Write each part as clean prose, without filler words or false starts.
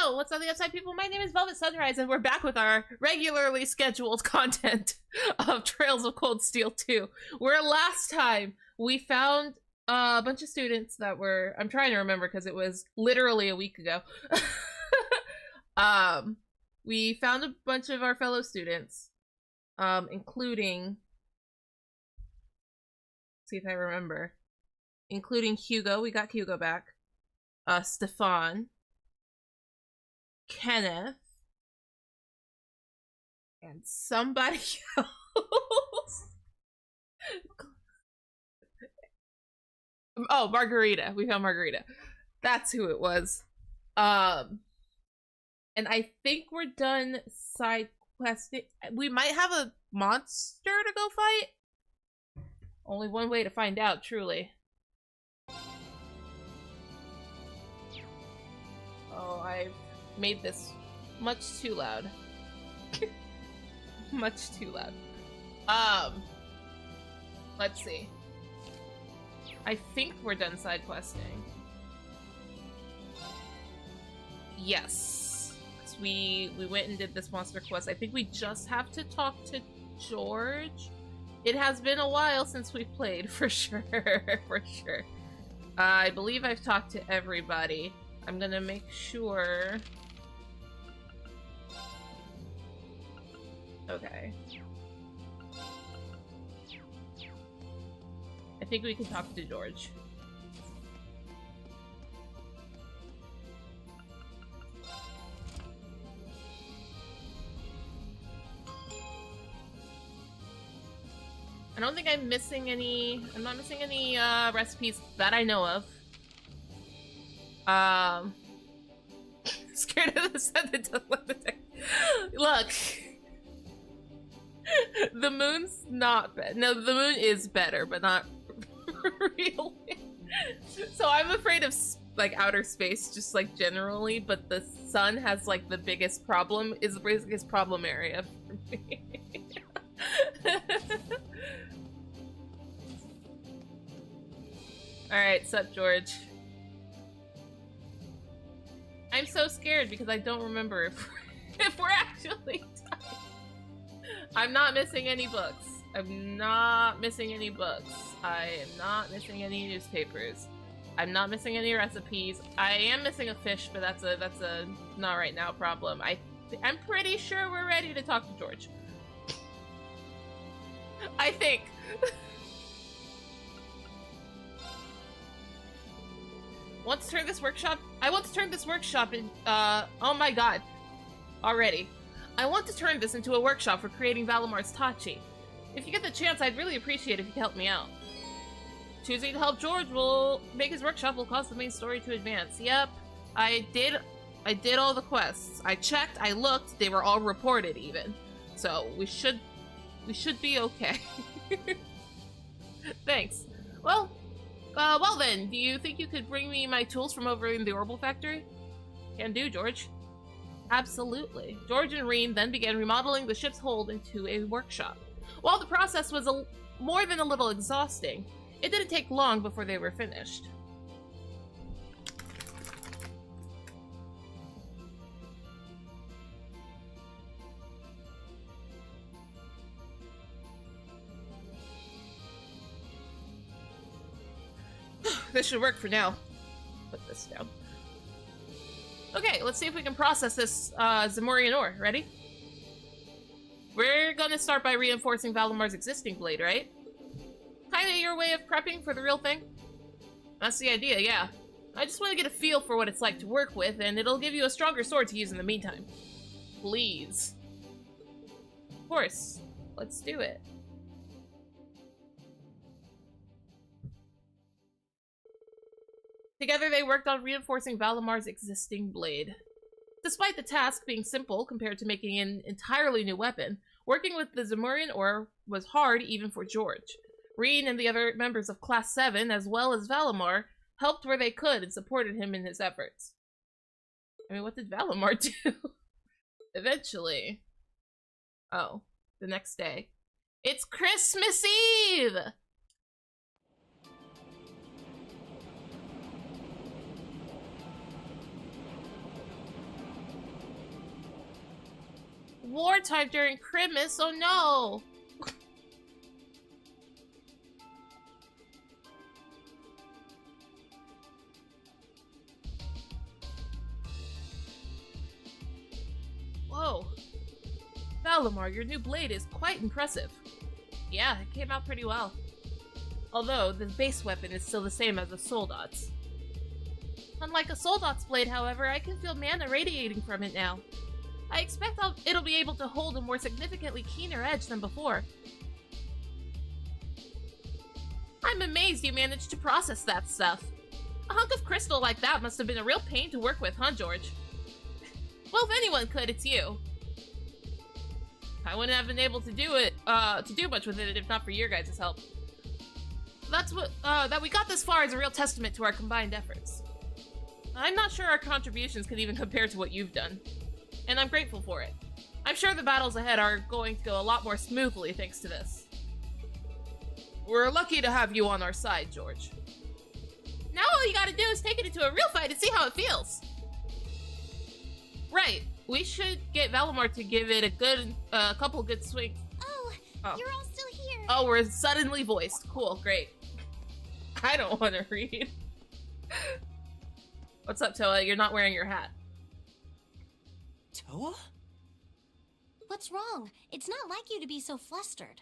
Yo, what's on the outside, people? My name is Velvet Sunrise, and we're back with our regularly scheduled content of Trails of Cold Steel 2. Where last time we found a bunch of students that were... I'm trying to remember because it was literally a week ago. We found a bunch of our fellow students, including... Let's see if I remember. Including Hugo. We got Hugo back. Stefan. Kenneth, and somebody else. Oh, Margarita. We found Margarita. That's who it was. And I think we're done side questing. We might have a monster to go fight. Only one way to find out, truly. Oh, I've made this much too loud. Much too loud. Let's see. I think we're done side questing. Yes. We went and did this monster quest. I think we just have to talk to George. It has been a while since we've played, for sure. For sure. I believe I've talked to everybody. I'm gonna make sure... Okay. I think we can talk to George. I don't think I'm missing any... I'm not missing any recipes that I know of. Scared of the sun that doesn't let the tech. Look. The moon's not bad. No, the moon is better, but not really. So I'm afraid of like outer space, just like generally, but the sun has like the biggest problem, is the biggest problem area for me. Alright, sup, George? I'm so scared because I don't remember if we're actually done. I'm not missing any books. I'm not missing any books. I am not missing any newspapers. I'm not missing any recipes. I am missing a fish, but that's a not right now problem. I'm pretty sure we're ready to talk to George. I think. Want to turn this workshop? I want to turn this workshop in, oh my god. Already. I want to turn this into a workshop for creating Valamar's Tachi. If you get the chance, I'd really appreciate it if you could help me out. Choosing to help George will make his workshop will cause the main story to advance. Yep, I did all the quests. I checked, I looked, they were all reported even. So we should be okay. Thanks. Well then, do you think you could bring me my tools from over in the Orbital Factory? Can do, George. Absolutely. George and Rean then began remodeling the ship's hold into a workshop. While the process was more than a little exhausting, it didn't take long before they were finished. This should work for now. Put this down. Okay, let's see if we can process this Zamorian ore. Ready? We're gonna start by reinforcing Valamar's existing blade, right? Kinda your way of prepping for the real thing? That's the idea, yeah. I just want to get a feel for what it's like to work with, and it'll give you a stronger sword to use in the meantime. Please. Of course. Let's do it. Together they worked on reinforcing Valamar's existing blade. Despite the task being simple compared to making an entirely new weapon, working with the Zamorian ore was hard even for George. Rean and the other members of Class 7, as well as Valamar, helped where they could and supported him in his efforts. I mean, what did Valamar do? Eventually. Oh, the next day. It's Christmas Eve! wartime during Christmas. Oh no! Whoa. Valimar, your new blade is quite impressive. Yeah, it came out pretty well. Although, the base weapon is still the same as a Soldot's. Unlike a Soldot's blade, however, I can feel mana radiating from it now. I expect it'll be able to hold a more significantly keener edge than before. I'm amazed you managed to process that stuff. A hunk of crystal like that must have been a real pain to work with, huh, George? Well, if anyone could, it's you. I wouldn't have been able to do much with it if not for your guys' help. That we got this far is a real testament to our combined efforts. I'm not sure our contributions could even compare to what you've done, and I'm grateful for it. I'm sure the battles ahead are going to go a lot more smoothly thanks to this. We're lucky to have you on our side, George. Now all you gotta do is take it into a real fight and see how it feels. Right. We should get Valimar to give it a couple good swings. Oh, you're all still here. Oh, we're suddenly voiced. Cool, great. I don't want to read. What's up, Toa? You're not wearing your hat. Toa? What's wrong? It's not like you to be so flustered.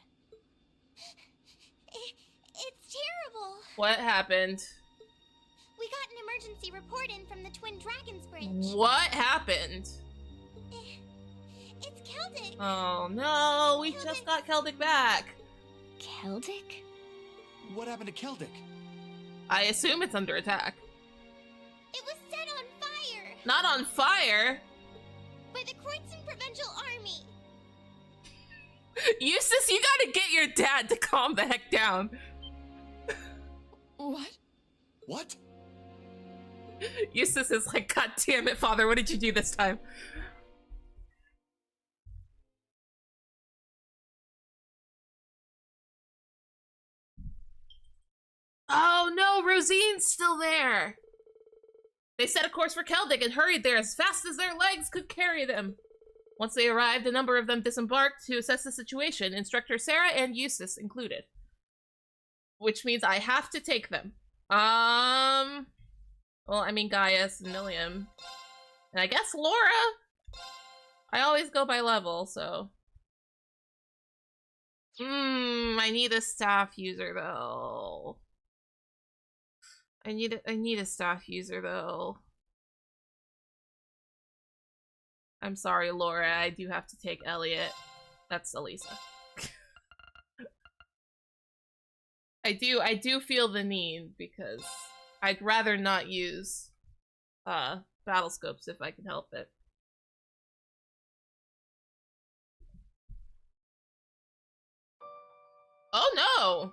It's terrible. What happened? We got an emergency report in from the Twin Dragons Bridge. What happened? It's Keldic. Oh no, we just got Keldic back. Keldic? What happened to Keldic? I assume it's under attack. It was set on fire. Not on fire? By the Kreutzer Provincial Army. Eustace, you gotta get your dad to calm the heck down. What? What? Eustace is like, God damn it, father, what did you do this time? Oh no, Rosine's still there! They set a course for Keldic and hurried there as fast as their legs could carry them. Once they arrived, a number of them disembarked to assess the situation, Instructor Sarah and Eustace included. Which means I have to take them. Well, I mean Gaius and Milliam. And I guess Laura? I always go by level, so... I need a staff user, though. I need a staff user, though. I'm sorry, Laura, I do have to take Elliot. That's Elisa. I do feel the need, because I'd rather not use battle scopes if I can help it. Oh no!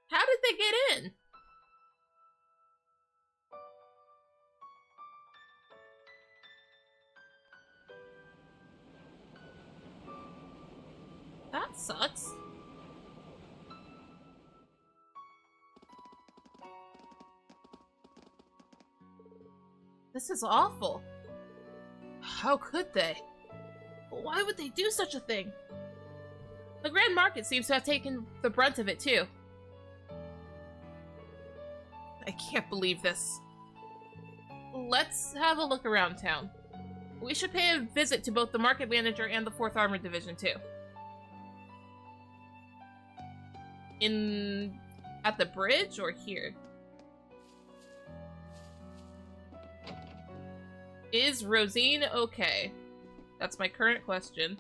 How did they get in? That sucks. This is awful. How could they? Why would they do such a thing? The Grand Market seems to have taken the brunt of it too. I can't believe this. Let's have a look around town. We should pay a visit to both the Market Manager and the 4th Armored Division too. At the bridge or here? Is Rosine okay? That's my current question.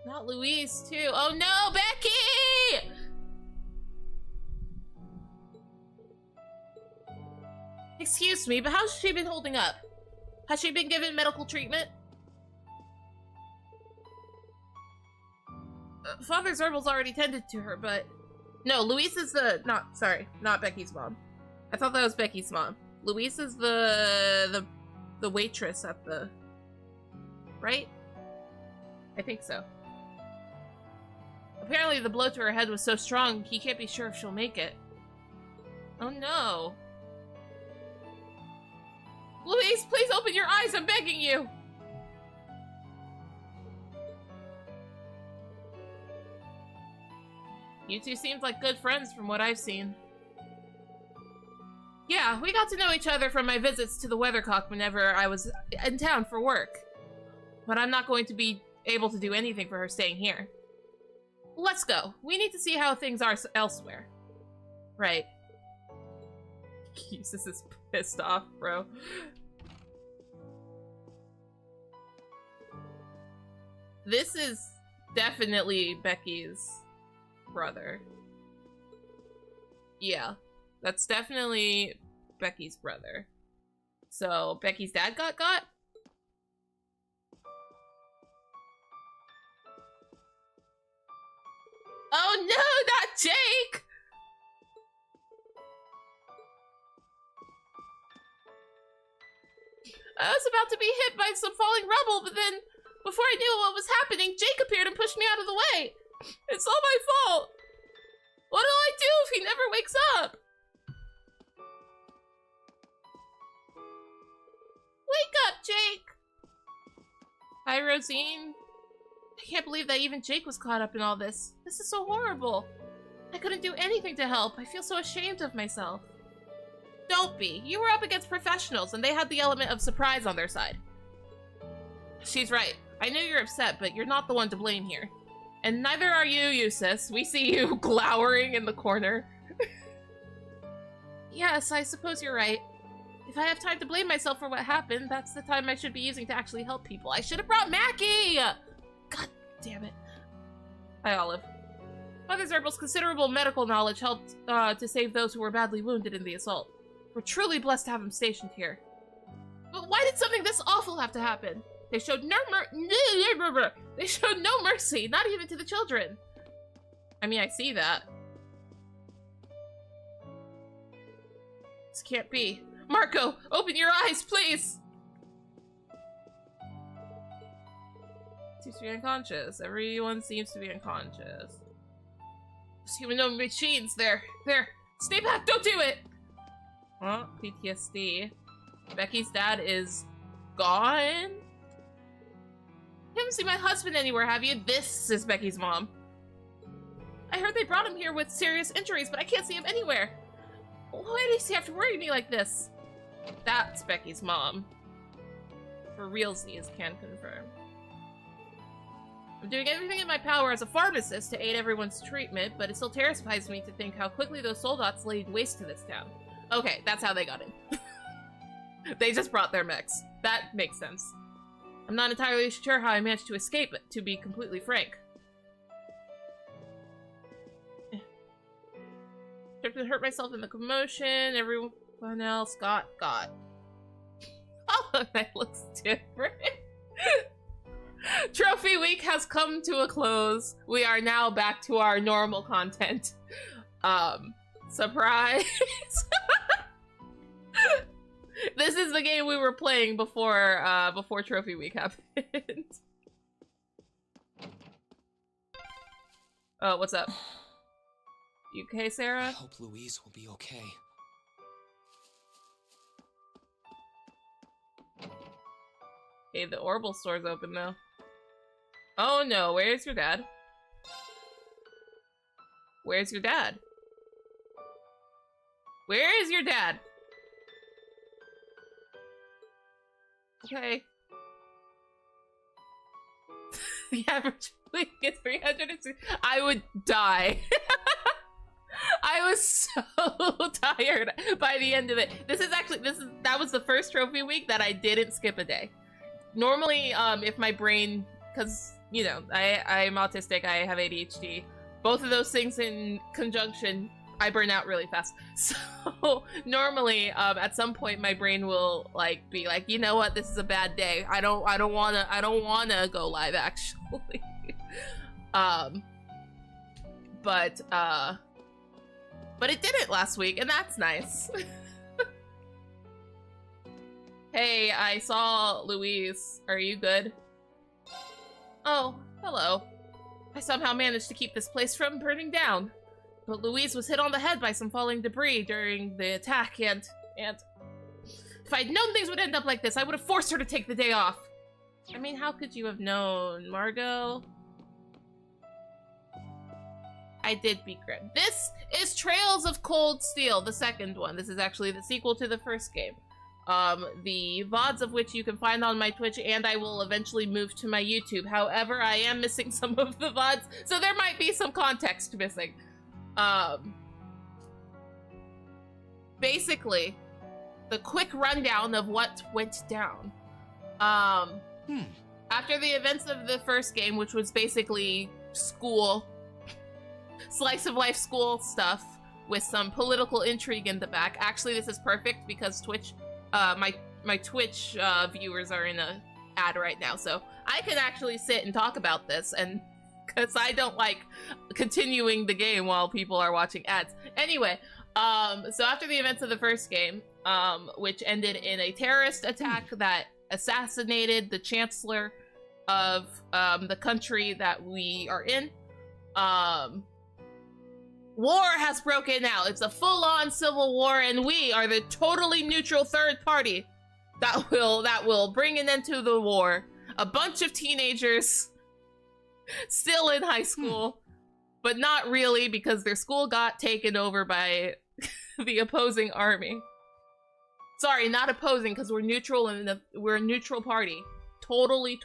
Not Louise, too. Oh no, Becky! Excuse me, but how's she been holding up? Has she been given medical treatment? Father Zerbal's already tended to her, but No, Louise is not Becky's mom. I thought that was Becky's mom. Louise is the waitress at the... Right? I think so. Apparently the blow to her head was so strong, he can't be sure if she'll make it. Oh no. Louise, please open your eyes, I'm begging you! You two seemed like good friends from what I've seen. Yeah, we got to know each other from my visits to the Weathercock whenever I was in town for work. But I'm not going to be able to do anything for her staying here. Let's go. We need to see how things are elsewhere. Right. Jesus is pissed off, bro. This is definitely Becky's brother. Yeah, that's definitely Becky's brother. So, Becky's dad got? Oh no, not Jake! I was about to be hit by some falling rubble, but then, before I knew what was happening, Jake appeared and pushed me out of the way. It's all my fault. What'll I do if he never wakes up? Wake up, Jake! Hi, Rosine. I can't believe that even Jake was caught up in all this. This is so horrible. I couldn't do anything to help. I feel so ashamed of myself. Don't be. You were up against professionals, and they had the element of surprise on their side. She's right. I know you're upset, but you're not the one to blame here. And neither are you, Eustace. We see you glowering in the corner. Yes, I suppose you're right. If I have time to blame myself for what happened, that's the time I should be using to actually help people. I should have brought Mackie! God damn it. Hi, Olive. Mother Zerbal's considerable medical knowledge helped to save those who were badly wounded in the assault. We're truly blessed to have him stationed here. But why did something this awful have to happen? They showed no mercy, not even to the children. I mean, I see that. This can't be. Marco, open your eyes, please! Seems to be unconscious. Everyone seems to be unconscious. Those human machines, there. Stay back, don't do it! Huh? PTSD. Becky's dad is gone? You haven't seen my husband anywhere, have you? This is Becky's mom. I heard they brought him here with serious injuries, but I can't see him anywhere. Why does he have to worry me like this? That's Becky's mom. For realsies can confirm. I'm doing everything in my power as a pharmacist to aid everyone's treatment, but it still terrifies me to think how quickly those soldats laid waste to this town. Okay, that's how they got in. They just brought their mechs. That makes sense. I'm not entirely sure how I managed to escape it, to be completely frank. Tripped and hurt myself in the commotion. Everyone else got. Oh, that looks different. Trophy week has come to a close. We are now back to our normal content. Surprise. This is the game we were playing before Trophy Week happened. Oh, what's up? You okay, Sarah? I hope Louise will be okay. Okay, the Orbital store's open though. Oh no, where's your dad? Where's your dad? Where is your dad? Okay. The average week is 360. I would die. I was so tired by the end of it. That was the first trophy week that I didn't skip a day. Normally, if my brain, because, you know, I'm autistic, I have ADHD. Both of those things in conjunction, I burn out really fast. So normally, at some point, my brain will like be like, you know what, this is a bad day. I don't wanna go live actually. But But it didn't last week, and that's nice. Hey, I saw Louise. Are you good? Oh, hello. I somehow managed to keep this place from burning down. But Louise was hit on the head by some falling debris during the attack, and if I'd known things would end up like this, I would have forced her to take the day off. I mean, how could you have known, Margot? I did beat Grim. This is Trails of Cold Steel, the second one. This is actually the sequel to the first game. The VODs of which you can find on my Twitch, and I will eventually move to my YouTube. However, I am missing some of the VODs, so there might be some context missing. Basically, the quick rundown of what went down. After the events of the first game, which was basically school, slice of life school stuff with some political intrigue in the back. Actually, this is perfect because Twitch, my Twitch viewers are in a ad right now, so I can actually sit and talk about this, and because I don't like continuing the game while people are watching ads. Anyway, so after the events of the first game, which ended in a terrorist attack that assassinated the chancellor of the country that we are in, war has broken out. It's a full-on civil war, and we are the totally neutral third party that will bring an end to the war. A bunch of teenagers still in high school, but not really, because their school got taken over by the opposing army. Sorry, not opposing, because we're neutral, and we're a neutral party. Totally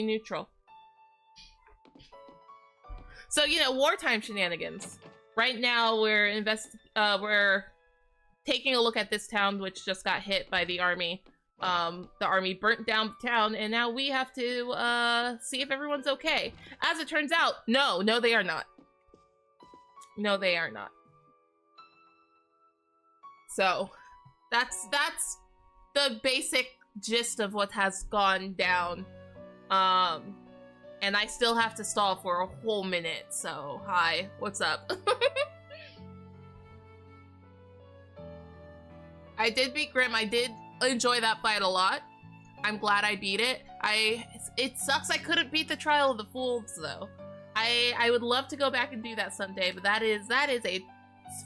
neutral. So, you know, wartime shenanigans. Right now, we're taking a look at this town, which just got hit by the army. The army burnt down the town, and now we have to see if everyone's okay. As it turns out, no, they are not. No, they are not. So, that's the basic gist of what has gone down. And I still have to stall for a whole minute, so hi, what's up? I did beat Grim. I did enjoy that fight a lot. I'm glad I beat it. It sucks I couldn't beat the Trial of the Fools, though. I would love to go back and do that someday, but that is a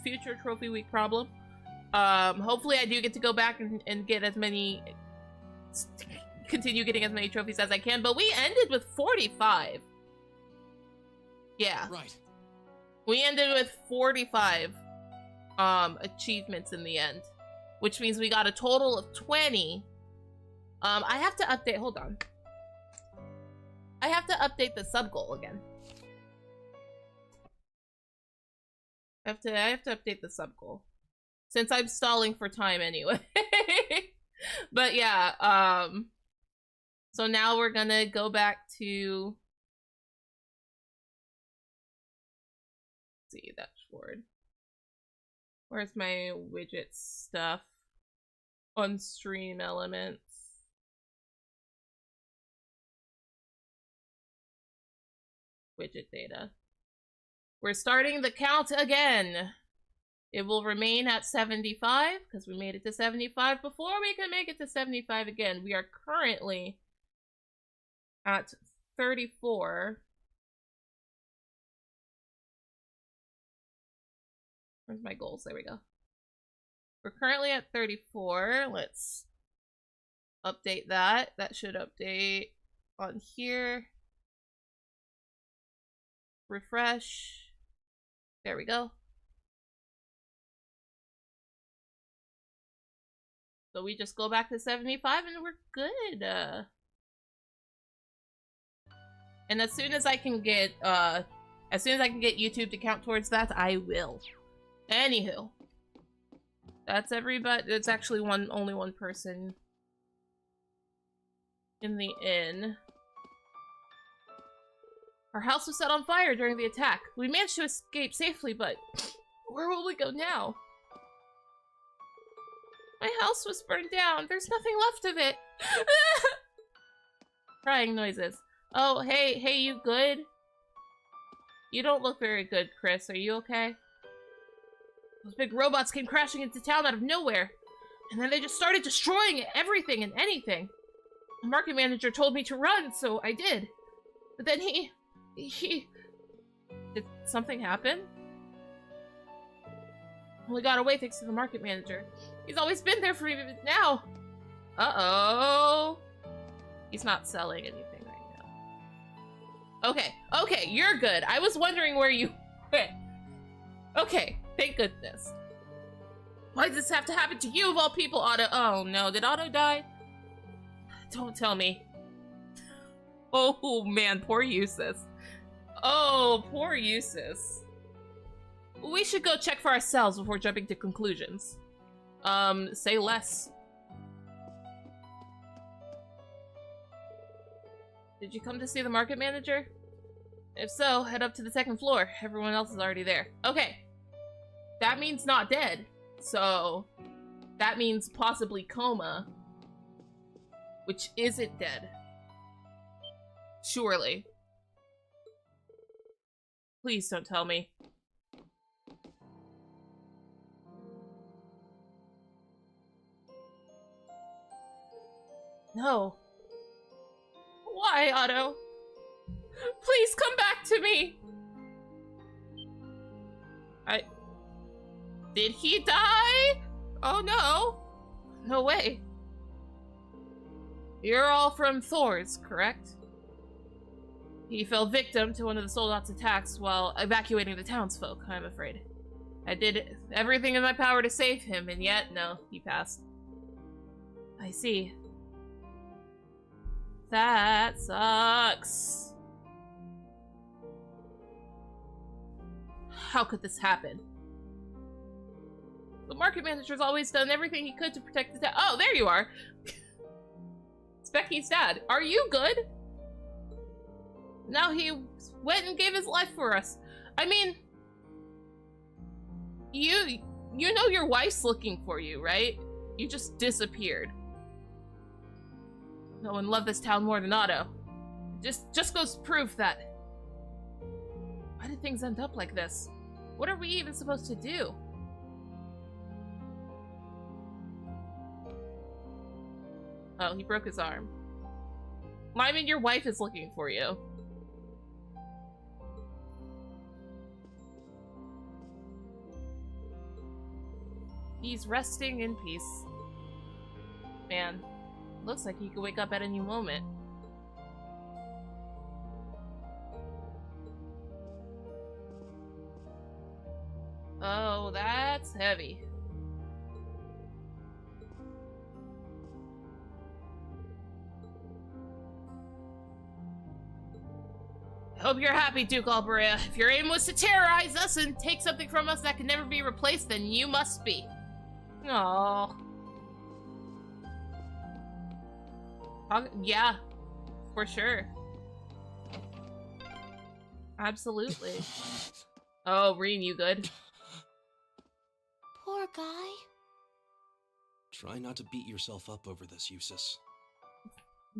future Trophy Week problem. Hopefully I do get to go back and get as many... continue getting as many trophies as I can, but we ended with 45. Yeah. Right. We ended with 45 achievements in the end, which means we got a total of 20. I have to update, hold on. I have to update the sub goal again. I have to update the sub goal, since I'm stalling for time anyway. But yeah, so now we're gonna go back to, let's see, dashboard. Where's my widget stuff? On stream elements. Widget data. We're starting the count again. It will remain at 75 because we made it to 75 before we can make it to 75 again. We are currently at 34. Where's my goals? There we go. We're currently at 34. Let's update that. That should update on here. Refresh. There we go. So we just go back to 75 and we're good. And as soon as I can get YouTube to count towards that, I will. Anywho, that's everybody. It's actually only one person in the inn. Our house was set on fire during the attack. We managed to escape safely, but where will we go now? My house was burned down. There's nothing left of it. Crying noises. Oh, hey, you good? You don't look very good, Chris. Are you okay? Those big robots came crashing into town out of nowhere. And then they just started destroying everything and anything. The market manager told me to run, so I did. But then he... Did something happen? Only got away thanks to the market manager. He's always been there for me, but now... Uh-oh. He's not selling anything right now. Okay, you're good. I was wondering where you went. Okay, thank goodness. Why does this have to happen to you of all people, Otto? Oh no, did Otto die? Don't tell me. Oh man, poor Eustace. Oh, poor Eustace. We should go check for ourselves before jumping to conclusions. Say less. Did you come to see the market manager? If so, head up to the second floor. Everyone else is already there. Okay. That means not dead. So, that means possibly coma. Which isn't dead. Surely. Please don't tell me. No. Why, Otto? Please come back to me! Did he die? Oh no. No way. You're all from Thors, correct? He fell victim to one of the soldats' attacks while evacuating the townsfolk, I'm afraid. I did everything in my power to save him, and yet, no, he passed. I see. That sucks. How could this happen? The market manager's always done everything he could to protect the town. Oh, there you are! It's Becky's dad. Are you good? Now he went and gave his life for us. I mean... You know your wife's looking for you, right? You just disappeared. No one loved this town more than Otto. Just goes to prove that. Why did things end up like this? What are we even supposed to do? Oh, he broke his arm. Lyman, your wife is looking for you. He's resting in peace. Man, looks like he could wake up at any moment. Oh, that's heavy. I hope you're happy, Duke Alberea. If your aim was to terrorize us and take something from us that can never be replaced, then you must be. Aww. Yeah, for sure. Absolutely. Oh, Reen, you good? Poor guy. Try not to beat yourself up over this, Eustace.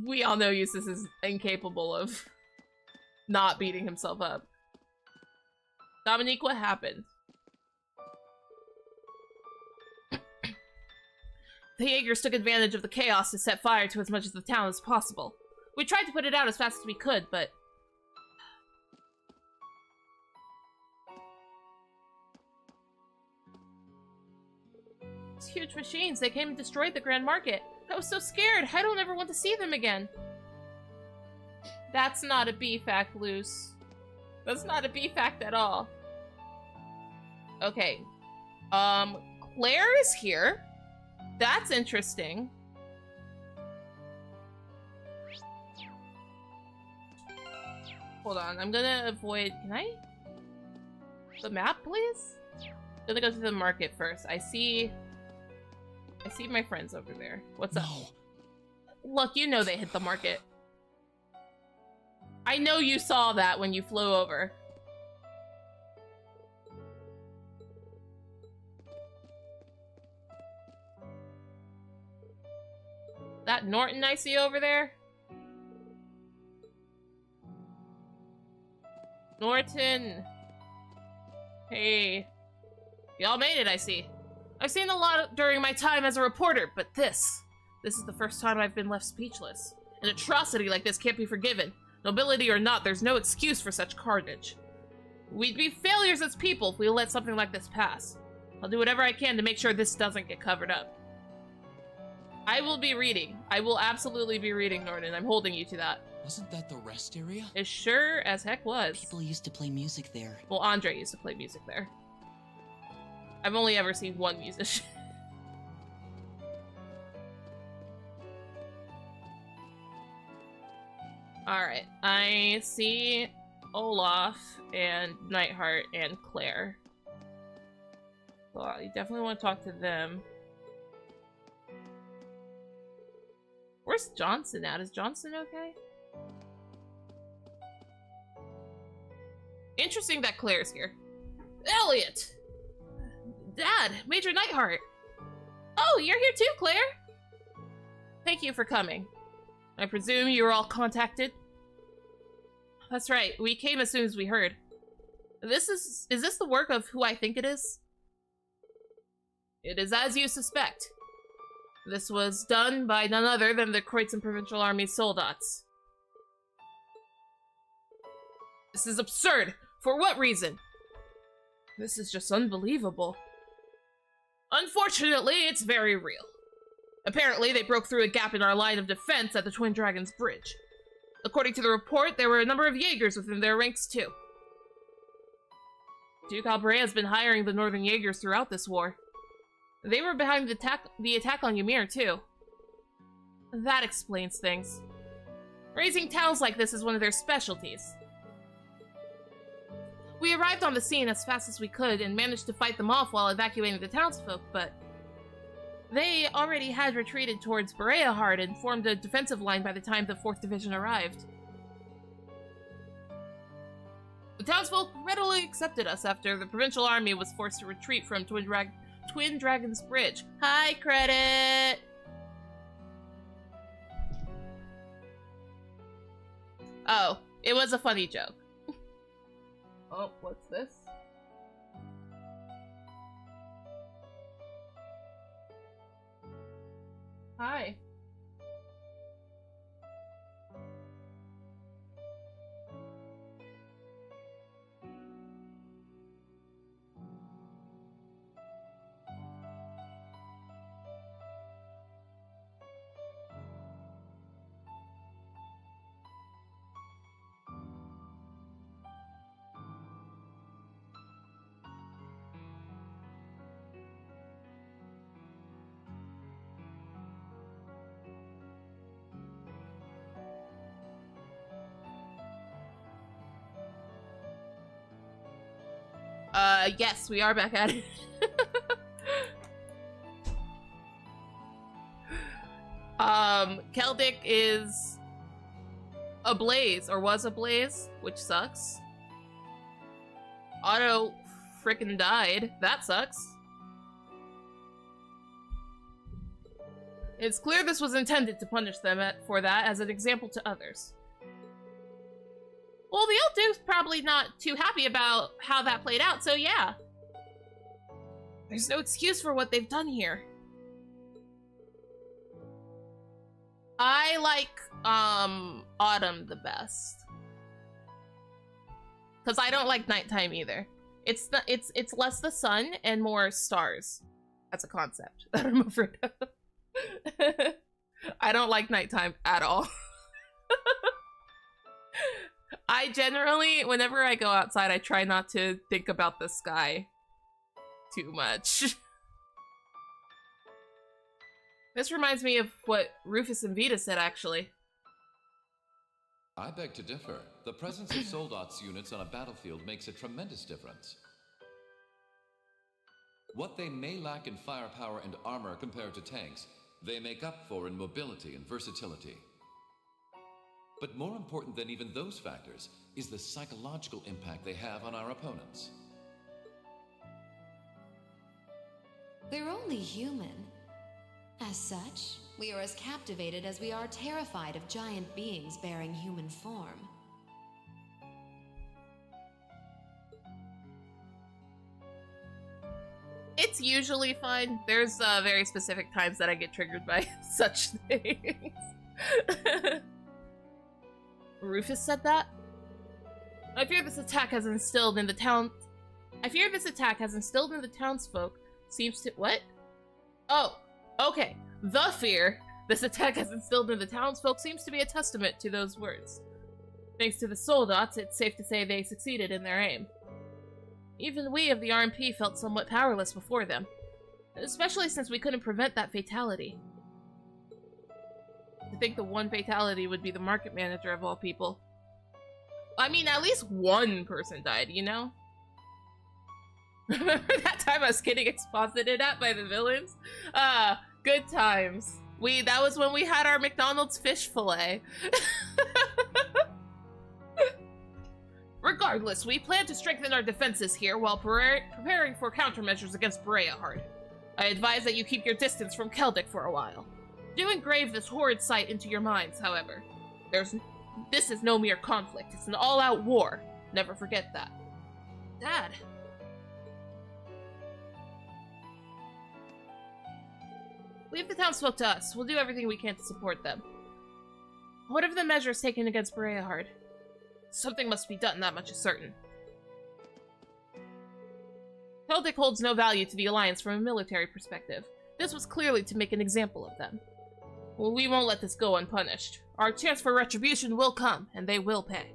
We all know Eustace is incapable of not beating himself up. Dominique, what happened? The Jaegers took advantage of the chaos to set fire to as much of the town as possible. We tried to put it out as fast as we could, but... These huge machines, they came and destroyed the Grand Market. I was so scared, I don't ever want to see them again. That's not a B-fact, Luce. That's not a B-fact at all. Okay. Claire is here. That's interesting. Hold on, I'm gonna avoid... Can I? The map, please? I'm gonna go to the market first. I see my friends over there. What's up? Look, you know they hit the market. I know you saw that when you flew over. That Norton I see over there? Norton! Hey. Y'all made it, I see. I've seen a lot during my time as a reporter, but this is the first time I've been left speechless. An atrocity like this can't be forgiven. Nobility or not, there's no excuse for such carnage. We'd be failures as people if we let something like this pass. I'll do whatever I can to make sure this doesn't get covered up. I will be reading. I will absolutely be reading, Norden. I'm holding you to that. Wasn't that the rest area? It sure as heck was. People used to play music there. Well, Andre used to play music there. I've only ever seen one musician. Alright, I see Olaf and Nightheart and Claire. Well, you definitely want to talk to them. Where's Johnson at? Is Johnson okay? Interesting that Claire's here. Elliot! Dad! Major Nightheart! Oh, you're here too, Claire! Thank you for coming. I presume you were all contacted? That's right, we came as soon as we heard. Is this the work of who I think it is? It is as you suspect. This was done by none other than the Kreutzen Provincial Army's soldats. This is absurd! For what reason? This is just unbelievable. Unfortunately, it's very real. Apparently, they broke through a gap in our line of defense at the Twin Dragons Bridge. According to the report, there were a number of Jaegers within their ranks, too. Duke Albrea has been hiring the Northern Jaegers throughout this war. They were behind the attack on Ymir, too. That explains things. Raising towns like this is one of their specialties. We arrived on the scene as fast as we could and managed to fight them off while evacuating the townsfolk, but they already had retreated towards Bereahard and formed a defensive line by the time the 4th Division arrived. The townsfolk readily accepted us after the Provincial Army was forced to retreat from Twin Dragons Bridge. High credit! Oh, it was a funny joke. Oh, what's this? Hi. Yes, we are back at it. Keldic is ablaze, or was ablaze, which sucks. Otto frickin' died. That sucks. It's clear this was intended to punish them for that as an example to others. Well, the old Duke's probably not too happy about how that played out, so yeah. There's no excuse for what they've done here. I like, Autumn the best. Because I don't like nighttime either. It's less the sun and more stars. That's a concept that I'm afraid of. I don't like nighttime at all. I generally, whenever I go outside, I try not to think about the sky too much. This reminds me of what Rufus and Vita said, actually. I beg to differ. The presence of Soldats units on a battlefield makes a tremendous difference. What they may lack in firepower and armor compared to tanks, they make up for in mobility and versatility. But more important than even those factors is the psychological impact they have on our opponents. We're only human. As such, we are as captivated as we are terrified of giant beings bearing human form. It's usually fine. There's very specific times that I get triggered by such things. Rufus said that? I fear this attack has instilled in the townsfolk seems to— what? Oh, okay. The fear this attack has instilled in the townsfolk seems to be a testament to those words. Thanks to the Soldats, it's safe to say they succeeded in their aim. Even we of the RMP felt somewhat powerless before them, especially since we couldn't prevent that fatality. To think the one fatality would be the market manager of all people. I mean, at least one person died, you know? Remember that time I was getting exposited at by the villains? Good times. That was when we had our McDonald's fish fillet. Regardless, we plan to strengthen our defenses here while preparing for countermeasures against Bereahard. I advise that you keep your distance from Keldic for a while. Do engrave this horrid sight into your minds, however. This is no mere conflict, it's an all-out war. Never forget that. Dad. Leave the townsfolk to us. We'll do everything we can to support them. What are the measures taken against Bereahard? Something must be done, that much is certain. Keldic holds no value to the Alliance from a military perspective. This was clearly to make an example of them. Well, we won't let this go unpunished. Our chance for retribution will come, and they will pay.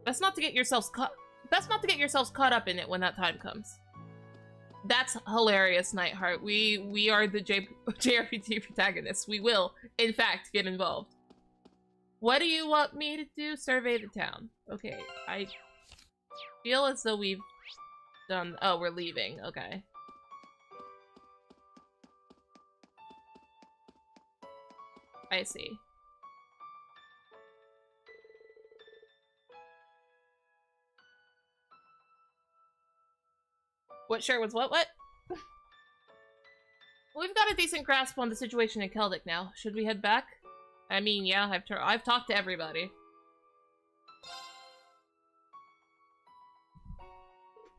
Best not to get yourselves caught up in it when that time comes. That's hilarious, Nightheart. We are the JRPG protagonists. We will, in fact, get involved. What do you want me to do? Survey the town. Okay, I feel as though we've done— oh, we're leaving. Okay. I see. What sure was what? We've got a decent grasp on the situation in Keldic now. Should we head back? I mean, yeah, I've talked to everybody.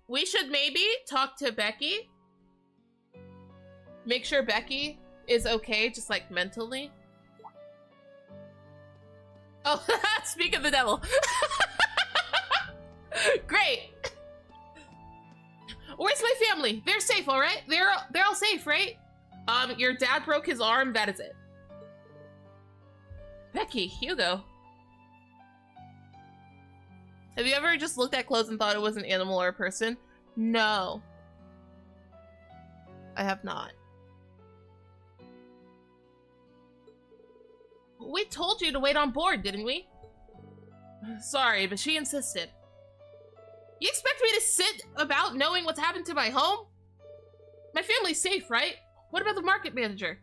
We should maybe talk to Becky. Make sure Becky is okay, just like mentally. Oh, speak of the devil. Great. Where's my family? They're safe, all right? They're all safe, right? Your dad broke his arm. That is it. Becky, Hugo. Have you ever just looked at clothes and thought it was an animal or a person? No. I have not. We told you to wait on board, didn't we? Sorry, but she insisted. You expect me to sit about knowing what's happened to my home? My family's safe, right? What about the market manager?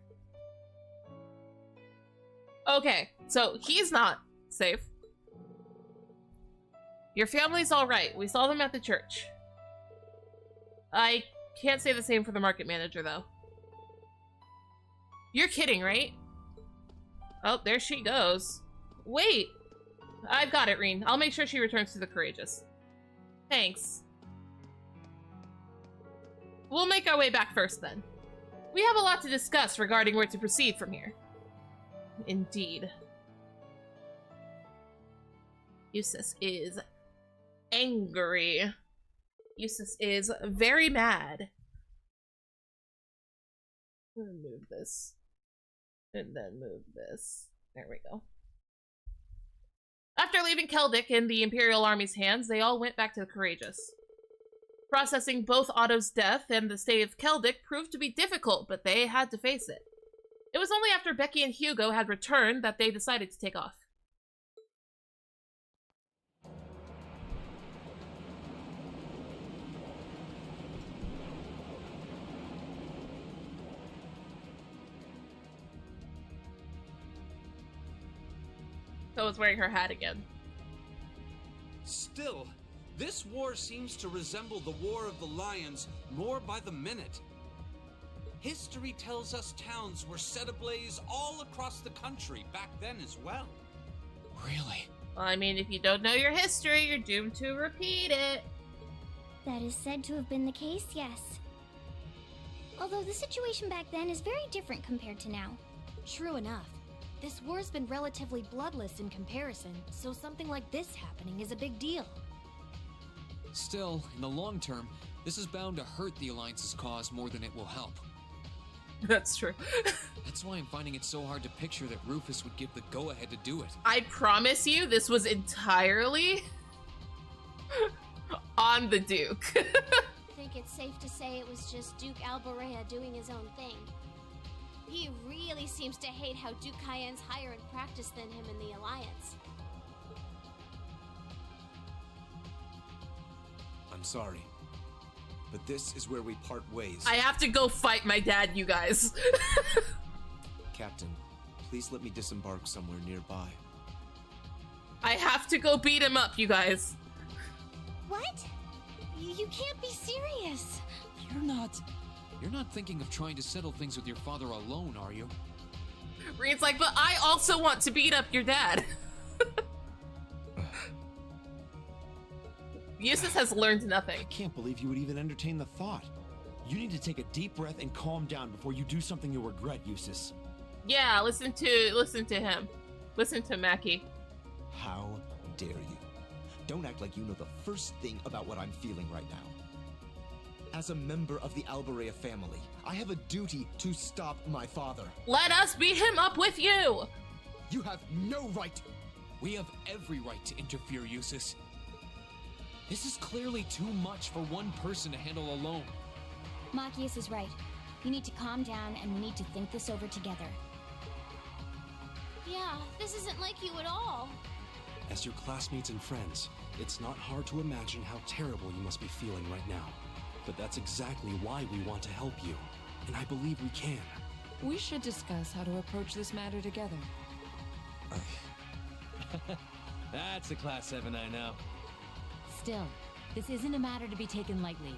Okay, so he's not safe. Your family's alright. We saw them at the church. I can't say the same for the market manager, though. You're kidding, right? Oh, there she goes. Wait! I've got it, Reen. I'll make sure she returns to the Courageous. Thanks. We'll make our way back first, then. We have a lot to discuss regarding where to proceed from here. Indeed. Eustace is angry. Eustace is very mad. I'm gonna move this. And then move this. There we go. After leaving Keldic in the Imperial Army's hands, they all went back to the Courageous. Processing both Otto's death and the state of Keldic proved to be difficult, but they had to face it. It was only after Becky and Hugo had returned that they decided to take off. So was wearing her hat again. Still, this war seems to resemble the War of the Lions more by the minute. History tells us towns were set ablaze all across the country back then as well. Really? Well, I mean, if you don't know your history, you're doomed to repeat it. That is said to have been the case, yes. Although the situation back then is very different compared to now. True enough. This war's been relatively bloodless in comparison, so something like this happening is a big deal. Still, in the long term, this is bound to hurt the Alliance's cause more than it will help. That's true. That's why I'm finding it so hard to picture that Rufus would give the go-ahead to do it. I promise you, this was entirely on the Duke. I think it's safe to say it was just Duke Alborea doing his own thing. He really seems to hate how Duke Cayenne's higher in practice than him in the Alliance. I'm sorry, but this is where we part ways. I have to go fight my dad, you guys. Captain, please let me disembark somewhere nearby. I have to go beat him up, you guys. What? You can't be serious. You're not thinking of trying to settle things with your father alone, are you? Reen's like, but I also want to beat up your dad. Eustace has learned nothing. I can't believe you would even entertain the thought. You need to take a deep breath and calm down before you do something you'll regret, Eustace. Yeah, listen to him. Listen to Mackie. How dare you? Don't act like you know the first thing about what I'm feeling right now. As a member of the Alborea family, I have a duty to stop my father. Let us beat him up with you! You have no right. We have every right to interfere, Eustace. This is clearly too much for one person to handle alone. Machias is right. You need to calm down and we need to think this over together. Yeah, this isn't like you at all. As your classmates and friends, it's not hard to imagine how terrible you must be feeling right now. But that's exactly why we want to help you, and I believe we can. We should discuss how to approach this matter together. That's a Class 7 I know. Still, this isn't a matter to be taken lightly.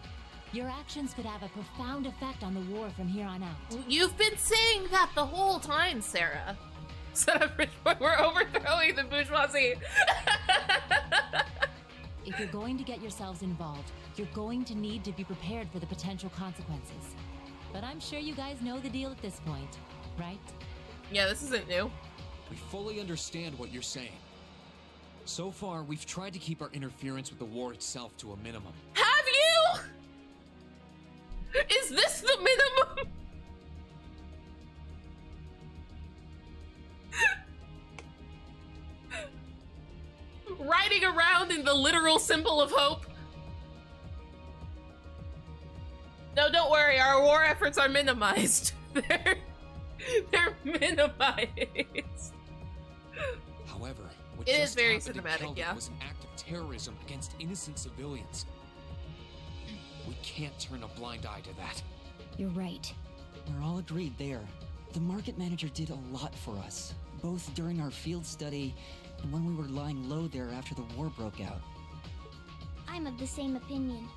Your actions could have a profound effect on the war from here on out. You've been saying that the whole time, Sarah. We're overthrowing the bourgeoisie. If you're going to get yourselves involved, you're going to need to be prepared for the potential consequences. But I'm sure you guys know the deal at this point, right? Yeah, this isn't new. We fully understand what you're saying. So far, we've tried to keep our interference with the war itself to a minimum. Have you? Is this the minimum? Riding around in the literal symbol of hope? No, don't worry, our war efforts are minimized. They're minimized. However, what it is just very happened in cinematic, Keldon yeah. was an act of terrorism against innocent civilians. We can't turn a blind eye to that. You're right. We're all agreed there. The market manager did a lot for us, both during our field study and when we were lying low there after the war broke out. I'm of the same opinion.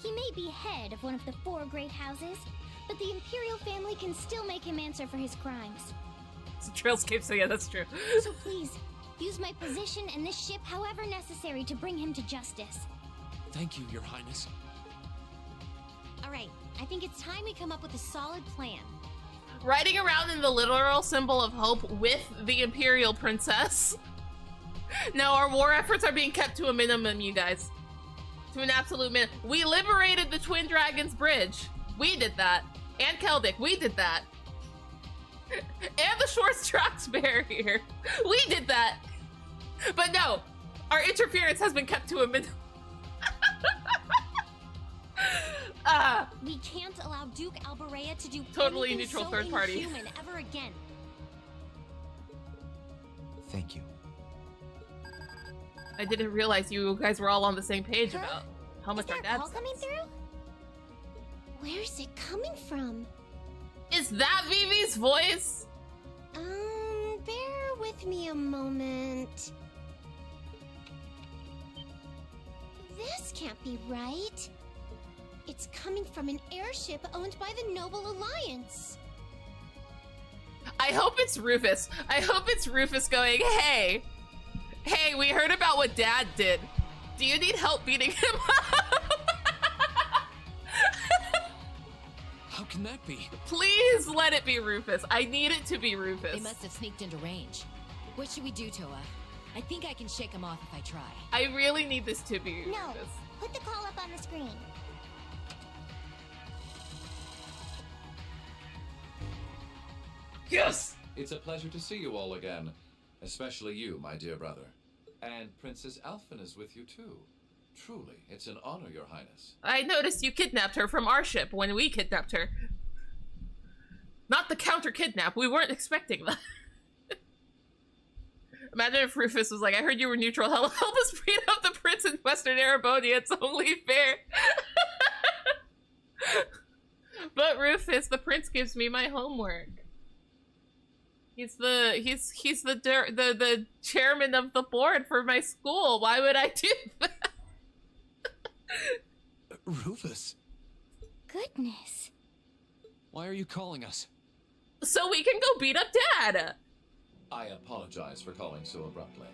He may be head of one of the 4 great houses, but the Imperial family can still make him answer for his crimes. It's a trailscape, so yeah, that's true. So please, use my position and this ship however necessary to bring him to justice. Thank you, Your Highness. Alright, I think it's time we come up with a solid plan. Riding around in the literal symbol of hope with the Imperial Princess. No, our war efforts are being kept to a minimum, you guys. To an absolute minimum. We liberated the Twin Dragons Bridge. We did that. And Keldic, we did that. And the Short Strax Barrier. We did that. But no, our interference has been kept to a minimum. We can't allow Duke Alborea to do totally anything neutral so third party. inhuman ever again. Thank you. I didn't realize you guys were all on the same page Huh? about how much Is our that dad call coming through? Where's it coming from? Is that Vivi's voice? Bear with me a moment. This can't be right. It's coming from an airship owned by the Noble Alliance. I hope it's Rufus. I hope it's Rufus going, hey, we heard about what Dad did. Do you need help beating him up? How can can that be? Please let it be Rufus. I need it to be Rufus. They must have sneaked into range. What should we do, Toa? I think I can shake them off if I try. I really need this to be No, Rufus. put the call up on the screen. Yes! It's a pleasure to see you all again. Especially you, my dear brother. And Princess Alphen is with you too. Truly, it's an honor, Your Highness. I noticed you kidnapped her from our ship when we kidnapped her. Not the counter-kidnap. We weren't expecting that. Imagine if Rufus was like, I heard you were neutral. Help us freed up the prince in Western Erebos. It's only fair. But Rufus, the prince gives me my homework. He's the chairman of the board for my school. Why would I do that? Rufus. Goodness. Why are you calling us? So we can go beat up Dad. I apologize for calling so abruptly.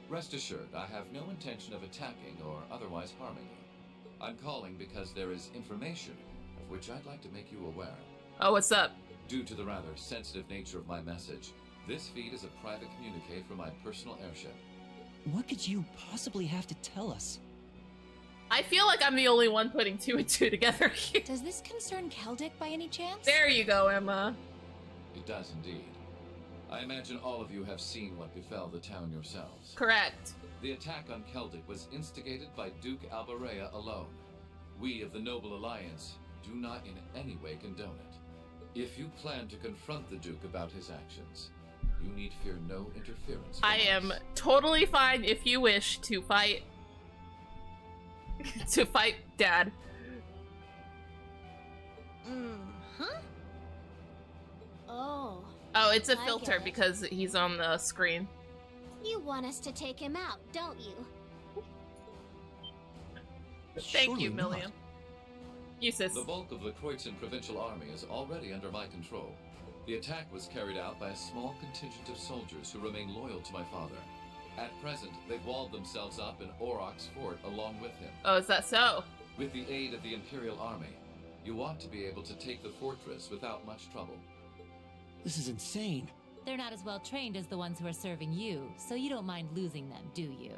Rest assured, I have no intention of attacking or otherwise harming you. I'm calling because there is information of which I'd like to make you aware. Oh, what's up? Due to the rather sensitive nature of my message, this feed is a private communique from my personal airship. What could you possibly have to tell us? I feel like I'm the only one putting two and two together here. Does this concern Keldic by any chance? There you go, Emma. It does indeed. I imagine all of you have seen what befell the town yourselves. Correct. The attack on Keldic was instigated by Duke Albarea alone. We of the Noble Alliance do not in any way condone it. If you plan to confront the Duke about his actions, you need fear no interference from I am us. totally fine if you wish to fight to fight Dad. Huh? Oh. Oh, it's a I filter get it. because he's on the screen. You want us to take him out, don't you? Thank you, Surely Milliam. not. Useless. The bulk of the Kreutzen Provincial Army is already under my control. The attack was carried out by a small contingent of soldiers who remain loyal to my father. At present, they've walled themselves up in Aurochs Fort along with him. Oh, is that so? With the aid of the Imperial Army, you ought to be able to take the fortress without much trouble. This is insane. They're not as well trained as the ones who are serving you, so you don't mind losing them, do you?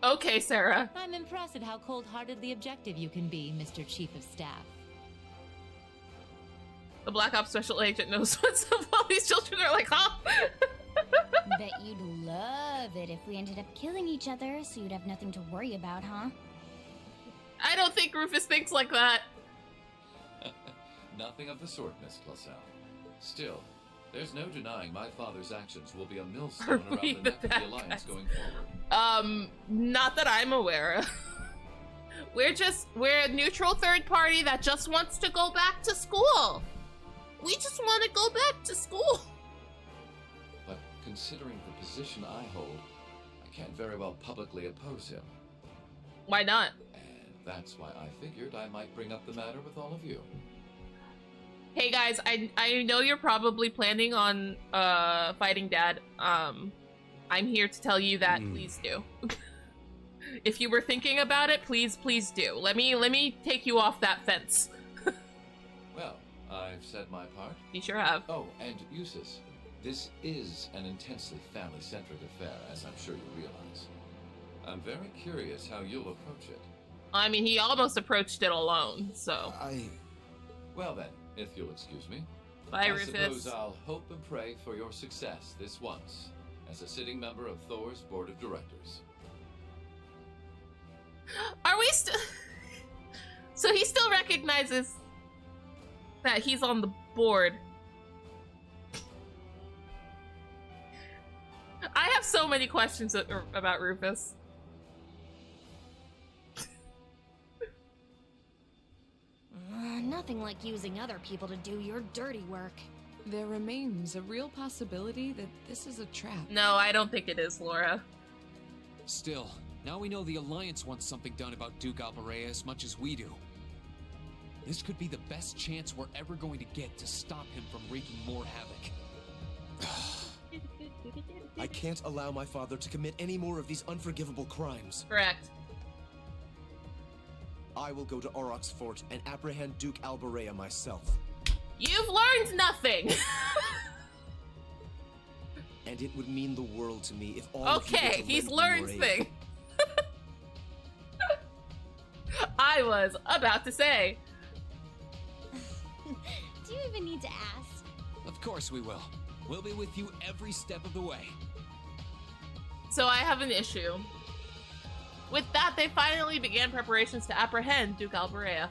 Okay, Sarah. I'm impressed at how cold-heartedly objective you can be, Mr. Chief of Staff. The Black Ops special agent knows what's up. All these children are like, huh? Bet you'd love it if we ended up killing each other, so you'd have nothing to worry about, huh? I don't think Rufus thinks like that. Nothing of the sort, Miss Clausel. Still, there's no denying my father's actions will be a millstone Are we around the neck the of bad the Alliance guys? going forward. Not that I'm aware of. We're a neutral third party that just wants to go back to school. We just want to go back to school. But considering the position I hold, I can't very well publicly oppose him. Why not? And that's why I figured I might bring up the matter with all of you. Hey guys, I know you're probably planning on fighting Dad. I'm here to tell you that please do. If you were thinking about it, please do. Let me take you off that fence. Well, I've said my part. You sure have. Oh, and Eustace, this is an intensely family-centric affair, as I'm sure you realize. I'm very curious how you'll approach it. I mean, he almost approached it alone, so. Well then, if you'll excuse me. Bye, I Rufus. suppose I'll hope and pray for your success this once, as a sitting member of Thor's board of directors. Are we still? So he still recognizes that he's on the board. I have so many questions about Rufus. Nothing like using other people to do your dirty work. There remains a real possibility that this is a trap. No, I don't think it is, Laura. Still, now we know the Alliance wants something done about Duke Albarea as much as we do. This could be the best chance we're ever going to get to stop him from wreaking more havoc. I can't allow my father to commit any more of these unforgivable crimes. Correct. I will go to Auroch's fort and apprehend Duke Alborea myself. You've learned nothing! And it would mean the world to me if all of you Okay, were to he's lend me learned your aid. things. I was about to say. Do you even need to ask? Of course we will. We'll be with you every step of the way. So I have an issue. With that, they finally began preparations to apprehend Duke Alborea.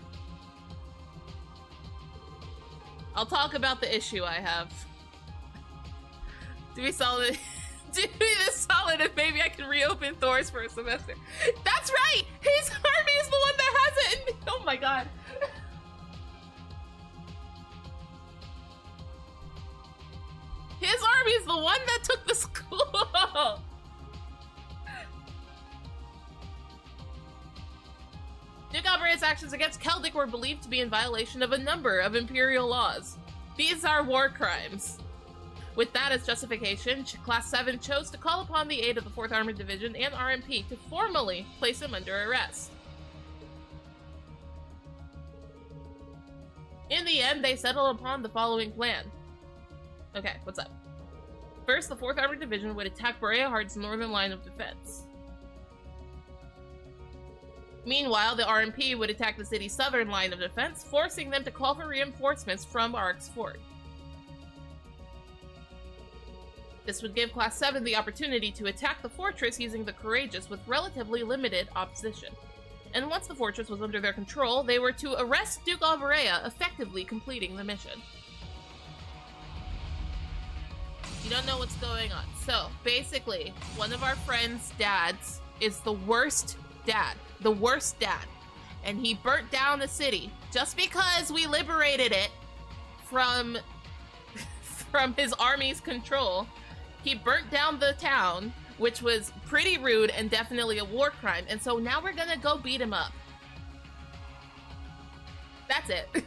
I'll talk about the issue I have. Do me solid. Do me this solid and maybe I can reopen Thor's for a semester. That's right! His army is the one that has it! And, oh my god. His army is the one that took the school! Duke Alborea's actions against Keldic were believed to be in violation of a number of Imperial laws. These are war crimes. With that as justification, Class 7 chose to call upon the aid of the 4th Armored Division and RMP to formally place him under arrest. In the end, they settled upon the following plan. Okay, what's up? First, the 4th Armored Division would attack Borea Heart's northern line of defense. Meanwhile, the RMP would attack the city's southern line of defense, forcing them to call for reinforcements from Auroch's fort. This would give Class 7 the opportunity to attack the fortress using the Courageous with relatively limited opposition. And once the fortress was under their control, they were to arrest Duke Alborea, effectively completing the mission. You don't know what's going on. So, basically, one of our friends' dads is the worst dad. The worst dad. And he burnt down the city just because we liberated it from his army's control. He burnt down the town, which was pretty rude and definitely a war crime. And so now we're gonna go beat him up. That's it.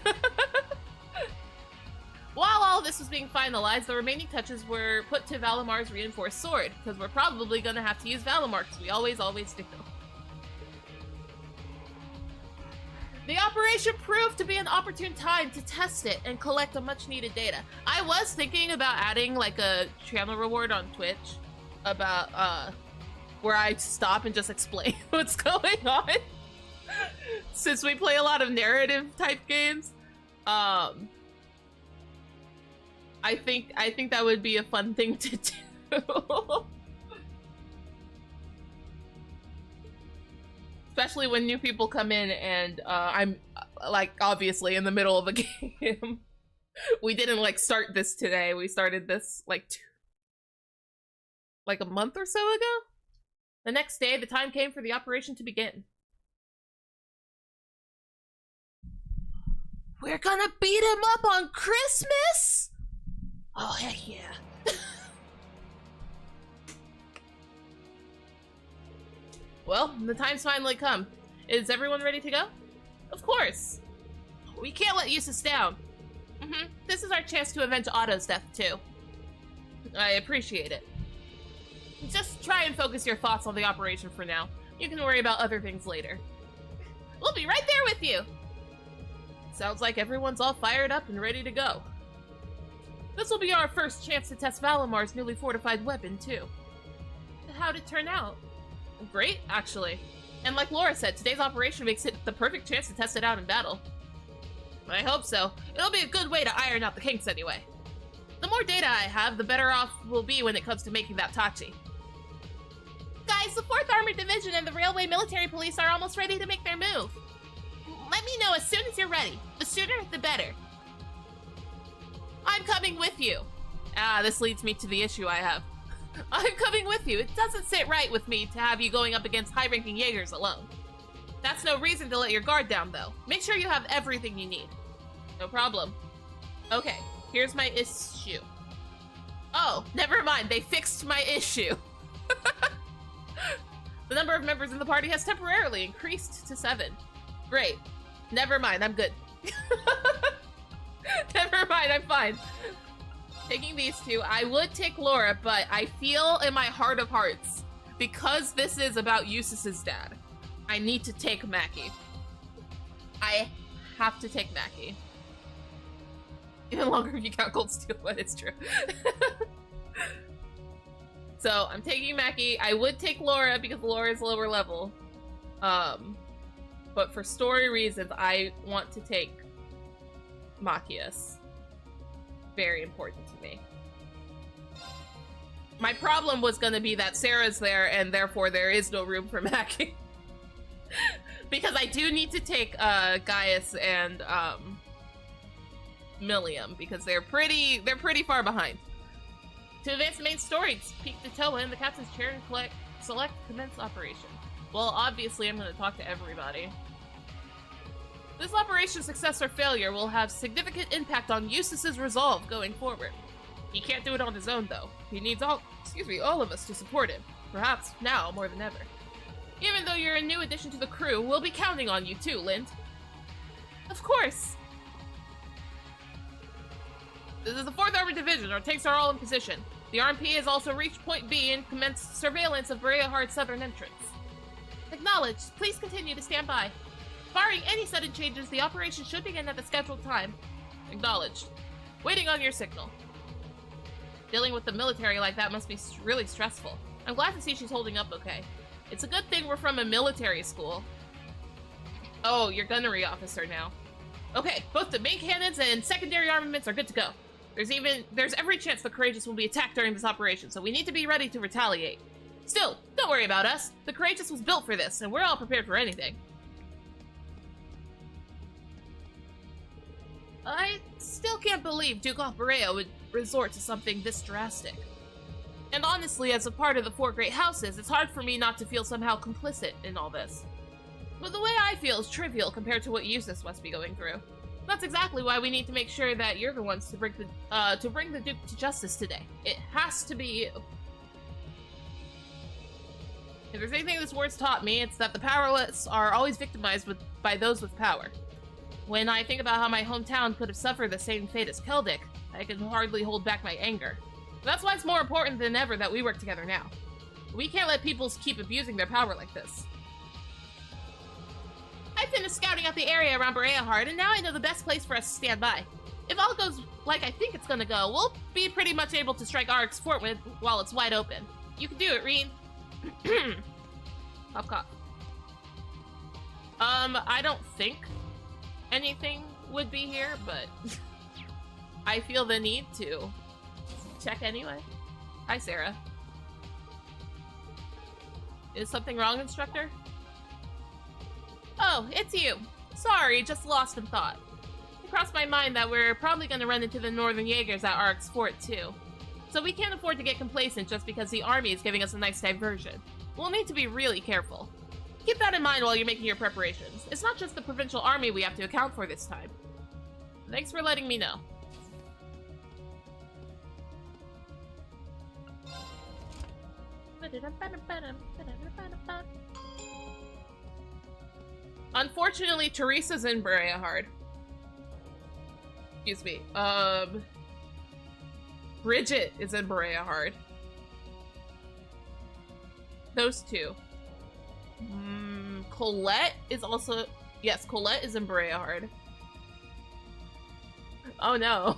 While all this was being finalized, the remaining touches were put to Valamar's reinforced sword, because we're probably gonna have to use Valamar, because we always do. The operation proved to be an opportune time to test it and collect a much needed data. I was thinking about adding like a channel reward on Twitch about where I stop and just explain what's going on. Since we play a lot of narrative type games, I think that would be a fun thing to do. Especially when new people come in and I'm like obviously in the middle of a game. We didn't like start this today. We started this like a month or so ago. The next day, the time came for the operation to begin. We're gonna beat him up on Christmas? Oh heck yeah. Well, the time's finally come. Is everyone ready to go? Of course. We can't let Eustace down. This is our chance to avenge Otto's death, too. I appreciate it. Just try and focus your thoughts on the operation for now. You can worry about other things later. We'll be right there with you! Sounds like everyone's all fired up and ready to go. This will be our first chance to test Valamar's newly fortified weapon, too. How'd it turn out? Great, actually. And like Laura said, today's operation makes it the perfect chance to test it out in battle. I hope so. It'll be a good way to iron out the kinks anyway. The more data I have, the better off we'll be when it comes to making that Tachi. Guys, the 4th Armored Division and the Railway Military Police are almost ready to make their move. Let me know as soon as you're ready. The sooner, the better. I'm coming with you. This leads me to the issue I have. I'm coming with you. It doesn't sit right with me to have you going up against high-ranking Jaegers alone. That's no reason to let your guard down, though. Make sure you have everything you need. No problem. Okay, here's my issue. Oh, never mind. They fixed my issue. The number of members in the party has temporarily increased to 7. Great. Never mind, I'm good. Never mind, I'm fine. Taking these two, I would take Laura, but I feel in my heart of hearts, because this is about Eustace's dad, I need to take Maki. I have to take Mackie. Even longer if you count Cold Steel, but it's true. So I'm taking Mackie. I would take Laura because Laura is lower level. But for story reasons, I want to take Machias. Very important to me. My problem was going to be that Sarah's there, and therefore there is no room for Mackie. Because I do need to take Gaius and Millium, because they're pretty far behind. To advance the main story, peek to Toa in the captain's chair and select commence operation. Well, obviously I'm going to talk to everybody. This operation's success or failure will have significant impact on Eustace's resolve going forward. He can't do it on his own, though. He needs all of us to support him. Perhaps now more than ever. Even though you're a new addition to the crew, we'll be counting on you too, Lind. Of course! This is the 4th Armored Division. Our tanks are all in position. The RMP has also reached Point B and commenced surveillance of Berea-Hard's southern entrance. Acknowledged. Please continue to stand by. Barring any sudden changes, the operation should begin at the scheduled time. Acknowledged. Waiting on your signal. Dealing with the military like that must be really stressful. I'm glad to see she's holding up okay. It's a good thing we're from a military school. Oh, you're gunnery officer now. Okay, both the main cannons and secondary armaments are good to go. There's every chance the Courageous will be attacked during this operation, so we need to be ready to retaliate. Still, don't worry about us. The Courageous was built for this, and we're all prepared for anything. I still can't believe Duke Berea would resort to something this drastic. And honestly, as a part of the 4 great houses, it's hard for me not to feel somehow complicit in all this. But the way I feel is trivial compared to what Eustace must be going through. That's exactly why we need to make sure that you're the ones to bring the Duke to justice today. It has to be you. If there's anything this war's taught me, it's that the powerless are always victimized by those with power. When I think about how my hometown could have suffered the same fate as Keldic, I can hardly hold back my anger. That's why it's more important than ever that we work together now. We can't let people keep abusing their power like this. I finished scouting out the area around Berea-Hard, and now I know the best place for us to stand by. If all goes like I think it's gonna go, we'll be pretty much able to strike Arx Fort while it's wide open. You can do it, Reen. Pop cough. I don't think anything would be here, but I feel the need to check anyway. Hi, Sarah. Is something wrong, Instructor? Oh, it's you. Sorry, just lost in thought. It crossed my mind that we're probably going to run into the Northern Jaegers at Arx Fort, too. So we can't afford to get complacent just because the army is giving us a nice diversion. We'll need to be really careful. Keep that in mind while you're making your preparations. It's not just the provincial army we have to account for this time. Thanks for letting me know. Unfortunately, Teresa's in Berea-Hard. Excuse me. Bridget is in Berea-Hard. Those two. Colette is also... Yes, Colette is in Berea-Hard. Oh no.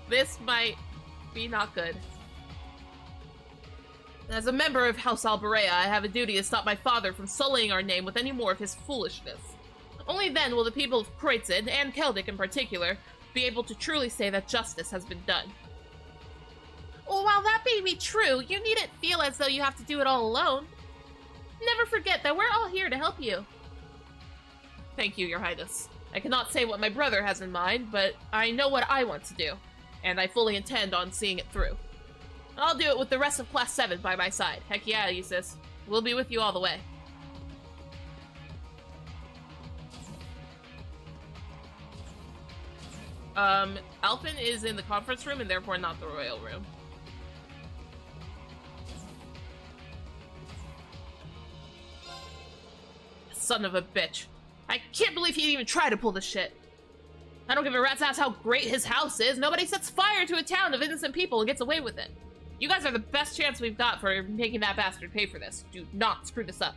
This might be not good. As a member of House Alberea, I have a duty to stop my father from sullying our name with any more of his foolishness. Only then will the people of Kreutzen, and Keldic in particular, be able to truly say that justice has been done. Well, while that may be true, you needn't feel as though you have to do it all alone. Never forget that we're all here to help you. Thank you, Your Highness. I cannot say what my brother has in mind, but I know what I want to do, and I fully intend on seeing it through. I'll do it with the rest of Class 7 by my side. Heck yeah, Eustace. We'll be with you all the way. Alphen is in the conference room and therefore not the royal room. Son of a bitch. I can't believe he'd even try to pull this shit. I don't give a rat's ass how great his house is. Nobody sets fire to a town of innocent people and gets away with it. You guys are the best chance we've got for making that bastard pay for this. Do not screw this up.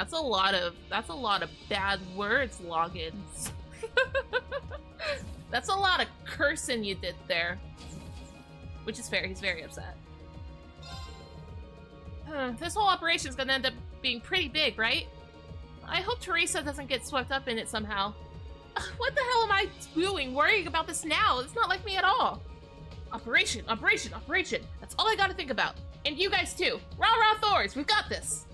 That's a lot of bad words, Loggins. That's a lot of cursing you did there. Which is fair, he's very upset. This whole operation's gonna end up being pretty big, right? I hope Teresa doesn't get swept up in it somehow. What the hell am I doing worrying about this now? It's not like me at all. Operation, operation, operation. That's all I gotta think about. And you guys too. Rah-rah Thors, we've got this.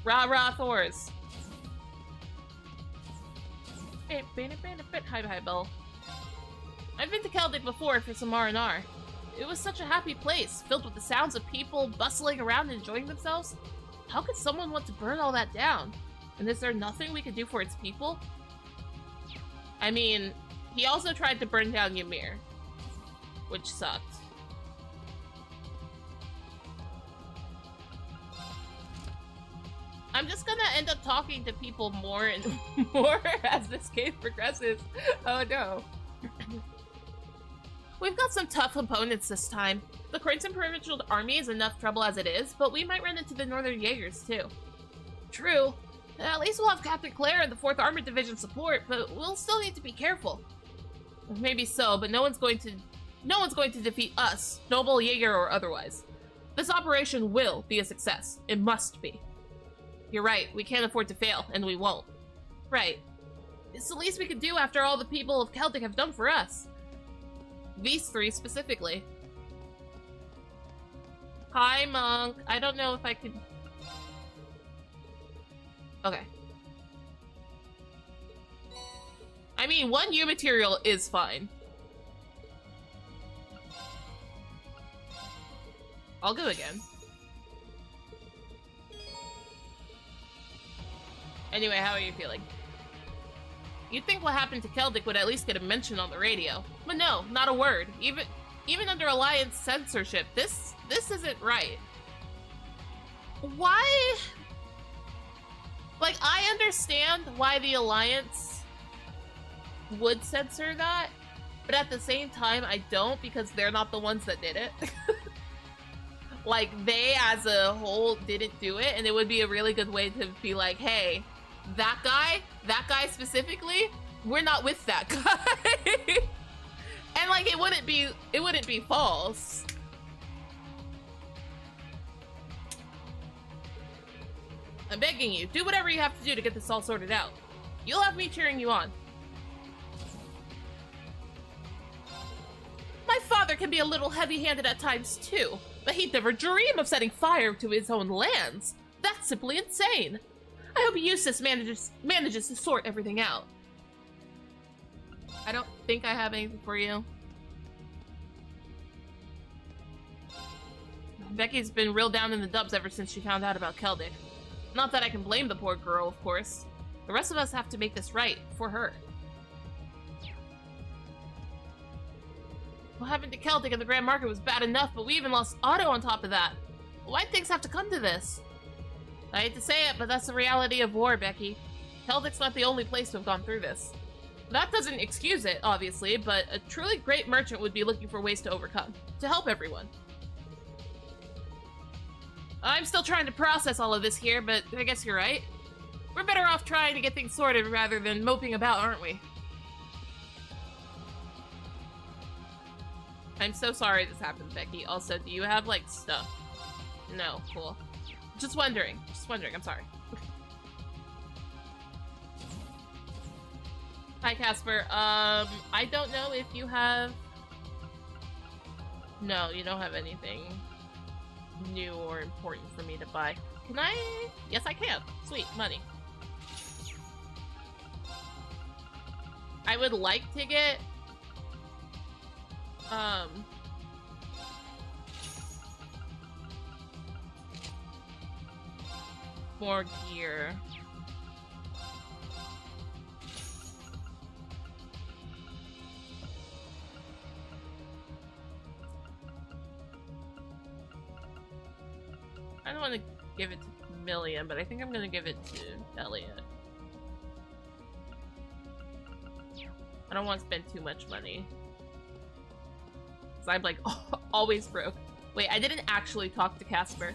Rah-rah Thors. Hi, Belle. I've been to Celdic before for some R&R. It was such a happy place, filled with the sounds of people bustling around and enjoying themselves. How could someone want to burn all that down? And is there nothing we could do for its people? I mean, he also tried to burn down Ymir, which sucked. I'm just gonna end up talking to people more and more as this game progresses. Oh no. We've got some tough opponents this time. The Crimson Provincial Army is enough trouble as it is, but we might run into the Northern Jaegers too. True. At least we'll have Captain Claire and the 4th Armored Division support, but we'll still need to be careful. Maybe so, but no one's going to defeat us, noble Jaeger or otherwise. This operation will be a success. It must be. You're right, we can't afford to fail, and we won't. Right. It's the least we could do after all the people of Celdic have done for us. These 3 specifically. Hi, Monk. I don't know if I could... Okay. I mean, 1 U material is fine. I'll go again. Anyway, how are you feeling? You'd think what happened to Celdic would at least get a mention on the radio. But no, not a word. Even under Alliance censorship, this isn't right. Why? Like, I understand why the Alliance would censor that, but at the same time, I don't, because they're not the ones that did it. Like, they as a whole didn't do it, and it would be a really good way to be like, hey, that guy specifically, we're not with that guy. And like, it wouldn't be false. I'm begging you, do whatever you have to do to get this all sorted out. You'll have me cheering you on. My father can be a little heavy-handed at times too, but he'd never dream of setting fire to his own lands. That's simply insane. I hope Eustace manages to sort everything out. I don't think I have anything for you. Becky's been real down in the dumps ever since she found out about Celdic. Not that I can blame the poor girl, of course. The rest of us have to make this right for her. What happened to Celdic and the Grand Market was bad enough, but we even lost Otto on top of that. Why'd things have to come to this? I hate to say it, but that's the reality of war, Becky. Celdic's not the only place to have gone through this. That doesn't excuse it, obviously, but a truly great merchant would be looking for ways to overcome, to help everyone. I'm still trying to process all of this here, but I guess you're right. We're better off trying to get things sorted rather than moping about, aren't we? I'm so sorry this happened, Becky. Also, do you have, like, stuff? No, cool. Just wondering, I'm sorry. Hi, Casper. I don't know if you have... No, you don't have anything new or important for me to buy. Can I? Yes, I can. Sweet, money. I would like to get... more gear. I don't want to give it to Million, but I think I'm going to give it to Elliot. I don't want to spend too much money. Because I'm like always broke. Wait, I didn't actually talk to Casper.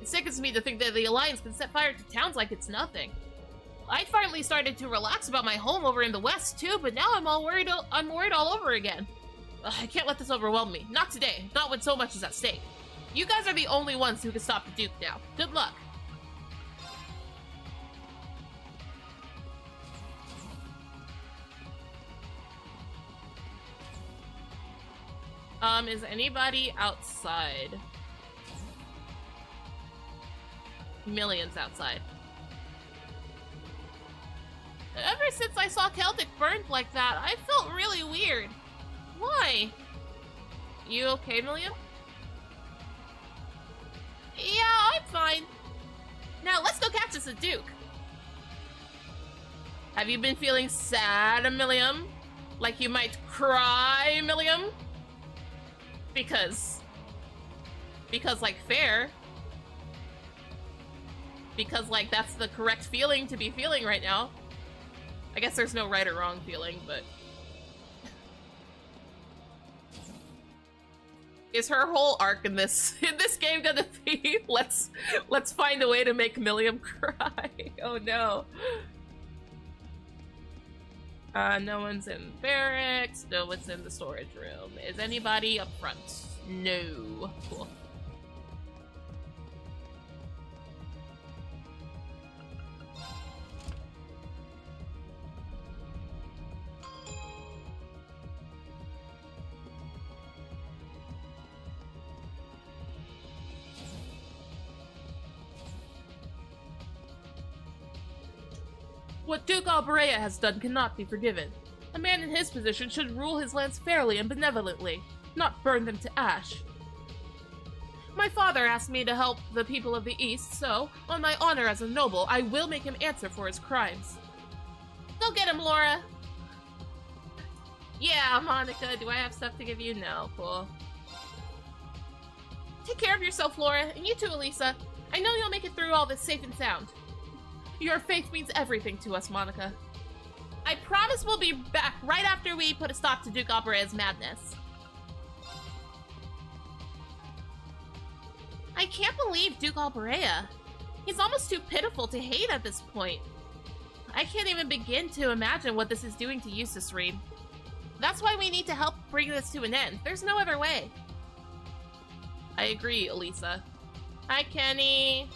sickens me to think that the Alliance can set fire to towns like it's nothing. I finally started to relax about my home over in the West too, but now I'm worried all over again. Ugh, I can't let this overwhelm me. Not today. Not when so much is at stake. You guys are the only ones who can stop the Duke now. Good luck. Is anybody outside? Millions outside. Ever since I saw Celtic burned like that, I felt really weird. Why? You okay, Milliam? Yeah, I'm fine. Now let's go catch us a Duke. Have you been feeling sad, Milliam? Like you might cry, Milliam? Because like fair. Because like that's the correct feeling to be feeling right now. I guess there's no right or wrong feeling, but is her whole arc in this game gonna be let's find a way to make Milliam cry? Oh no. No one's in barracks, no one's in the storage room. Is anybody up front? No. Cool. What Duke Alberea has done cannot be forgiven. A man in his position should rule his lands fairly and benevolently, not burn them to ash. My father asked me to help the people of the East, so, on my honor as a noble, I will make him answer for his crimes. Go get him, Laura! Yeah, Monica, do I have stuff to give you? No, cool. Take care of yourself, Laura, and you too, Elisa. I know you'll make it through all this safe and sound. Your faith means everything to us, Monica. I promise we'll be back right after we put a stop to Duke Alberea's madness. I can't believe Duke Alberea. He's almost too pitiful to hate at this point. I can't even begin to imagine what this is doing to Eustace Reed. That's why we need to help bring this to an end. There's no other way. I agree, Elisa. Hi, Kenny.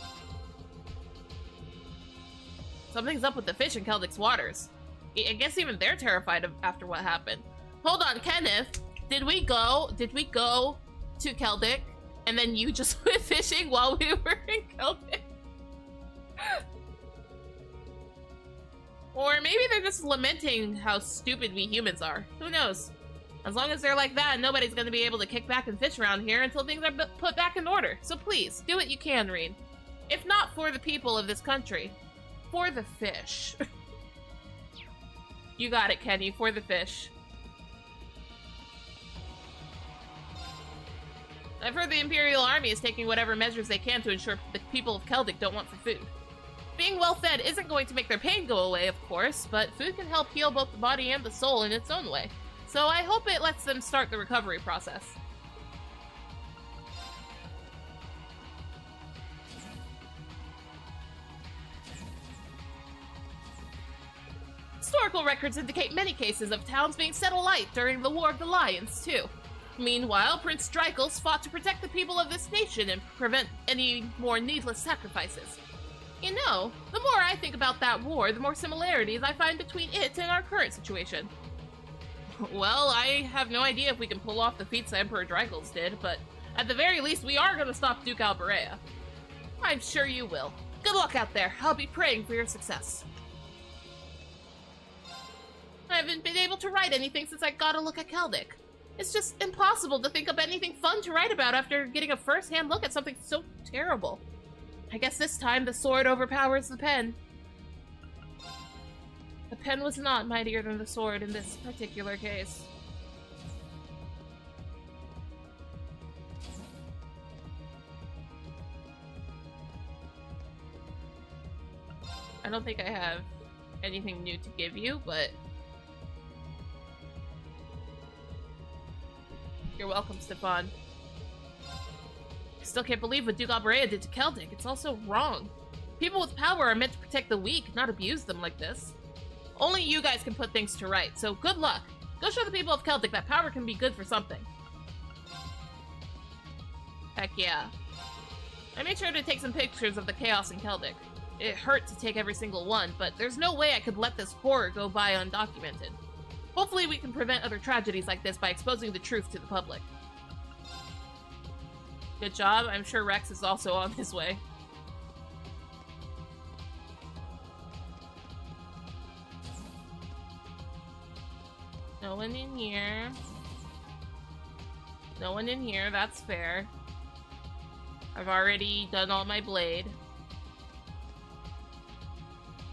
Something's up with the fish in Celtic's waters. I guess even they're terrified after what happened. Hold on, Kenneth. Did we go to Celtic and then you just went fishing while we were in Celtic? Or maybe they're just lamenting how stupid we humans are. Who knows? As long as they're like that, nobody's gonna be able to kick back and fish around here until things are put back in order. So please, do what you can, Reed. If not for the people of this country, for the fish. You got it, Kenny, for the fish. I've heard the Imperial Army is taking whatever measures they can to ensure the people of Celtic don't want for food. Being well-fed isn't going to make their pain go away, of course, but food can help heal both the body and the soul in its own way. So I hope it lets them start the recovery process. Historical records indicate many cases of towns being set alight during the War of the Lions, too. Meanwhile, Prince Dreichels fought to protect the people of this nation and prevent any more needless sacrifices. You know, the more I think about that war, the more similarities I find between it and our current situation. Well, I have no idea if we can pull off the feats Emperor Dreichels did, but at the very least, we are going to stop Duke Alberea. I'm sure you will. Good luck out there. I'll be praying for your success. I haven't been able to write anything since I got a look at Celtic. It's just impossible to think of anything fun to write about after getting a first-hand look at something so terrible. I guess this time the sword overpowers the pen. The pen was not mightier than the sword in this particular case. I don't think I have anything new to give you, but you're welcome, Stefan. still can't believe what Duke Alberea did to Celtic. It's also wrong. People with power are meant to protect the weak, not abuse them like this. Only you guys can put things to right, so good luck. Go show the people of Celtic that power can be good for something. Heck yeah. I made sure to take some pictures of the chaos in Celtic. It hurt to take every single one, but there's no way I could let this horror go by undocumented. Hopefully we can prevent other tragedies like this by exposing the truth to the public. Good job. I'm sure Rex is also on his way. No one in here. No one in here, that's fair. I've already done all my blade.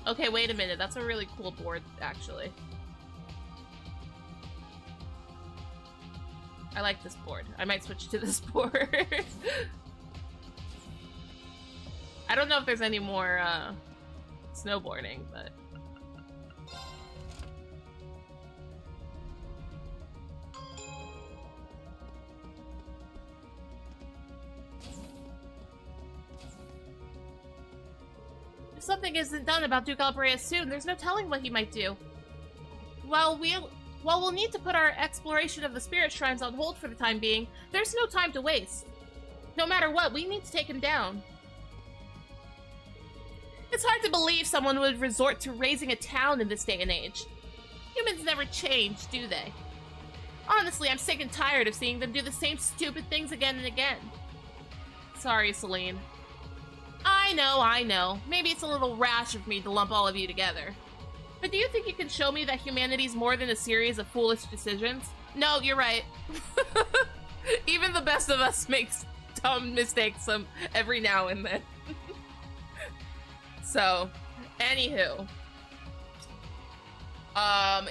Okay, wait a minute. That's a really cool board, actually. I like this board. I might switch to this board. I don't know if there's any more snowboarding, but... If something isn't done about Duke Alberea soon, there's no telling what he might do. While we'll need to put our exploration of the spirit shrines on hold for the time being, there's no time to waste. No matter what, we need to take him down. It's hard to believe someone would resort to raising a town in this day and age. Humans never change, do they? Honestly, I'm sick and tired of seeing them do the same stupid things again and again. Sorry, Celine. I know. Maybe it's a little rash of me to lump all of you together. But do you think you can show me that humanity's more than a series of foolish decisions? No, you're right. Even the best of us makes dumb mistakes every now and then. So, anywho.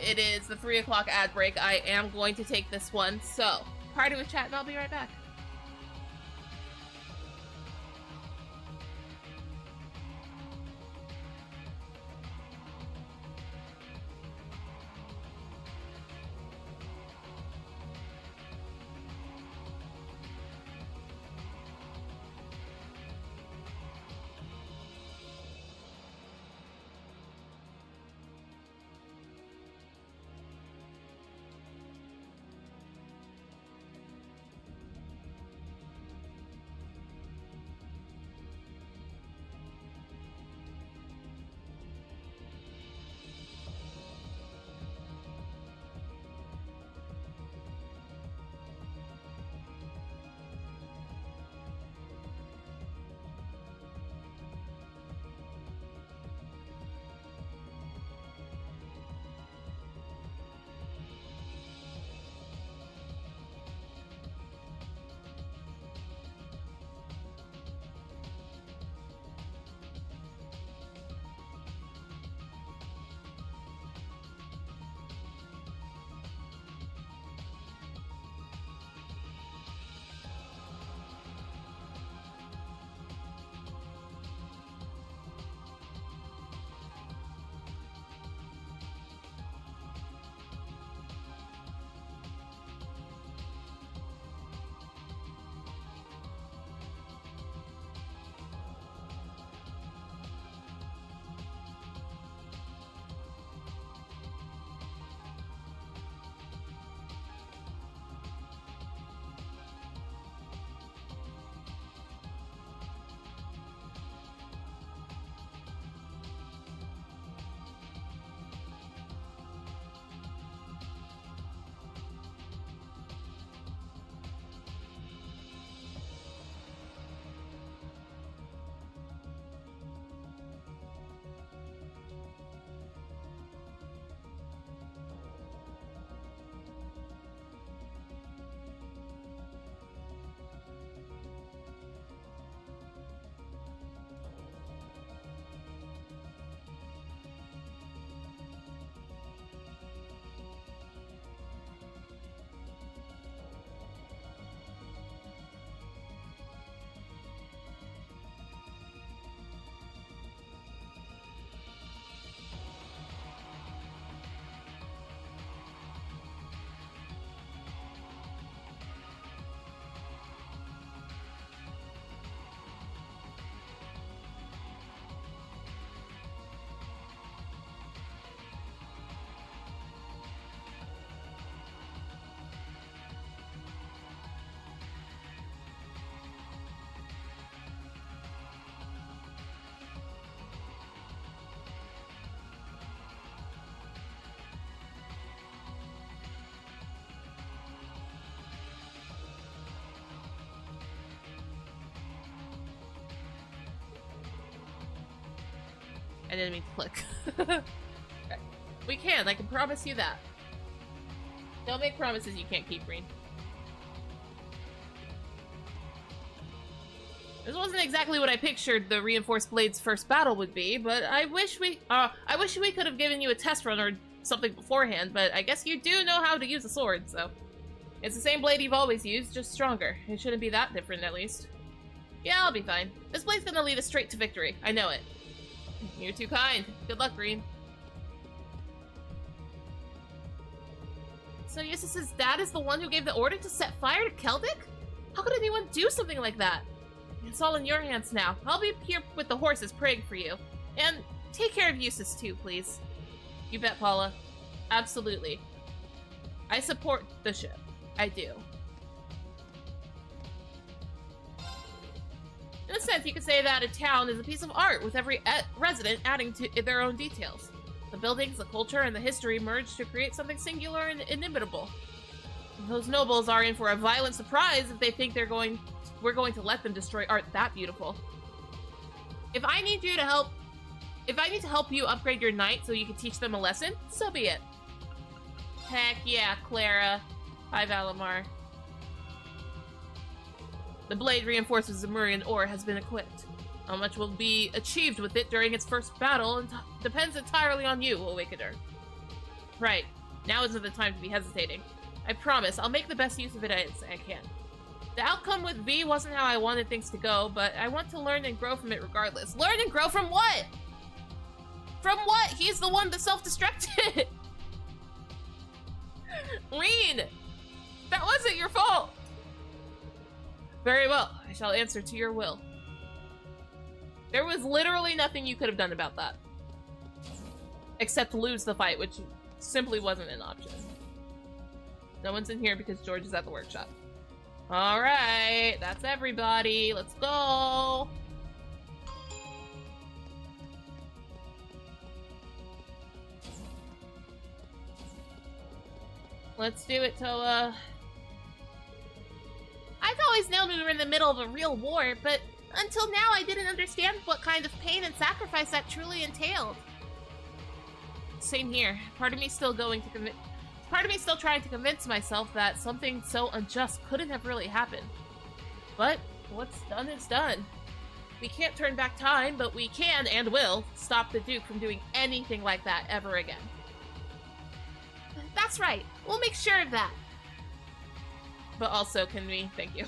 It is the 3 o'clock ad break. I am going to take this one. So, party with chat and I'll be right back. I didn't mean to click. Okay. We can, I can promise you that. Don't make promises you can't keep, Green. This wasn't exactly what I pictured the Reinforced Blade's first battle would be, but I wish we could have given you a test run or something beforehand, but I guess you do know how to use a sword, so. It's the same blade you've always used, just stronger. It shouldn't be that different, at least. Yeah, I'll be fine. This blade's gonna lead us straight to victory. I know it. You're too kind. Good luck, Green. So Eustace's dad is the one who gave the order to set fire to Keldic? How could anyone do something like that? It's all in your hands now. I'll be here with the horses praying for you. And take care of Eustace too, please. You bet, Paula. Absolutely. I support the ship. I do. In a sense, you could say that a town is a piece of art with every resident adding to their own details. The buildings, the culture, and the history merge to create something singular and inimitable. Those nobles are in for a violent surprise if they think we're going to let them destroy art that beautiful. If I need to help you upgrade your knight so you can teach them a lesson, so be it. Heck yeah, Clara. Hi, Valimar. The blade reinforced with Zemurian ore has been equipped. How much will be achieved with it during its first battle depends entirely on you, Awakener. Right. Now isn't the time to be hesitating. I promise, I'll make the best use of it as I can. The outcome with V wasn't how I wanted things to go, but I want to learn and grow from it regardless. Learn and grow from what? From what? He's the one that self-destructed! Reen! That wasn't your fault! Very well, I shall answer to your will. There was literally nothing you could have done about that. Except lose the fight, which simply wasn't an option. No one's in here because George is at the workshop. Alright, that's everybody. Let's go! Let's do it, Toa. I've always known we were in the middle of a real war, but until now I didn't understand what kind of pain and sacrifice that truly entailed. Same here. Part of me still trying to convince myself that something so unjust couldn't have really happened. But what's done is done. We can't turn back time, but we can and will stop the Duke from doing anything like that ever again. That's right. We'll make sure of that. But also, can we? Thank you.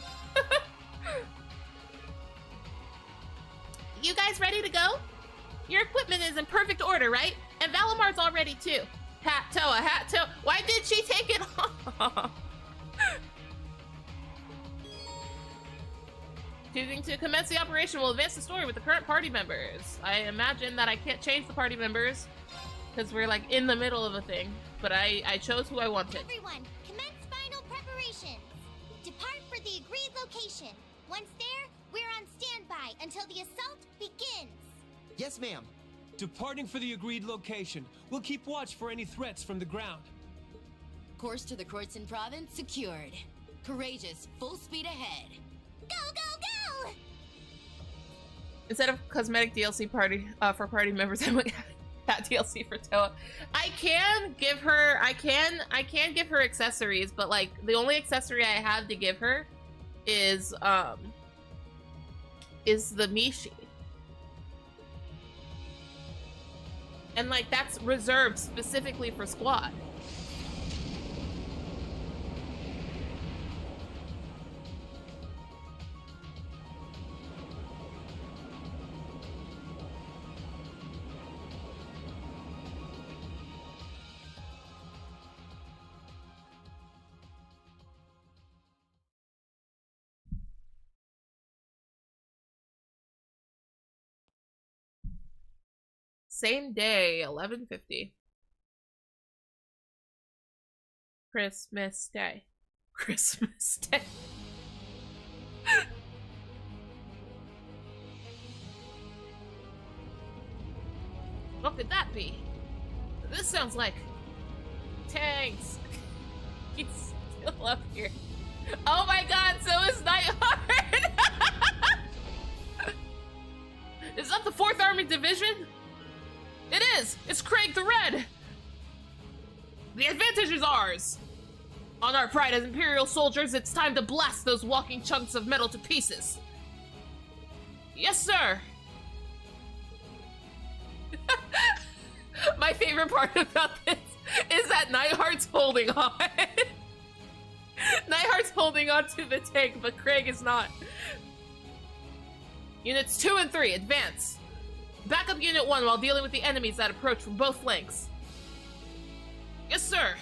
You guys ready to go? Your equipment is in perfect order, right? And Valimar's all ready too. Hat Toa. Why did she take it off? Choosing to commence the operation will advance the story with the current party members. I imagine that I can't change the party members because we're like in the middle of a thing, but I chose who I wanted. Everyone, commence final preparations. Depart for the agreed location. Once there, we're on standby until the assault begins. Yes, ma'am. Departing for the agreed location. We'll keep watch for any threats from the ground. Course to the Kroitzen province secured. Courageous, full speed ahead. Go, go, go! Instead of cosmetic DLC party for party members, I'm like that DLC for Toa. I can give her accessories, but like the only accessory I have to give her is the Mishi. And like that's reserved specifically for squad. Same day, 11:50. Christmas Day. Christmas Day. What could that be? This sounds like tanks. He's still up here. Oh my god, so is Nightheart! Is that the 4th Armored Division? It is! It's Craig the Red! The advantage is ours! On our pride as Imperial soldiers, it's time to blast those walking chunks of metal to pieces. Yes, sir! My favorite part about this is that Nightheart's holding on. Nightheart's holding on to the tank, but Craig is not. Units 2 and 3, advance. Back up Unit 1 while dealing with the enemies that approach from both flanks. Yes, sir.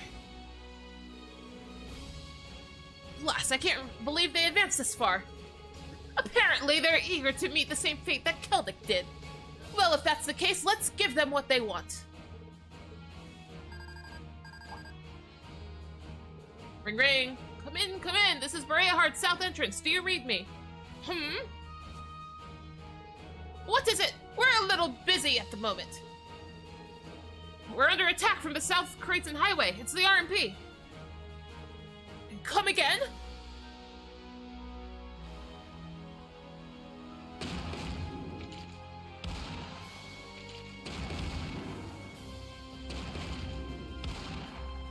Blast, I can't believe they advanced this far. Apparently, they're eager to meet the same fate that Keldic did. Well, if that's the case, let's give them what they want. Ring ring. Come in, come in. This is Berea Heart's south entrance. Do you read me? What is it? We're a little busy at the moment. We're under attack from the South Creighton Highway. It's the RMP. Come again?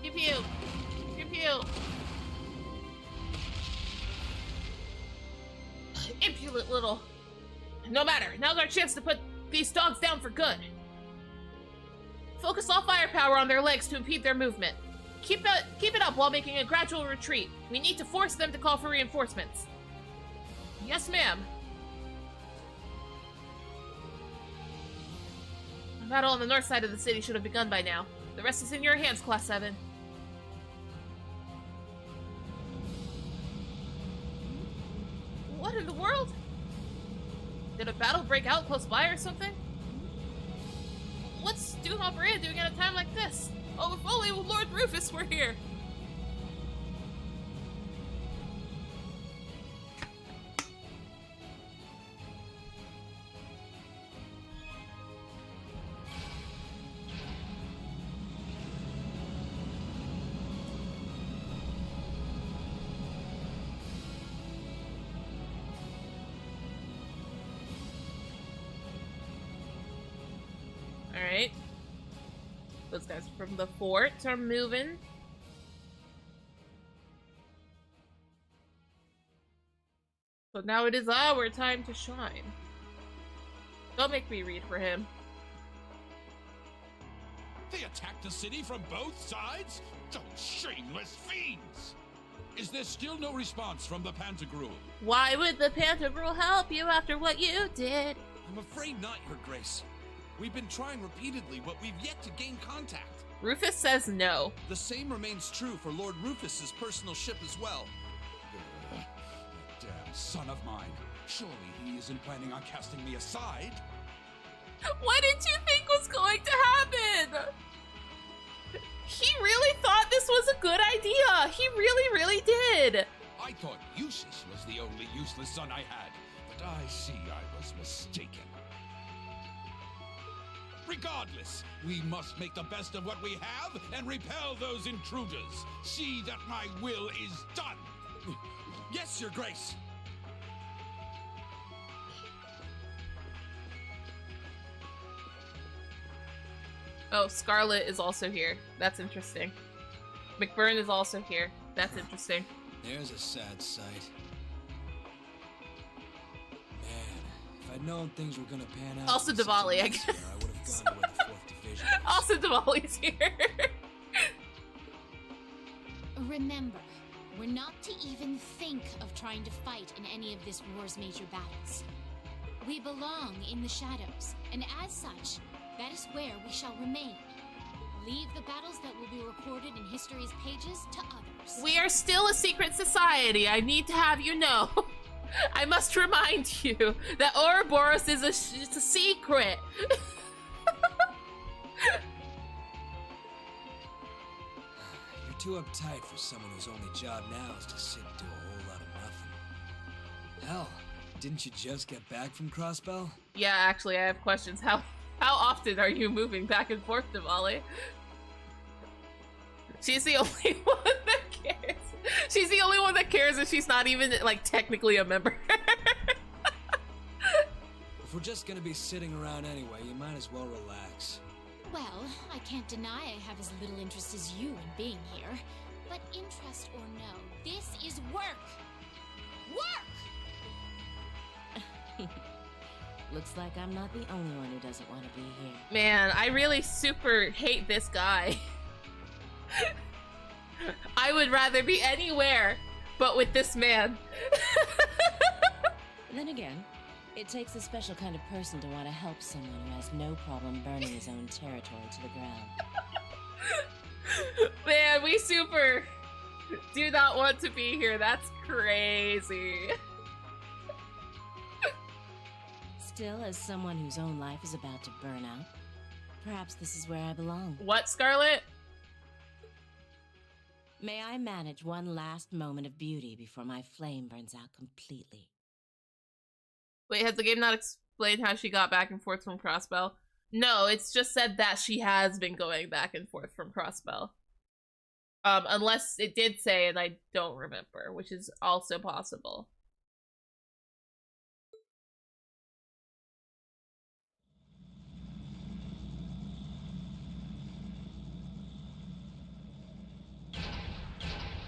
Pew pew. Pew pew. Impudent little. No matter. Now's our chance to put these dogs down for good. Focus all firepower on their legs to impede their movement. Keep it up while making a gradual retreat. We need to force them to call for reinforcements. Yes, ma'am. The battle on the north side of the city should have begun by now. The rest is in your hands, Class 7. What in the world? Did a battle break out close by or something? What's Duke Alberea doing at a time like this? Oh, if only Lord Rufus were here! Alright. Those guys from the fort are moving. So now it is our time to shine. Don't make me read for him. They attacked the city from both sides? Those shameless fiends! Is there still no response from the Pantagruel? Why would the Pantagruel help you after what you did? I'm afraid not, Your Grace. We've been trying repeatedly, but we've yet to gain contact. Rufus says no. The same remains true for Lord Rufus's personal ship as well. That damn son of mine. Surely he isn't planning on casting me aside? What did you think was going to happen? He really thought this was a good idea. He really, really did. I thought Eustace was the only useless son I had, but I see I was mistaken. Regardless, we must make the best of what we have and repel those intruders. See that my will is done. Yes, Your Grace. Oh, Scarlet is also here. That's interesting. McBurn is also here. That's interesting. There's a sad sight. Man, if I'd known things were gonna pan out. Also Diwali, I guess. I would have gone to where the 4th Division is. Also Diwali's here. Remember, we're not to even think of trying to fight in any of this war's major battles. We belong in the shadows, and as such, that is where we shall remain. Leave the battles that will be recorded in history's pages to others. We are still a secret society, I need to have you know. I must remind you that Ouroboros is it's a secret. You're too uptight for someone whose only job now is to sit and do a whole lot of nothing. Hell, didn't you just get back from Crossbell? Yeah, actually, I have questions. How often are you moving back and forth, Diwali? She's the only one that cares. She's the only one that cares if she's not even, like, technically a member. If we're just gonna be sitting around anyway, you might as well relax. Well, I can't deny I have as little interest as you in being here. But interest or no, this is work! Work! Looks like I'm not the only one who doesn't want to be here. Man, I really super hate this guy. I would rather be anywhere but with this man. Then again, it takes a special kind of person to want to help someone who has no problem burning his own territory to the ground. Man, we super do not want to be here. That's crazy. Still, as someone whose own life is about to burn out, perhaps this is where I belong. What, Scarlet? May I manage one last moment of beauty before my flame burns out completely? Wait, has the game not explained how she got back and forth from Crossbell? No, it's just said that she has been going back and forth from Crossbell. Unless it did say and I don't remember, which is also possible.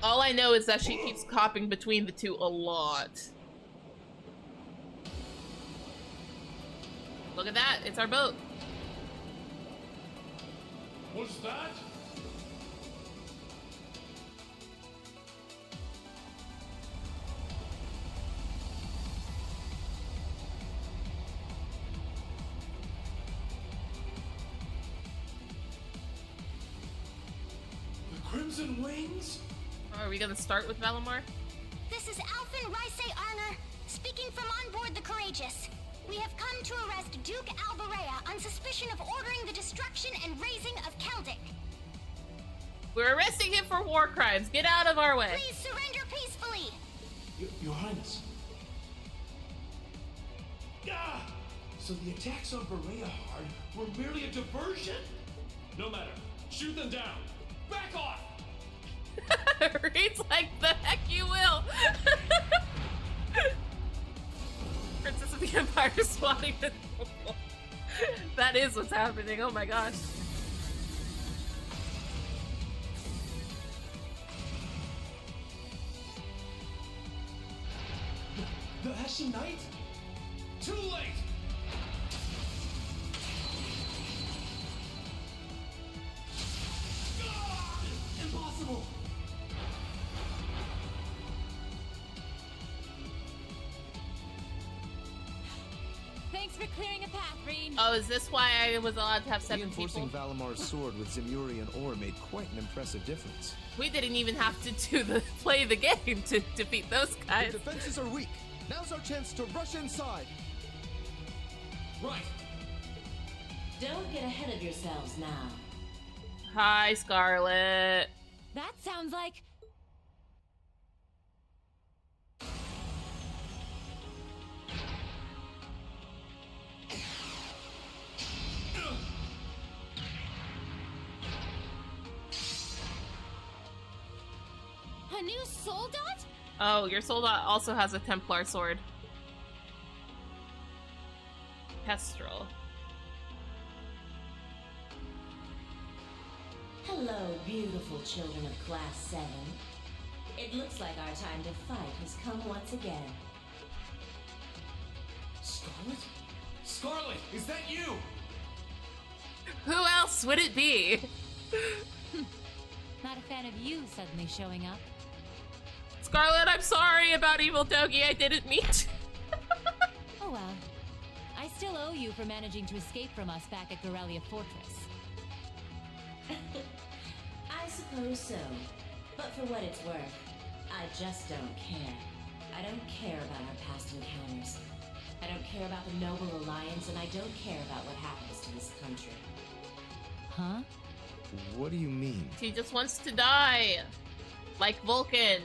All I know is that she keeps hopping between the two a lot. Look at that, it's our boat. What's that? The Crimson Wings? Are we gonna start with Valimar? This is Alphen Rice Arner, speaking from on board the Courageous. We have come to arrest Duke Alberea on suspicion of ordering the destruction and razing of Keldic. We're arresting him for war crimes. Get out of our way. Please surrender peacefully. Your Highness. Ah! So the attacks on Berea Hard were merely a diversion? No matter. Shoot them down. Back off! Reed's like, the heck you will. Princess of the Empire swatting the people. That is what's happening. Oh my gosh. The Ashen Knight? Too late! Ah! Impossible! Thanks for clearing a path, Reed. Oh, is this why I was allowed to have 7 Reinforcing people? Valimar's sword with Zemurian ore made quite an impressive difference. We didn't even have to play the game to defeat those guys. The defenses are weak. Now's our chance to rush inside. Right. Don't get ahead of yourselves now. Hi, Scarlet. That sounds like... A new Soldat? Oh, your Soldat also has a Templar sword. Kestrel. Hello, beautiful children of Class 7. It looks like our time to fight has come once again. Scarlet? Scarlet, is that you? Who else would it be? Not a fan of you suddenly showing up. Scarlet, I'm sorry about Evil Dogi. I didn't mean to. Oh well. I still owe you for managing to escape from us back at Gorelia Fortress. I suppose so. But for what it's worth, I just don't care. I don't care about our past encounters. I don't care about the Noble Alliance, and I don't care about what happens to this country. Huh? What do you mean? She just wants to die. Like Vulcan.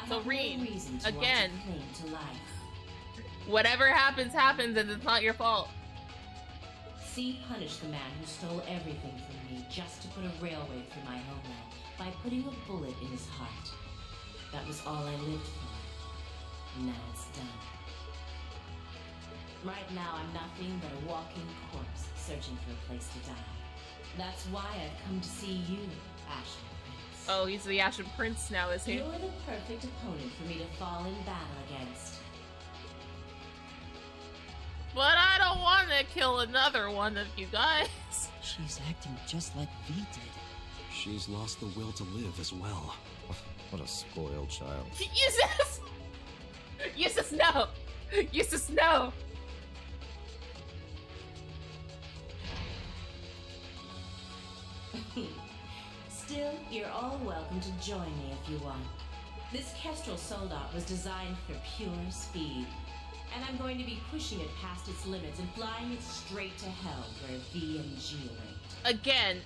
So Reed, again, to life. Whatever happens, happens, and it's not your fault. See, punish the man who stole everything from me just to put a railway through my homeland by putting a bullet in his heart. That was all I lived for. Now it's done. Right now, I'm nothing but a walking corpse searching for a place to die. That's why I've come to see you, Ashen Prince. Oh, he's the Ashen Prince now, is he? You're the perfect opponent for me to fall in battle against. But I don't want to kill another one of you guys. She's acting just like V did. She's lost the will to live as well. What a spoiled child. Eustace! Eustace, no! Eustace, no! Still, you're all welcome to join me if you want. This Kestrel Soldat was designed for pure speed, and I'm going to be pushing it past its limits and flying it straight to hell where V and G await. Again.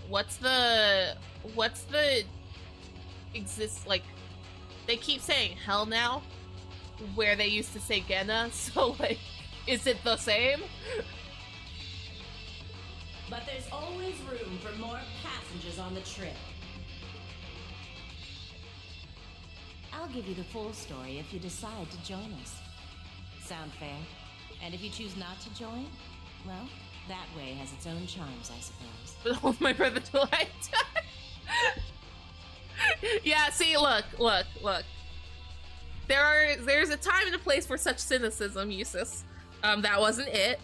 What's the like, they keep saying hell now, where they used to say Genna, so like, is it the same? But there's always room for more passengers on the trip. I'll give you the full story if you decide to join us. Sound fair? And if you choose not to join, well, that way has its own charms, I suppose. But hold my brother till I die. Yeah, see, look. There's a time and a place for such cynicism, Eustace. That wasn't it.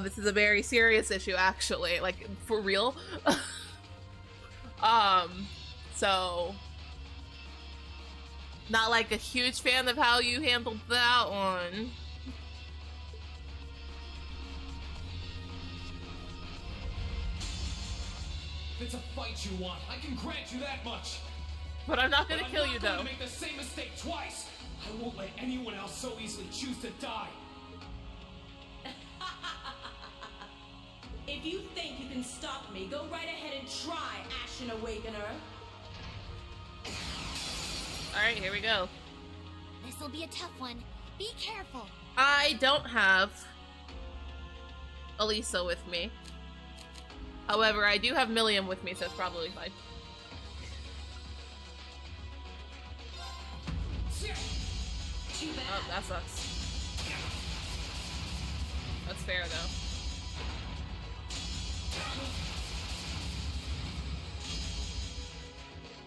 This is a very serious issue, actually, like, for real. So, not like a huge fan of how you handled that one. If it's a fight you want, I can grant you that much. But I'm not gonna kill you, though. I'm not going to make the same mistake twice. I won't let anyone else so easily choose to die. If you think you can stop me, go right ahead and try, Ashen Awakener. Alright, here we go. This'll be a tough one. Be careful. I don't have Elisa with me. However, I do have Milliam with me, so it's probably fine. Oh, that sucks. That's fair, though.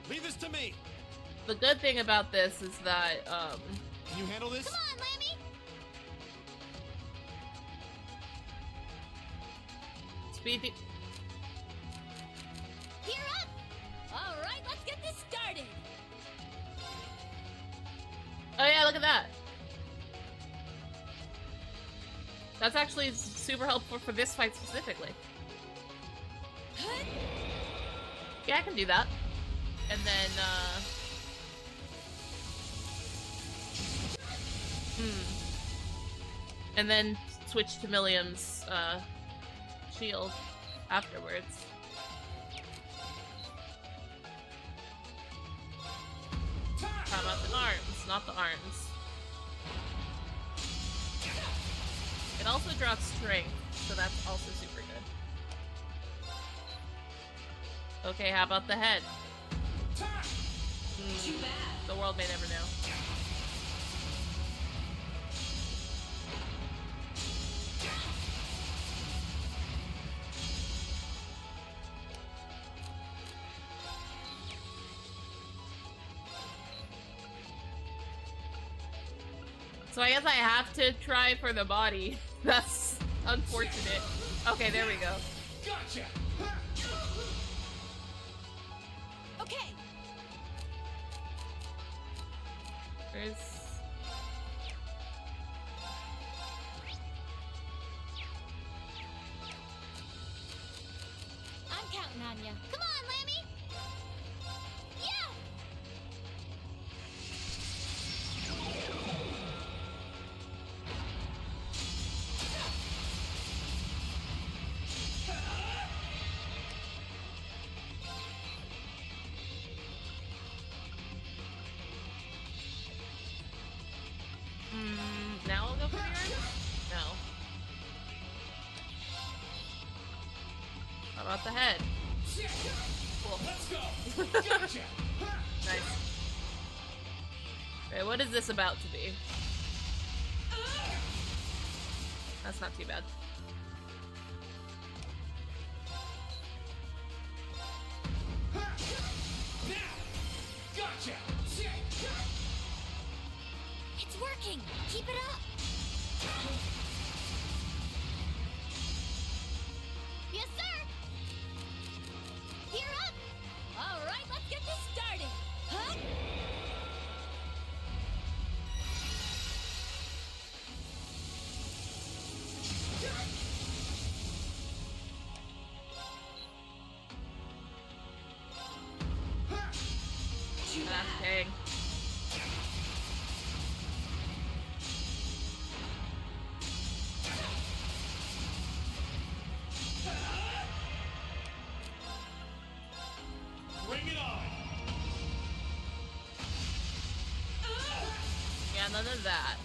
Leave this to me. The good thing about this is that, Can you handle this? Come on, Lammy! Speedy. Gear up! Alright, let's get this started! Oh yeah, look at that. That's actually super helpful for this fight specifically. Yeah, I can do that. And then, and then switch to Milliam's, shield afterwards. How about the arms? Not the arms. It also drops strength, so that's also super good. Okay, how about the head? The world may never know. So I guess I have to try for the body. That's unfortunate. Okay, there we go. Gotcha. Okay. Where's... I'm counting on you. Come on, Lammy! Yeah! Now I'll go for the arms? No. How about the head? Cool. Let's go. Gotcha. Nice. Okay, what is this about to be? That's not too bad. Gotcha! It's working! Keep it up! Yes, sir! Gear up! Alright, let's get this started! Huh? Dang. Bring it on! Yeah, none of that.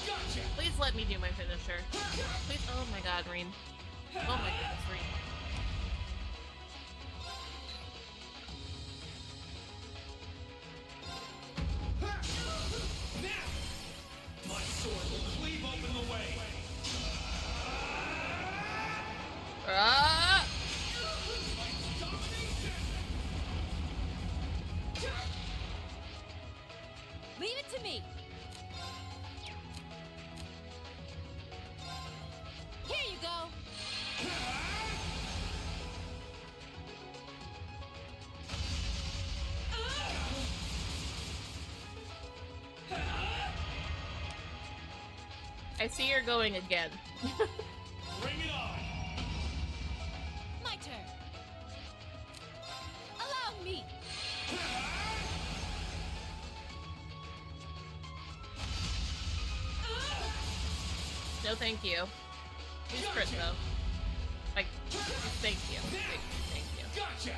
Gotcha! Please let me do my finisher. Please. Oh my god, Reen. Oh my goodness, Reen. My sword will cleave open the way! Ah! Leave it to me! Here you go! I see you're going again. Bring it on! My turn! Allow me! No, thank you. Please crit though. Like, thank you. Thank you. Gotcha!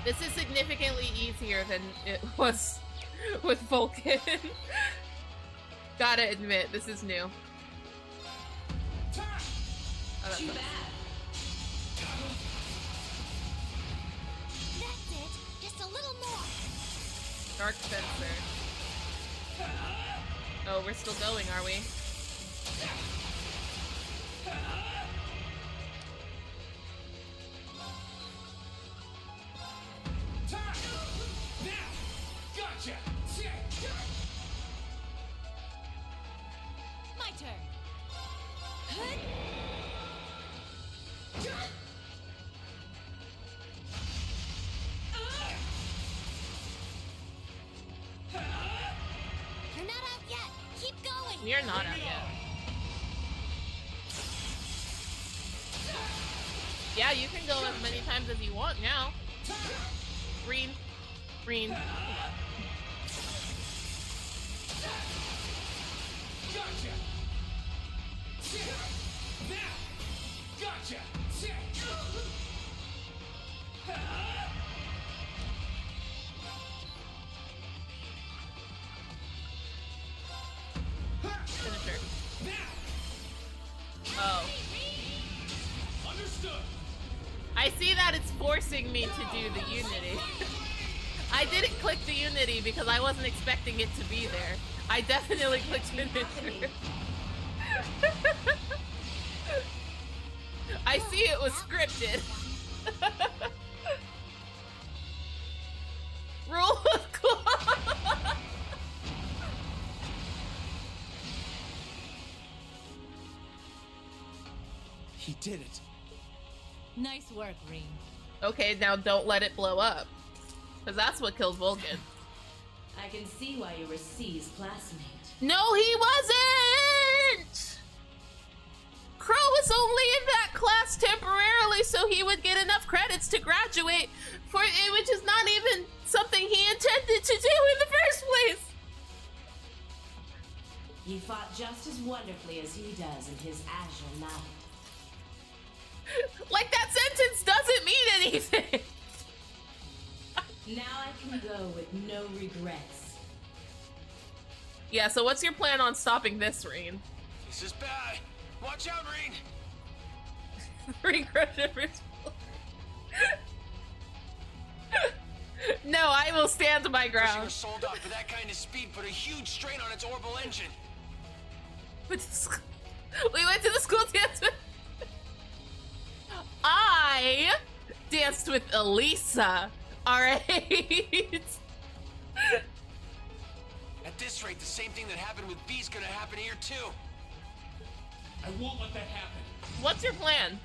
This is significantly easier than it was with Vulcan. Gotta admit, this is new. Oh, that's Too nice. bad. That's it. Just a little more. Dark Spencer. Oh, we're still going, are we? Gotcha! My turn! You're not out yet. Keep going. You're not out yet. Yeah, you can go as many times as you want now. Green. Green. Gotcha! Gotcha! Finisher. Oh. Understood. I see that it's forcing me to do the Unity. I didn't click the Unity because I wasn't expecting it to be there. I definitely clicked Finisher. I see it was scripted. Rule of claw. He did it. Nice work, Reen. Okay, now don't let it blow up. Because that's what kills Vulcan. I can see why you were C's classmate. No, he wasn't! Crow was only in that class temporarily so he would get enough credits to graduate, for it, which is not even something he intended to do in the first place. You fought just as wonderfully as he does in his Azure Knight. Like, that sentence doesn't mean anything. Now I can go with no regrets. Yeah, so what's your plan on stopping this, Reen? This is bad. Watch out, Reen. Reen Crusher. No, I will stand my Pushing ground. a Soldat for that kind of speed put a huge strain on its orbital engine. We went to the school dance with... I danced with Elisa. Alright? At this rate, the same thing that happened with B's gonna happen here too. I won't let that happen. What's your plan?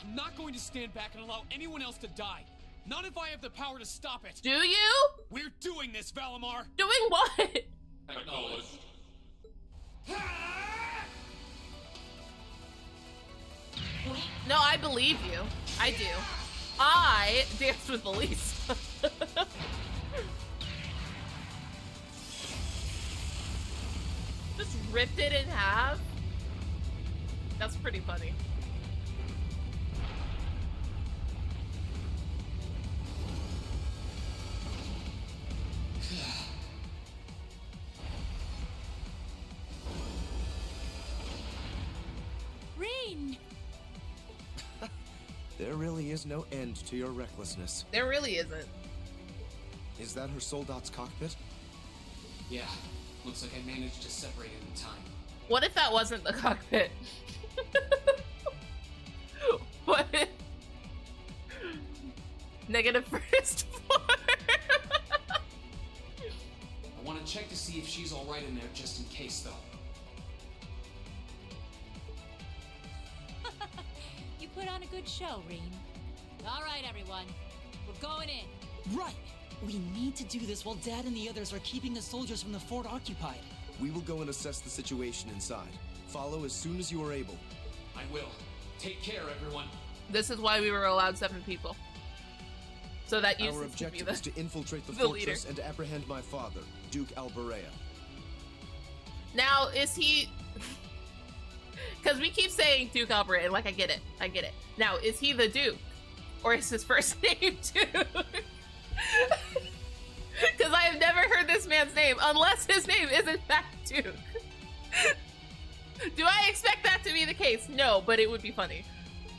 I'm not going to stand back and allow anyone else to die. Not if I have the power to stop it. Do you? We're doing this, Valimar. Doing what? Acknowledged. No, I believe you. I do. I danced with Elisa. Just ripped it in half. That's pretty funny. Rean! There really is no end to your recklessness. There really isn't. Is that her Soldat's cockpit? Yeah, looks like I managed to separate it in time. What if that wasn't the cockpit? What if... Negative first floor? I want to check to see if she's all right in there, just in case, though. You put on a good show, Rean. All right, everyone. We're going in. Right! We need to do this while Dad and the others are keeping the soldiers from the fort occupied. We will go and assess the situation inside. Follow as soon as you are able. I will. Take care, everyone. This is why we were allowed 7 people. So that Our Eustace could be objective the, is to infiltrate the the fortress leader. and apprehend my father, Duke Alberea. Now, is he... Because we keep saying Duke Alberea, like, I get it. I get it. Now, is he the Duke? Or is his first name Duke? Because I have never heard this man's name, unless his name is in fact Duke. Do I expect that to be the case? No, but it would be funny.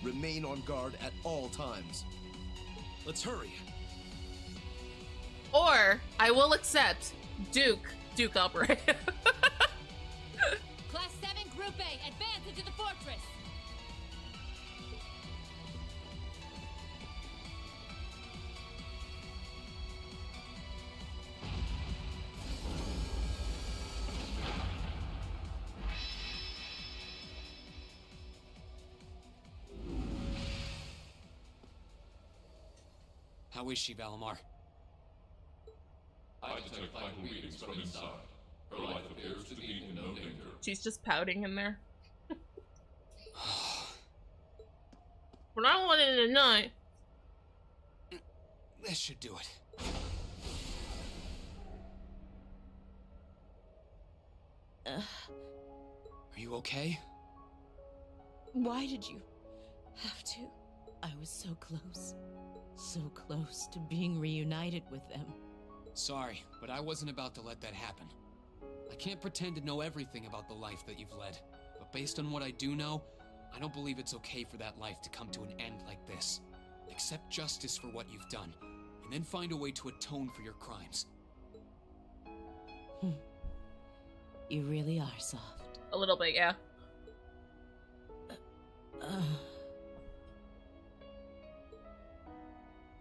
Remain on guard at all times. Let's hurry. Or, I will accept Duke Alberea. Class 7 Group A, advance into the fortress! How is she, Valimar? I detect vital readings from inside. Her life appears to be in no danger. She's just pouting in there. We're not wanting to night. This should do it. Are you okay? Why did you have to? I was so close. So close to being reunited with them. Sorry, but I wasn't about to let that happen. I can't pretend to know everything about the life that you've led, but based on what I do know, I don't believe it's okay for that life to come to an end like this. Accept justice for what you've done, and then find a way to atone for your crimes. You really are soft. A little bit, yeah.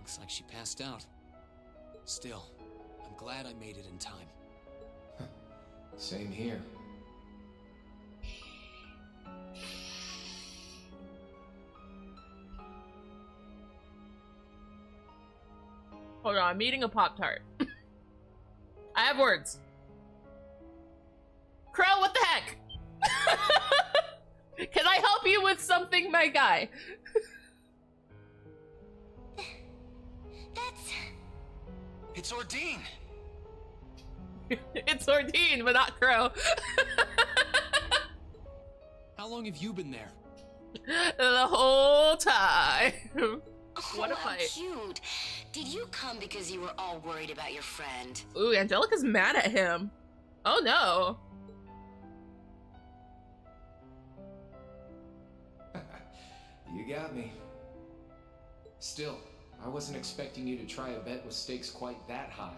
Looks like she passed out. Still, I'm glad I made it in time. Same here. Hold on, I'm eating a Pop-Tart. I have words. Crow, what the heck? Can I help you with something, my guy? It's Ordine! It's Ordine, but not Crow. How long have you been there? The whole time. What a how fight. cute. Did you come because you were all worried about your friend? Ooh, Angelica's mad at him. Oh no. You got me. Still, I wasn't expecting you to try a bet with stakes quite that high.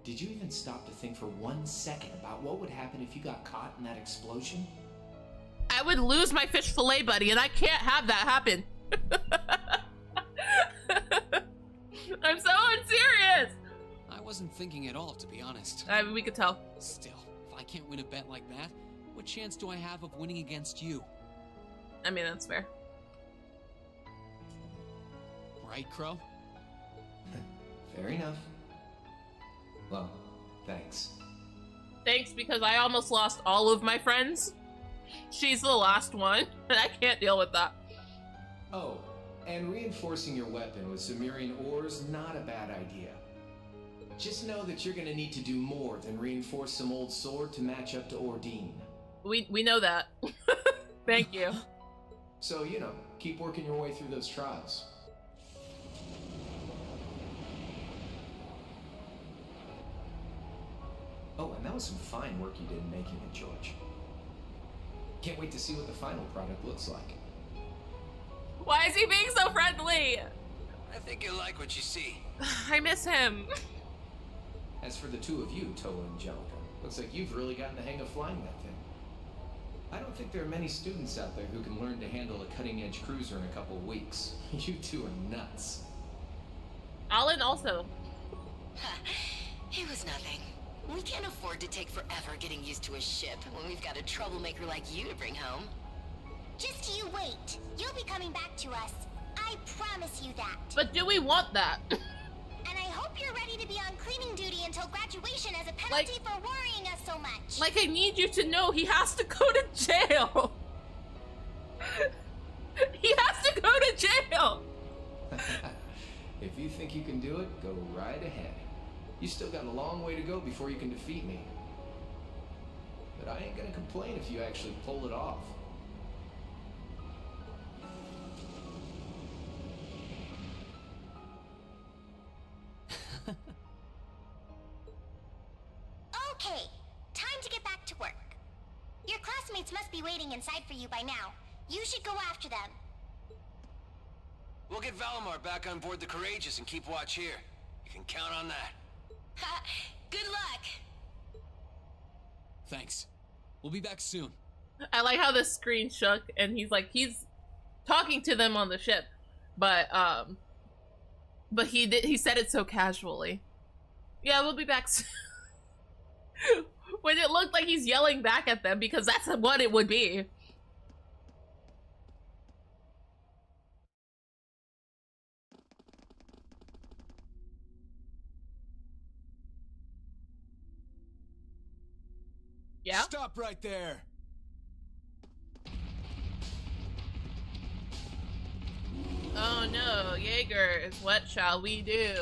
Did you even stop to think for 1 second about what would happen if you got caught in that explosion? I would lose my fish fillet buddy, and I can't have that happen. I'm so unserious. I wasn't thinking at all, to be honest. We could tell. Still, if I can't win a bet like that, what chance do I have of winning against you? I mean, that's fair. Right, Crow? Fair enough. Well, thanks. Thanks, because I almost lost all of my friends. She's the last one, and I can't deal with that. Oh, and reinforcing your weapon with Zemurian ores, not a bad idea. Just know that you're gonna need to do more than reinforce some old sword to match up to Ordine. We know that. Thank you. So, you know, keep working your way through those trials. Oh, and that was some fine work you did in making it, George. Can't wait to see what the final product looks like. Why is he being so friendly? I think you'll like what you see. I miss him. As for the two of you, Toa and Angelica, looks like you've really gotten the hang of flying that thing. I don't think there are many students out there who can learn to handle a cutting-edge cruiser in a couple of weeks. You two are nuts. Alan also. It was nothing. We can't afford to take forever getting used to a ship when we've got a troublemaker like you to bring home. Just you wait. You'll be coming back to us. I promise you that. But do we want that? And I hope you're ready to be on cleaning duty until graduation as a penalty for worrying us so much. Like, I need you to know he has to go to jail. He has to go to jail. If you think you can do it, go right ahead. You still got a long way to go before you can defeat me. But I ain't gonna complain if you actually pull it off. Okay, time to get back to work. Your classmates must be waiting inside for you by now. You should go after them. We'll get Valimar back on board the Courageous and keep watch here. You can count on that. Good luck. Thanks. We'll be back soon. I like how the screen shook, and he's talking to them on the ship, but he said it so casually. Yeah, we'll be back soon. When it looked like he's yelling back at them, because that's what it would be. Yeah? Stop right there! Oh no, Jaegers, what shall we do?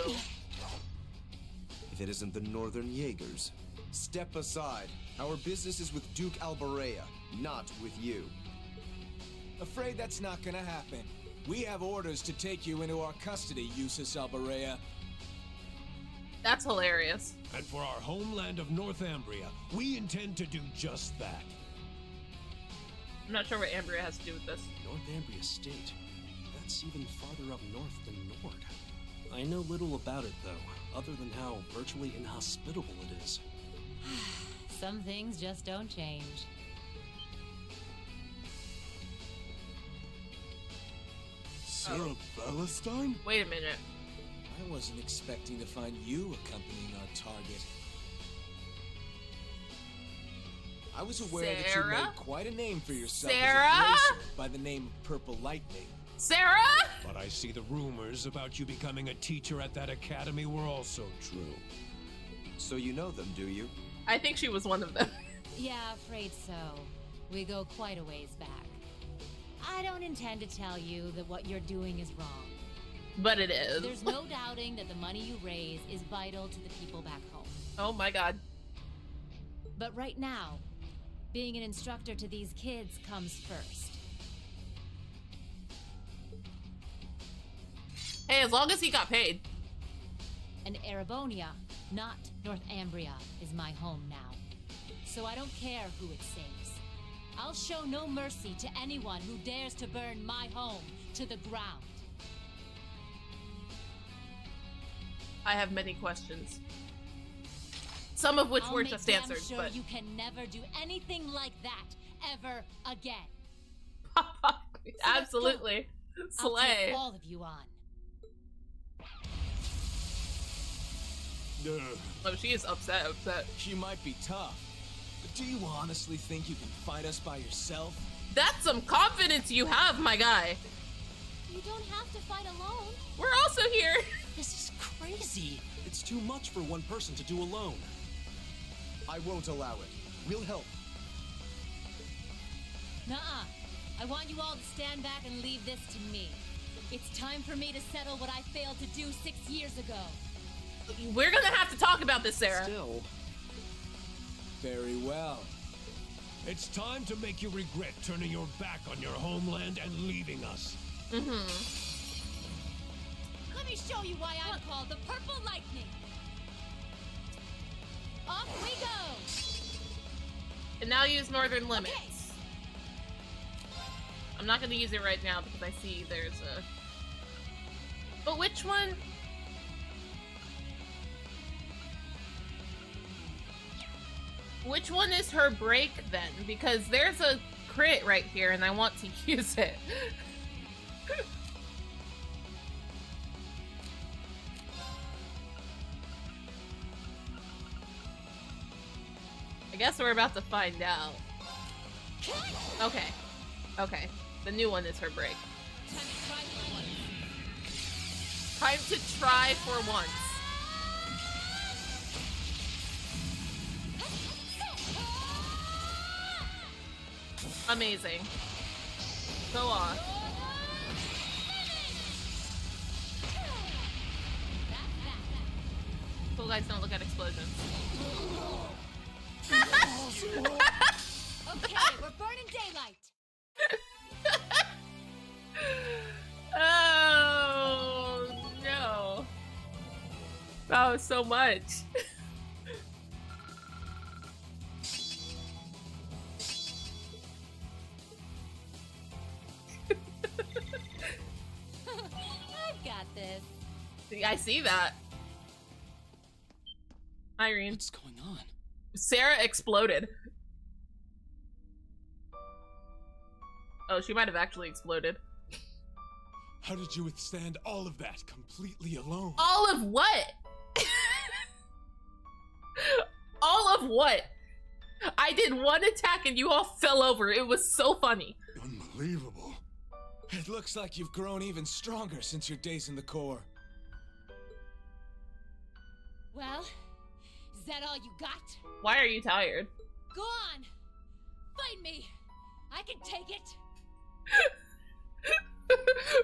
If it isn't the Northern Jaegers, step aside. Our business is with Duke Albarea, not with you. Afraid that's not gonna happen. We have orders to take you into our custody, Jusis Albarea. That's hilarious. And for our homeland of Northumbria, we intend to do just that. I'm not sure what Ambria has to do with this. Northumbria State. That's even farther up north than Nord. I know little about it, though, other than how virtually inhospitable it is. Some things just don't change. Sarah Palestine? Wait a minute. I wasn't expecting to find you accompanying our target. I was aware that you made quite a name for yourself as a racer by the name Purple Lightning. Sarah? But I see the rumors about you becoming a teacher at that academy were also true. So you know them, do you? I think she was one of them. Yeah, afraid so. We go quite a ways back. I don't intend to tell you that what you're doing is wrong. But it is. There's no doubting that the money you raise is vital to the people back home. Oh my god. But right now, being an instructor to these kids comes first. Hey, as long as he got paid. And Erebonia, not Northumbria, is my home now. So I don't care who it saves. I'll show no mercy to anyone who dares to burn my home to the ground. I have many questions. Some of which I'll were make just damn answered, sure but you can never do anything like that ever again. absolutely. I'll Slay. take all of you on. Oh, she is upset. You might be tough, but do you honestly think you can fight us by yourself? That's some confidence you have, my guy. You don't have to fight alone. We're also here. This is crazy. It's too much for one person to do alone. I won't allow it. We'll help. Nuh-uh. I want you all to stand back and leave this to me. It's time for me to settle what I failed to do 6 years ago. We're gonna have to talk about this, Sarah. Still. Very well. It's time to make you regret turning your back on your homeland and leaving us. Mm-hmm. Let me show you why I'm called the Purple Lightning. Off we go. And now use Northern Limits. Okay. I'm not gonna use it right now because I see there's a... But which one? Which one is her break then? Because there's a crit right here and I want to use it. I guess we're about to find out. Okay. Okay. The new one is her break. Time to try for once. Amazing. Go off. Cool guys don't look at explosions. Okay, we're burning daylight. Oh no. That was so much. I've got this. I see that. Irene. What's going on? Sarah exploded. Oh, she might have actually exploded. How did you withstand all of that completely alone? All of what? All of what? I did one attack and you all fell over. It was so funny. Unbelievable. It looks like you've grown even stronger since your days in the Corps. Well, is that all you got? Why are you tired? Go on. Fight me. I can take it.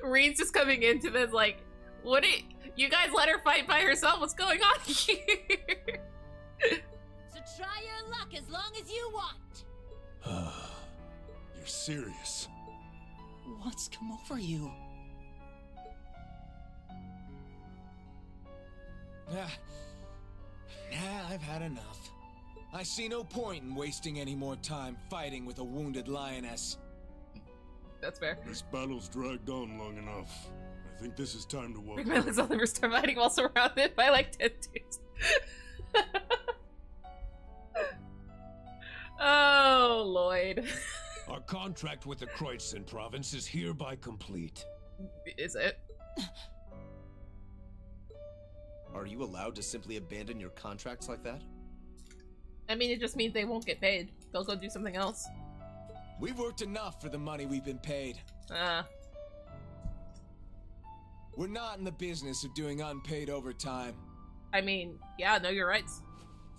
Reed's just coming into this like, what it? You guys let her fight by herself? What's going on here? So try your luck as long as you want. You're serious? What's come over you? I've had enough. I see no point in wasting any more time fighting with a wounded lioness. That's fair. This battle's dragged on long enough. I think this is time to walk. Rick Miller's all never start fighting while surrounded by like 10 dudes. Oh, Lloyd. Our contract with the Kreutzen province is hereby complete. Is it? Are you allowed to simply abandon your contracts like that? I mean, it just means they won't get paid. They'll go do something else. We've worked enough for the money we've been paid. We're not in the business of doing unpaid overtime. I mean, yeah, know your rights.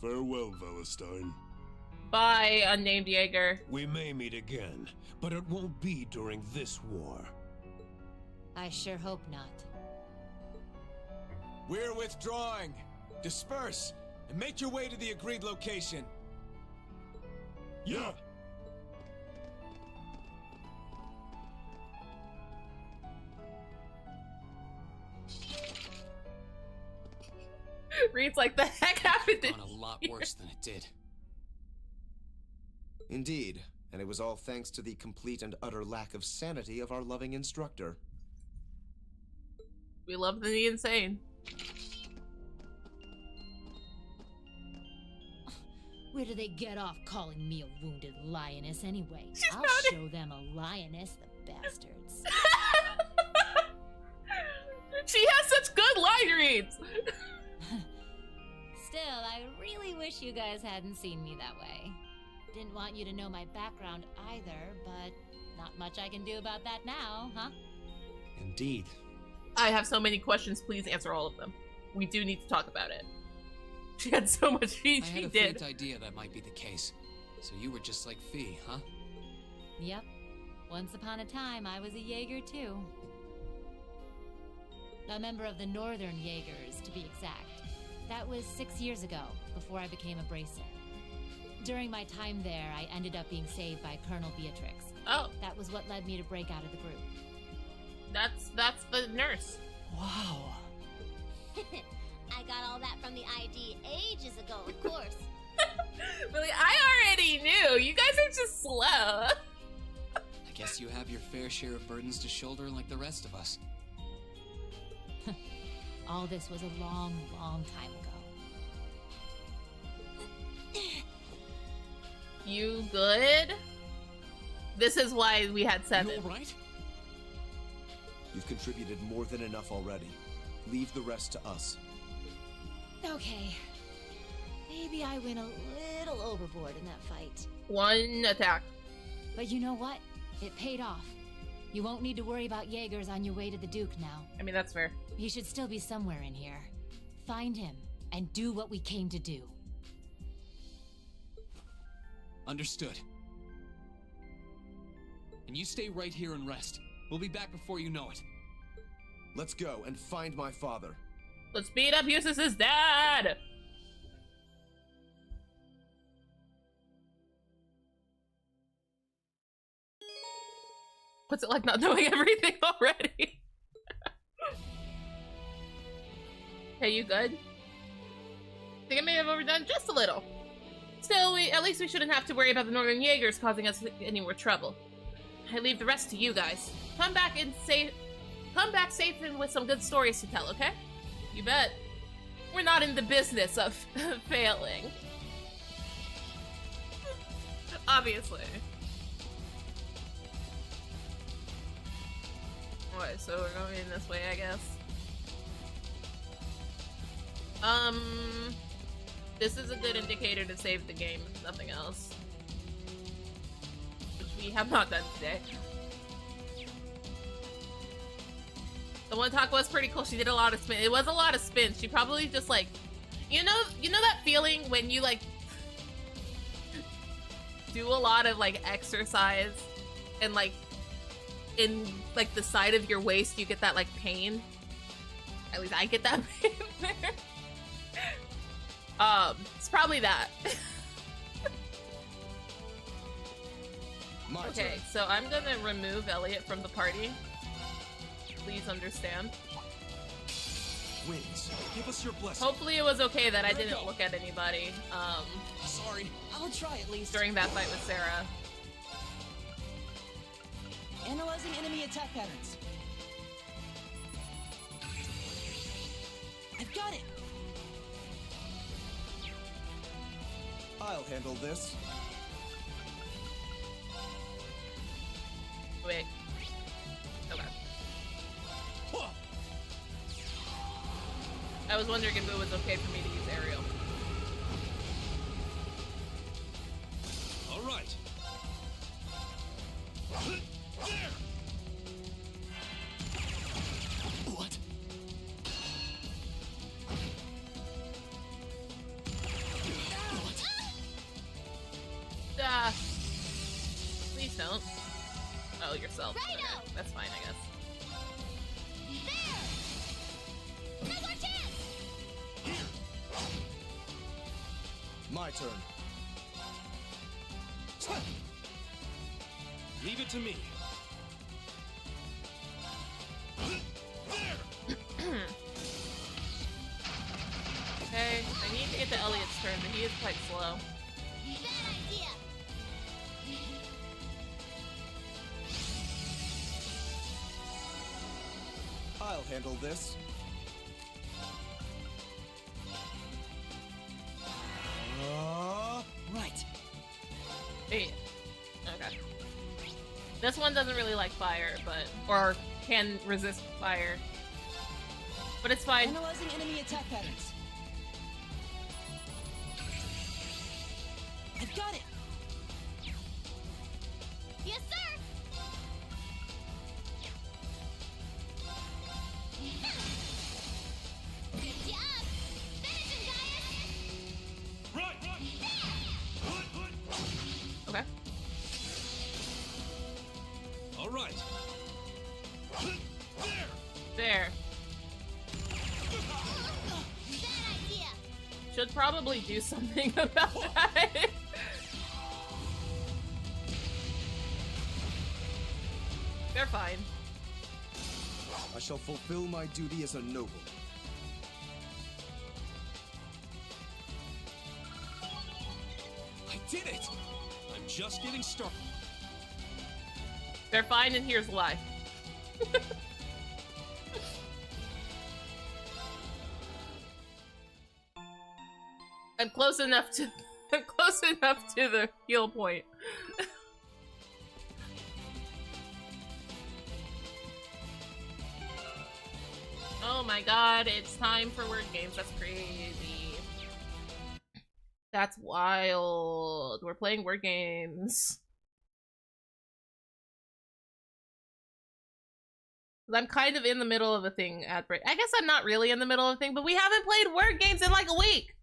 Farewell, Valestein. Bye, unnamed Jaeger. We may meet again, but it won't be during this war. I sure hope not. We're withdrawing. Disperse and make your way to the agreed location. Yeah. Reed's like, the heck happened to Gone a lot worse than it did. Indeed, and it was all thanks to the complete and utter lack of sanity of our loving instructor. We love the insane. Where do they get off calling me a wounded lioness anyway? I'll show them a lioness, the bastards. She has such good line reads! Still, I really wish you guys hadn't seen me that way. Didn't want you to know my background either, but not much I can do about that now, huh? Indeed. I have so many questions, please answer all of them. We do need to talk about it. She had so much she I had a did. faint idea that might be the case. So you were just like Fee, huh? Yep. Once upon a time, I was a Jaeger too. A member of the Northern Jaegers, to be exact. That was 6 years ago, before I became a bracer. During my time there, I ended up being saved by Colonel Beatrix. Oh. That was what led me to break out of the group. That's the nurse. Wow. I got all that from the ID ages ago, of course. Really, I already knew. You guys are just slow. I guess you have your fair share of burdens to shoulder like the rest of us. All this was a long, long time ago. You good? This is why we had 7. You all right? You've contributed more than enough already. Leave the rest to us. Okay. Maybe I went a little overboard in that fight. 1 attack. But you know what? It paid off. You won't need to worry about Jaegers on your way to the Duke now. I mean, that's fair. He should still be somewhere in here. Find him, and do what we came to do. Understood. And you stay right here and rest. We'll be back before you know it. Let's go and find my father. Let's beat up Eustace's dad! What's it like not knowing everything already? Hey, you good? I think I may have overdone just a little. Still, at least we shouldn't have to worry about the Northern Jaegers causing us any more trouble. I leave the rest to you guys. Come back safe and with some good stories to tell, okay? You bet. We're not in the business of failing. Obviously. Alright, so we're going in this way, I guess. This is a good indicator to save the game, if nothing else. Which we have not done today. The one talk was pretty cool. She did a lot of spin. It was a lot of spins. She probably just like, you know that feeling when you like do a lot of like exercise and like in like the side of your waist you get that like pain. At least I get that pain there. It's probably that. Okay, so I'm gonna remove Elliot from the party. Please understand. Winds, give us your blessing. Hopefully it was okay that I didn't look at anybody. Sorry, I'll try at least. During that fight with Sarah. Analyzing enemy attack patterns. I've got it. I'll handle this. Wait. Okay. I was wondering if it was okay for me to use aerial. All right. There. What? Please don't. Oh, yourself. Okay, that's fine, I guess. No more chance! My turn. Leave it to me. Okay, I need to get to Elliot's turn, but he is quite slow. Bad idea! I'll handle this. Wait. Okay. This one doesn't really like fire, but... Or can resist fire. But it's fine. Analyzing enemy attack patterns. I've got it! Yes, sir! Good job! Finish him, Gaius! Right! Okay. All right. There. Bad idea! Should probably do something about that. They're fine. I shall fulfill my duty as a noble. I did it! I'm just getting started. They're fine, and here's why. I'm close enough to the heal point. Oh my god, it's time for word games. That's crazy. That's wild. We're playing word games. I'm kind of in the middle of a thing at break. I guess I'm not really in the middle of a thing, but we haven't played word games in like a week.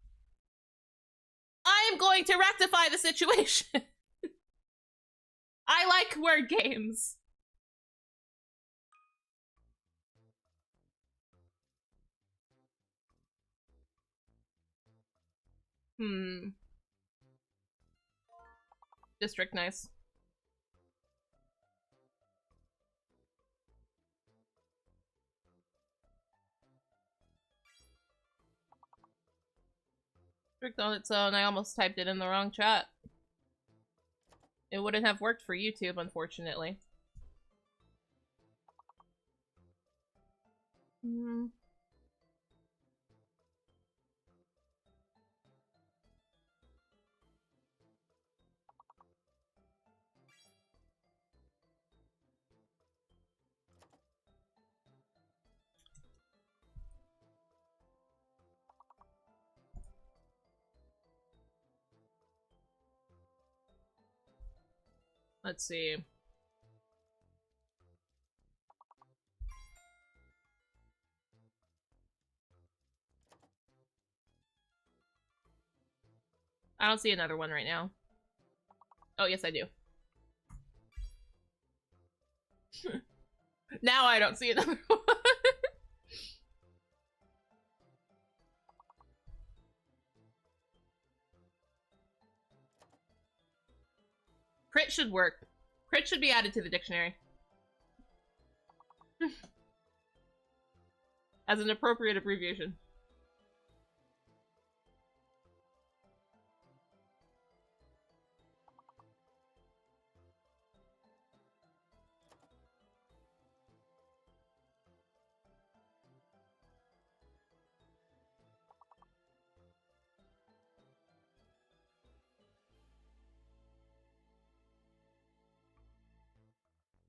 I am going to rectify the situation. I like word games. District, nice. District on its own. I almost typed it in the wrong chat. It wouldn't have worked for YouTube, unfortunately. Let's see. I don't see another one right now. Oh, yes, I do. Now I don't see another one. Crit should work. Crit should be added to the dictionary. As an appropriate abbreviation.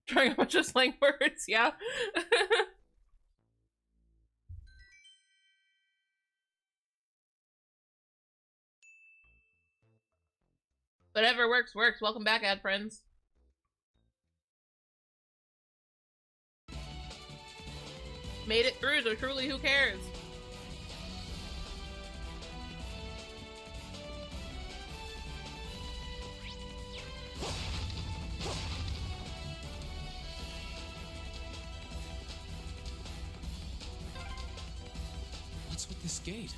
Trying a bunch of slang words, yeah. Whatever works, works. Welcome back, ad friends. Made it through, so truly who cares? What's with this gate?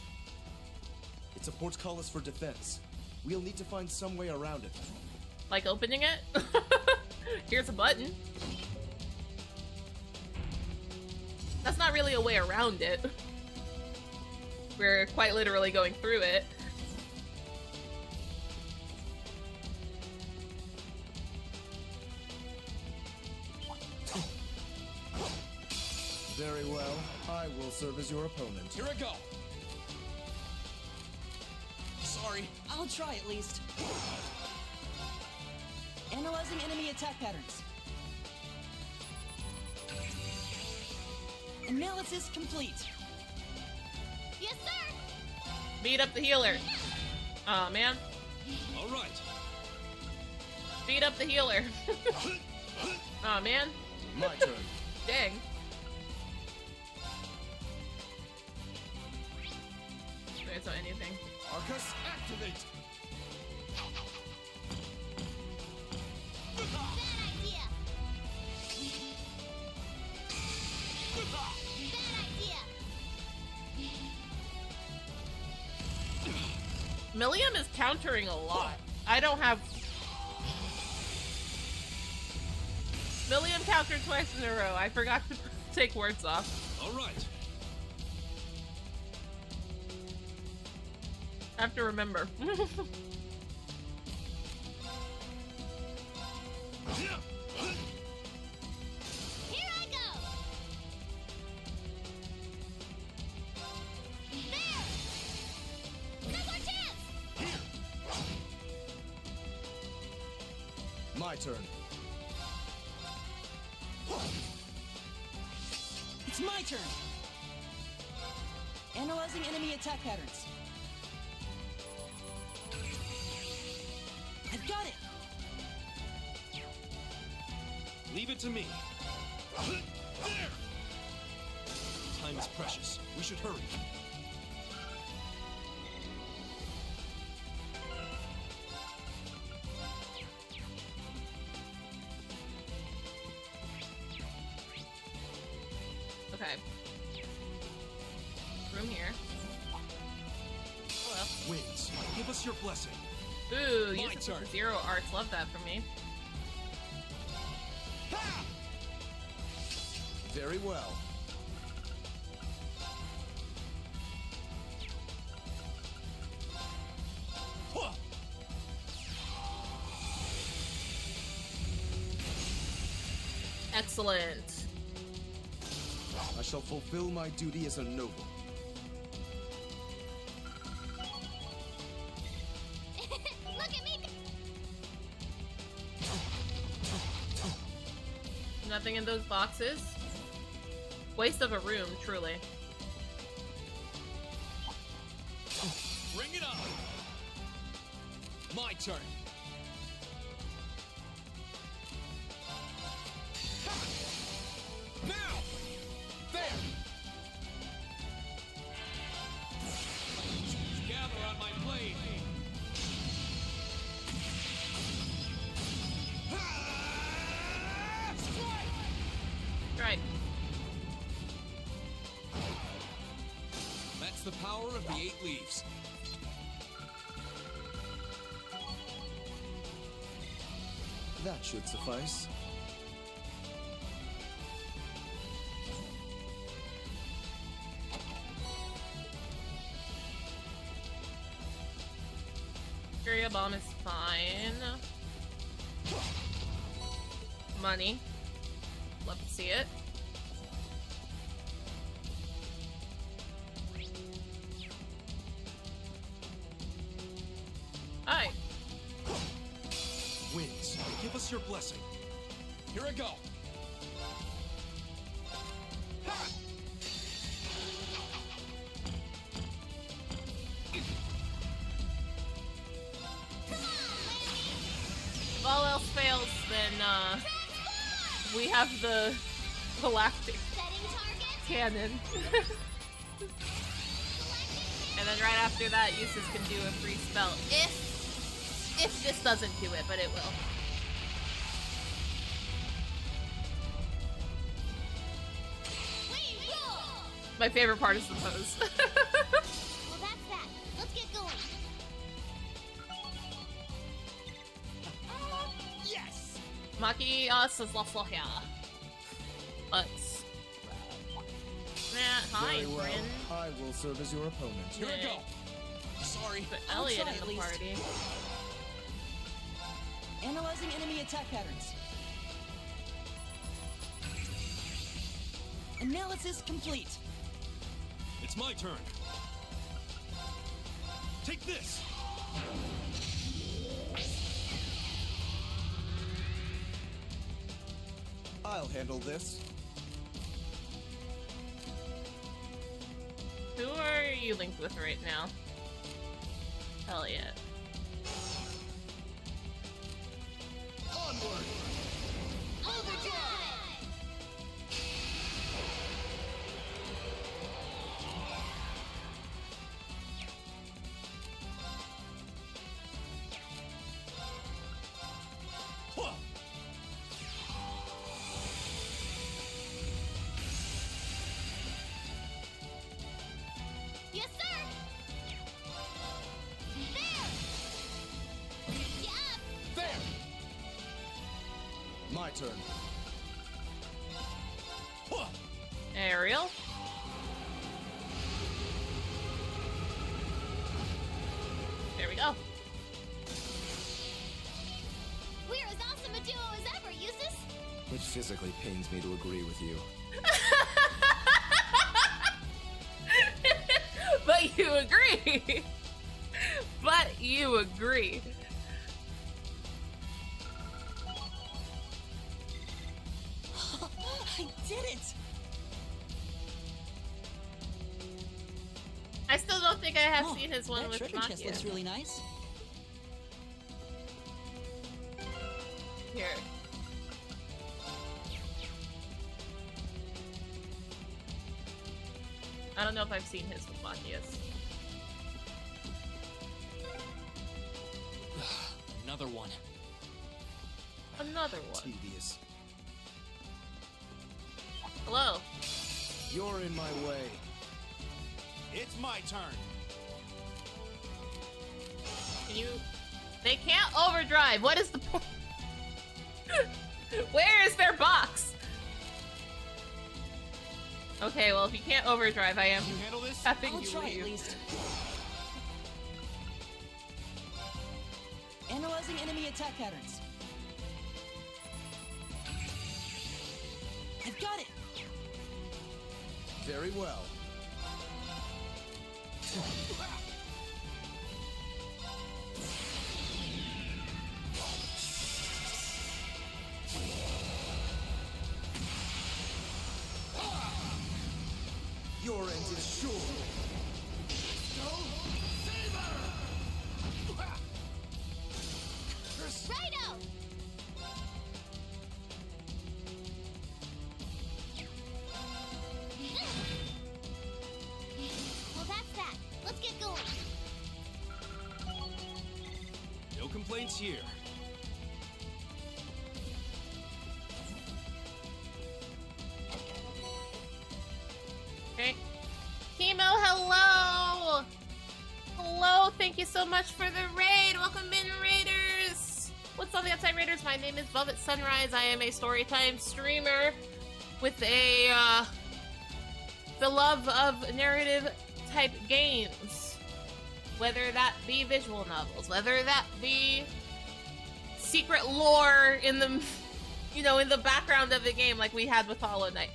It's a portcullis for defense. We'll need to find some way around it. Like opening it? Here's a button. That's not really a way around it. We're quite literally going through it. Very well. I will serve as your opponent. Here I go. Sorry. I'll try at least. Analyzing enemy attack patterns. Analysis complete. Yes, sir. Beat up the healer. Aw, man. All right. Beat up the healer. Aw, man. My turn. Dang. Wait, so anything. Arcus, activate. Bad idea. Bad idea. Millium is countering a lot. I don't have... Millium countered twice in a row. I forgot to take words off. All right. I have to remember. Here I go. There. Now's our chance. My turn. It's my turn. Analyzing enemy attack patterns. I've got it. Leave it to me. There! Time is precious. We should hurry. Okay. Room here. Hello. Winds, give us your blessing. Ooh, My use it turn. for zero arts. Love that from me. Very well. Excellent. I shall fulfill my duty as a noble. Look at me. Nothing in those boxes. Waste of a room, truly. Bring it on! My turn. Now! There! Gather on my blade. Right. That's the power of the 8 leaves. That should suffice. Furia Bomb is fine. Money. Love to see it. Hi. Winds, give us your blessing. Here I go. If all else fails, then we have the galactic cannon. And then right after that, Eustace can do a free spell. If this doesn't do it, but it will. My favorite part is the pose. Well, that's that. Let's get going. Yes! Maki Sazlaflohya. Let's. Hi, Very well. friend. I will serve as your opponent. Here I go. Sorry. Put I'll Elliot try in at the least. party. Analyzing enemy attack patterns. Analysis complete. It's my turn. Take this. I'll handle this. Who are you linked with right now? Elliot. Onward! Overdrive! Yes, sir! There! Yeah! There! My turn. Ariel. There we go. We're as awesome a duo as ever, Eustace! It physically pains me to agree with you. But you agree. But you agree. I did it! I still don't think I have Oh, seen his one that with treasure chest Machia. looks really nice. Here. I don't know if I've seen his with Machias. Another one. Another one. Tedious. Hello. You're in my way. It's my turn. Can you... They can't overdrive. What is the point? Where is their box? Okay, well, if you can't overdrive, I am You handle this? having I'll you try leave. at least. Analyzing enemy attack patterns. I've got it! Very well. Your end is sure. Righto! Well, that's that. Let's get going. No complaints here. Okay. Chemo, hello! Hello, thank you so much for the raid! Welcome in, Raiders! What's on the outside, Raiders? My name is Velvet Sunrise. I am a Storytime streamer with a, the love of narrative-type games. Whether that be visual novels, whether that be secret lore in the, you know, in the background of the game like we had with Hollow Knight.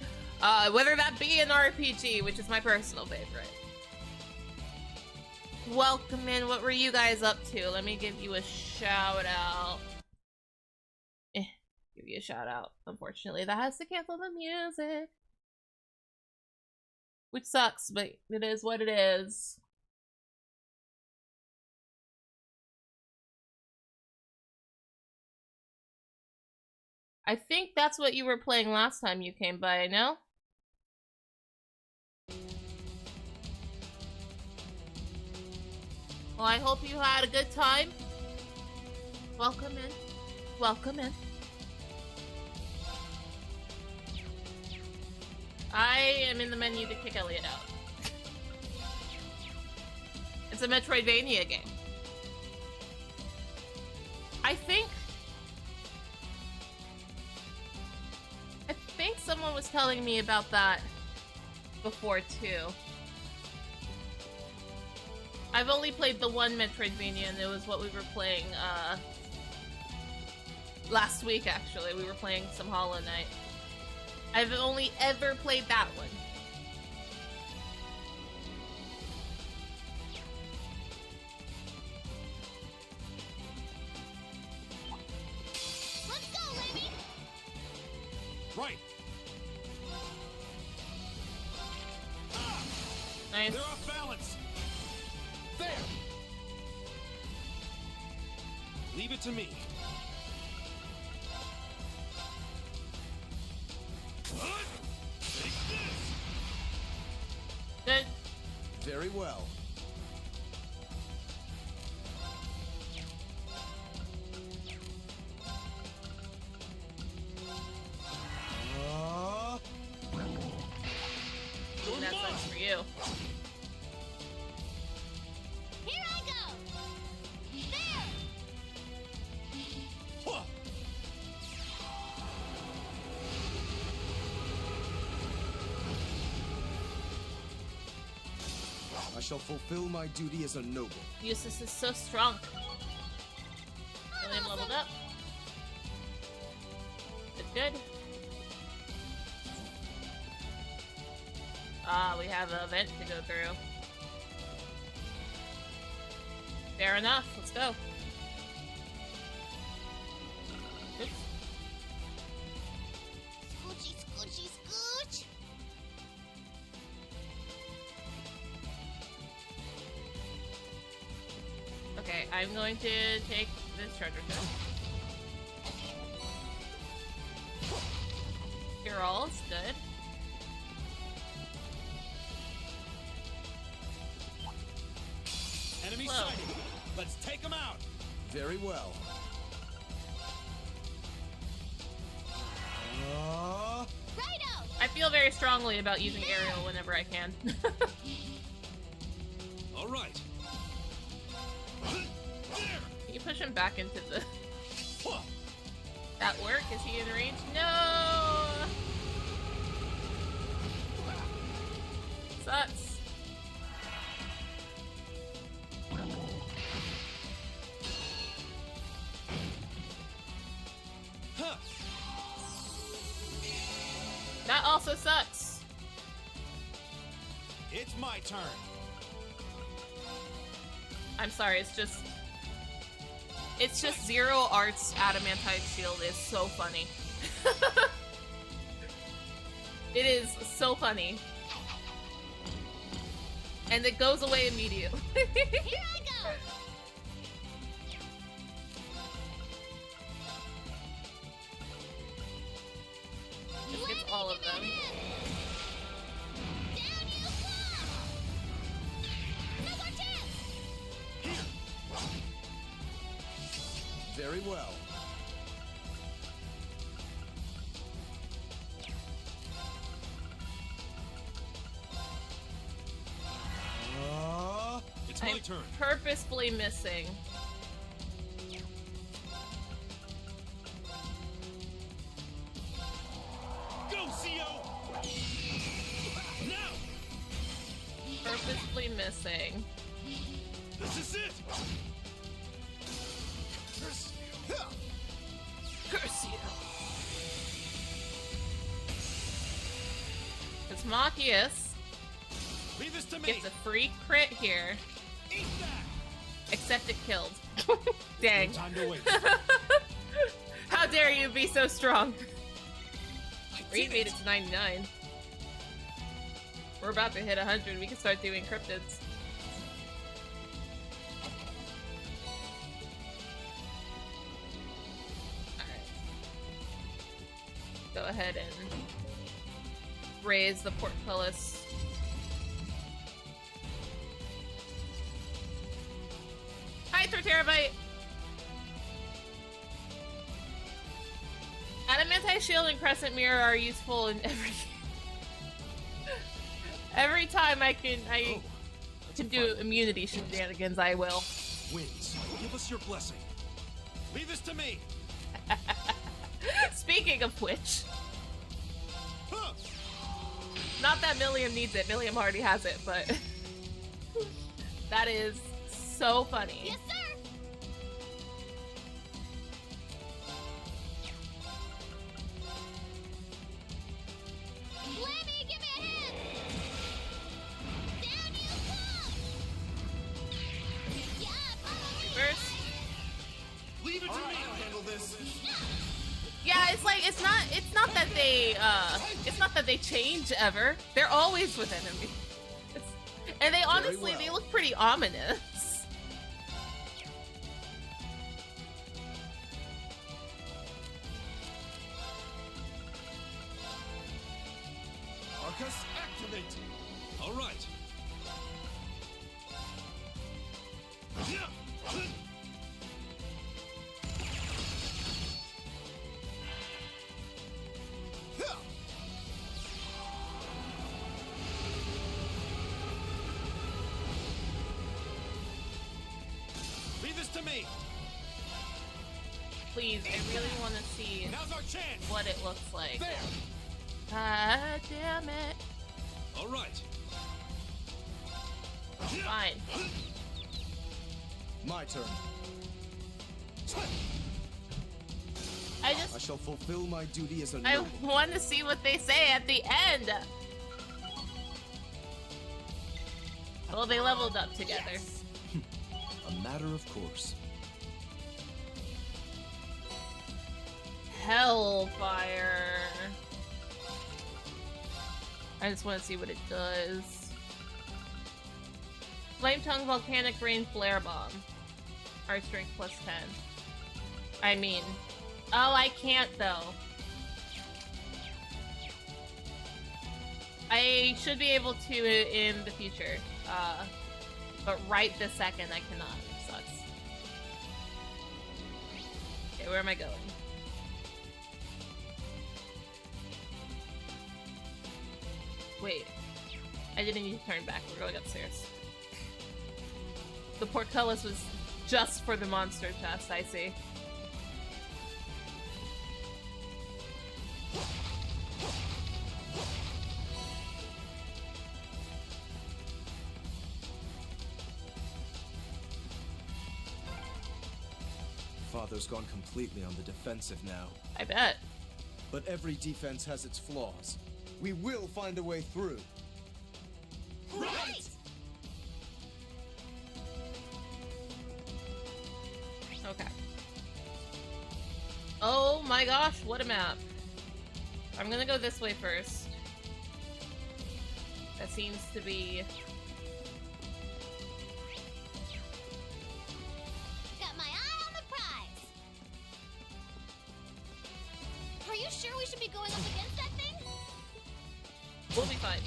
Whether that be an RPG, which is my personal favorite. Welcome in. What were you guys up to? Let me give you a shout out. Give you a shout out. Unfortunately, that has to cancel the music. Which sucks, but it is what it is. I think that's what you were playing last time you came by, no? Well, I hope you had a good time. Welcome in. Welcome in. I am in the menu to kick Elliot out. It's a Metroidvania game. I think someone was telling me about that before too. I've only played the one Metroidvania, and it was what we were playing last week actually. We were playing some Hollow Knight. I've only ever played that one. Right. Nice. They're off balance. There. Leave it to me. Take this. Good. Very well. Ooh, that sucks for you. Here I go! There! I shall fulfill my duty as a noble. Eustace is so strong. William leveled up. Good. Ah, we have an event to go through. Fair enough. Let's go. Oops. Scoochy, scoochy, scooch! Okay, I'm going to take this treasure chest. You're all good. Enemy Whoa. sighted. Let's take them out. Very well. Righto! I feel very strongly about using aerial whenever I can. All right. Can you push him back into the... That work? Is he in range? No! Sucks. Huh. That also sucks. It's my turn. I'm sorry, it's just Zero Arts Adamantite Shield is so funny. It is so funny. And it goes away immediately. Here I go! This gets all of them. Down you fall! No more chance! Very well. It's my I'm turn. purposefully missing. Go, CO! Now! Purposefully missing. This is it! Curse you! Because Machias Leave this to me! gets a free crit here. Eat that! Except it killed. Dang. No time to wait. How dare you be so strong? I Reed did made it to 99. We're about to hit 100. We can start doing cryptids. Alright. Go ahead and raise the portcullis. Hi, Torterabite! Adamantite Shield and Crescent Mirror are useful in every time I can do immunity shenanigans, I will. Winds, give us your blessing. Leave this to me! Speaking of which, Huh. not that Milliam needs it, Milliam already has it, but that is so funny. Yes, sir! Lemmy, give me a hand! Down you fall! Yeah, follow me! First, Leave it to me! I'll handle this. Yeah, it's like it's not that they change ever. They're always with enemies. And they honestly they look pretty ominous. Arcus, activate! All right. Leave this to me. Please, I really want to see Now's our chance. what it looks like. There. Ah, damn it. All right. Fine. My turn. I I shall fulfill my duty as a I noble. want to see what they say at the end. Well, they leveled up together. A matter of course. Hellfire. I just want to see what it does. Flame Tongue, Volcanic Rain, Flare Bomb. Art Strength plus 10. I mean... Oh, I can't though. I should be able to in the future. But right this second I cannot. It sucks. Okay, where am I going? Wait. I didn't need to turn back. We're going upstairs. The portcullis was just for the monster chest, I see. Father's gone completely on the defensive now. I bet. But every defense has its flaws. We will find a way through. Right! Okay. Oh my gosh, what a map. I'm gonna go this way first. That seems to be... Got my eye on the prize. Are you sure we should be going up against that thing? We'll be fine.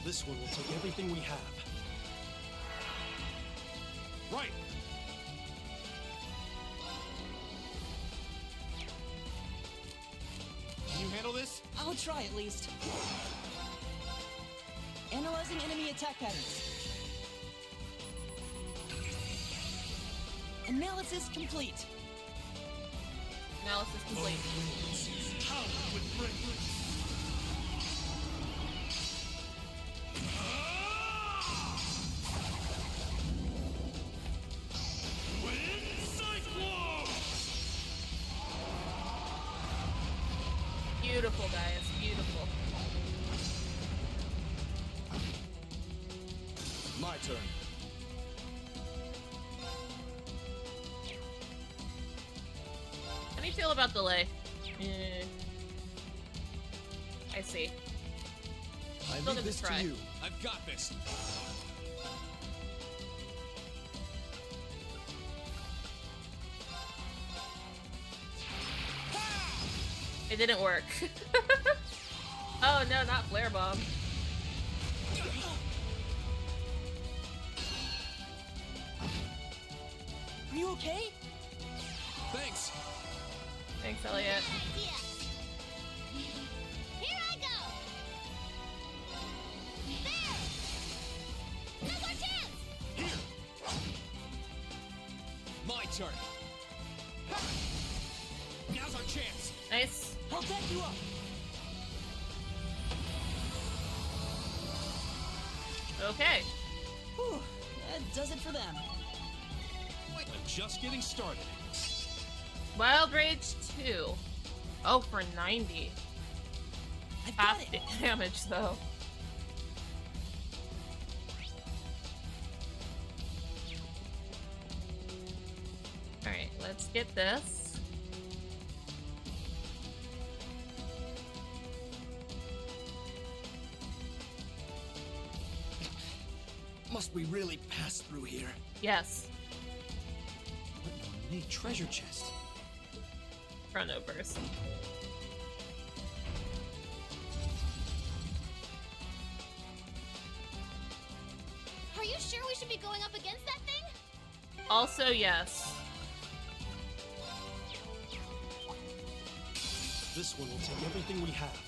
This one will take everything we have. Right. Can you handle this? I'll try at least. Analyzing enemy attack patterns. Analysis complete. Analysis complete. Power with breakthrough. Beautiful, guys. Beautiful. My turn. How do you feel about delay? I see. I Still leave gonna this try. to you. I've got this. It didn't work. Oh no, not Flare Bomb. Are you okay? Thanks. Thanks, Elliot. Here I go! There! Now's our chance! My turn. Now's our chance. Nice. I'll back you up. Okay. Whew, that does it for them. I'm just getting started. Wild Rage 2. Oh, for 90. Half damage, though. let's get this. Must we really pass through here? Yes. What an ornate treasure chest. Chronoverse. Are you sure we should be going up against that thing? Also, yes. This one will take everything we have.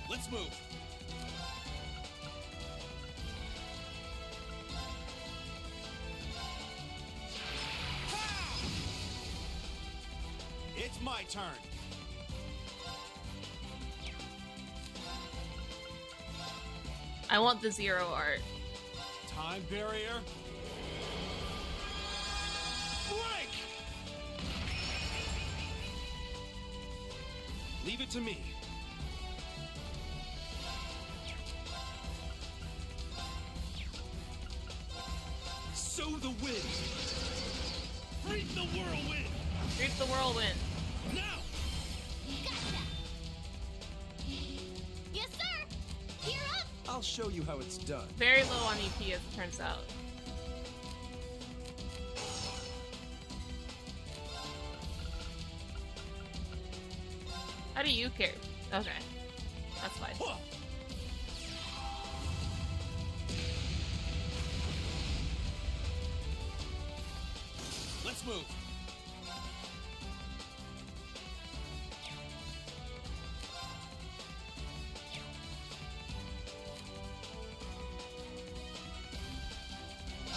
Let's move. It's my turn. I want the zero art. Time barrier. Break! Leave it to me. Sow the wind. Reap the whirlwind. Reap the whirlwind. Now! Gotcha! Yes, sir! Gear up! I'll show you how it's done. Very low on EP, as it turns out. How do you care? Okay. That's fine. Let's move.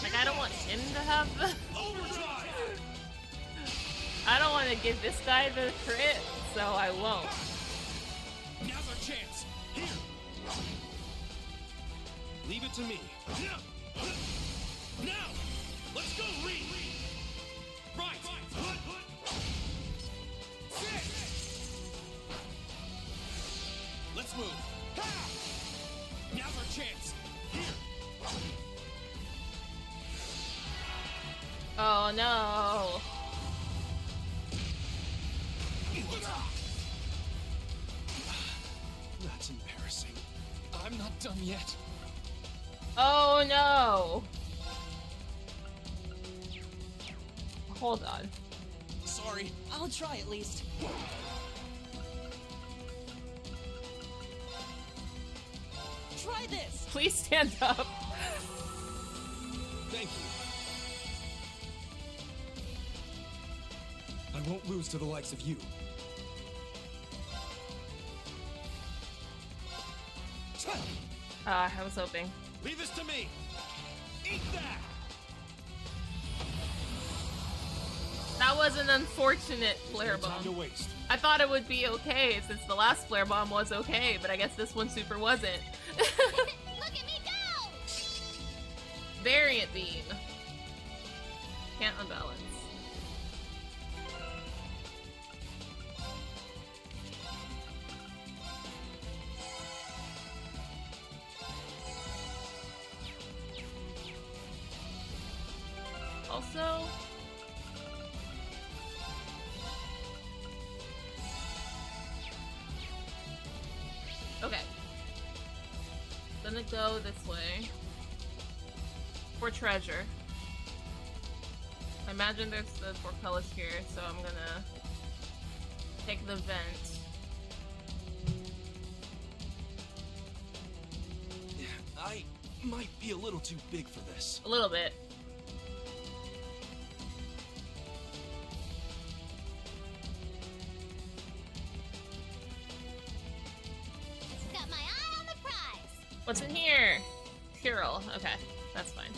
Like, I don't want him to have the... Overdrive! I don't want to give this guy the crit, so I won't. Now's our chance. Here. Leave it to me. Now! Let's go, Reed! Right! Let's move. Now's our chance. Here. Oh no. That's embarrassing. I'm not done yet. Oh no. Hold on. Sorry. I'll try at least. Try this! Please stand up. Thank you. I won't lose to the likes of you. I was hoping. Leave this to me. Eat that. That was an unfortunate flare No time to bomb. waste. I thought it would be okay since the last flare bomb was okay, but I guess this one super wasn't. Look at me go! Variant beam. Can't unbalance. Also, okay. Gonna go this way for treasure. I imagine there's the portcullis here, so I'm gonna take the vent. I might be a little too big for this. A little bit. Got my eye on the prize! What's in here? Tyrrell. Okay, that's fine.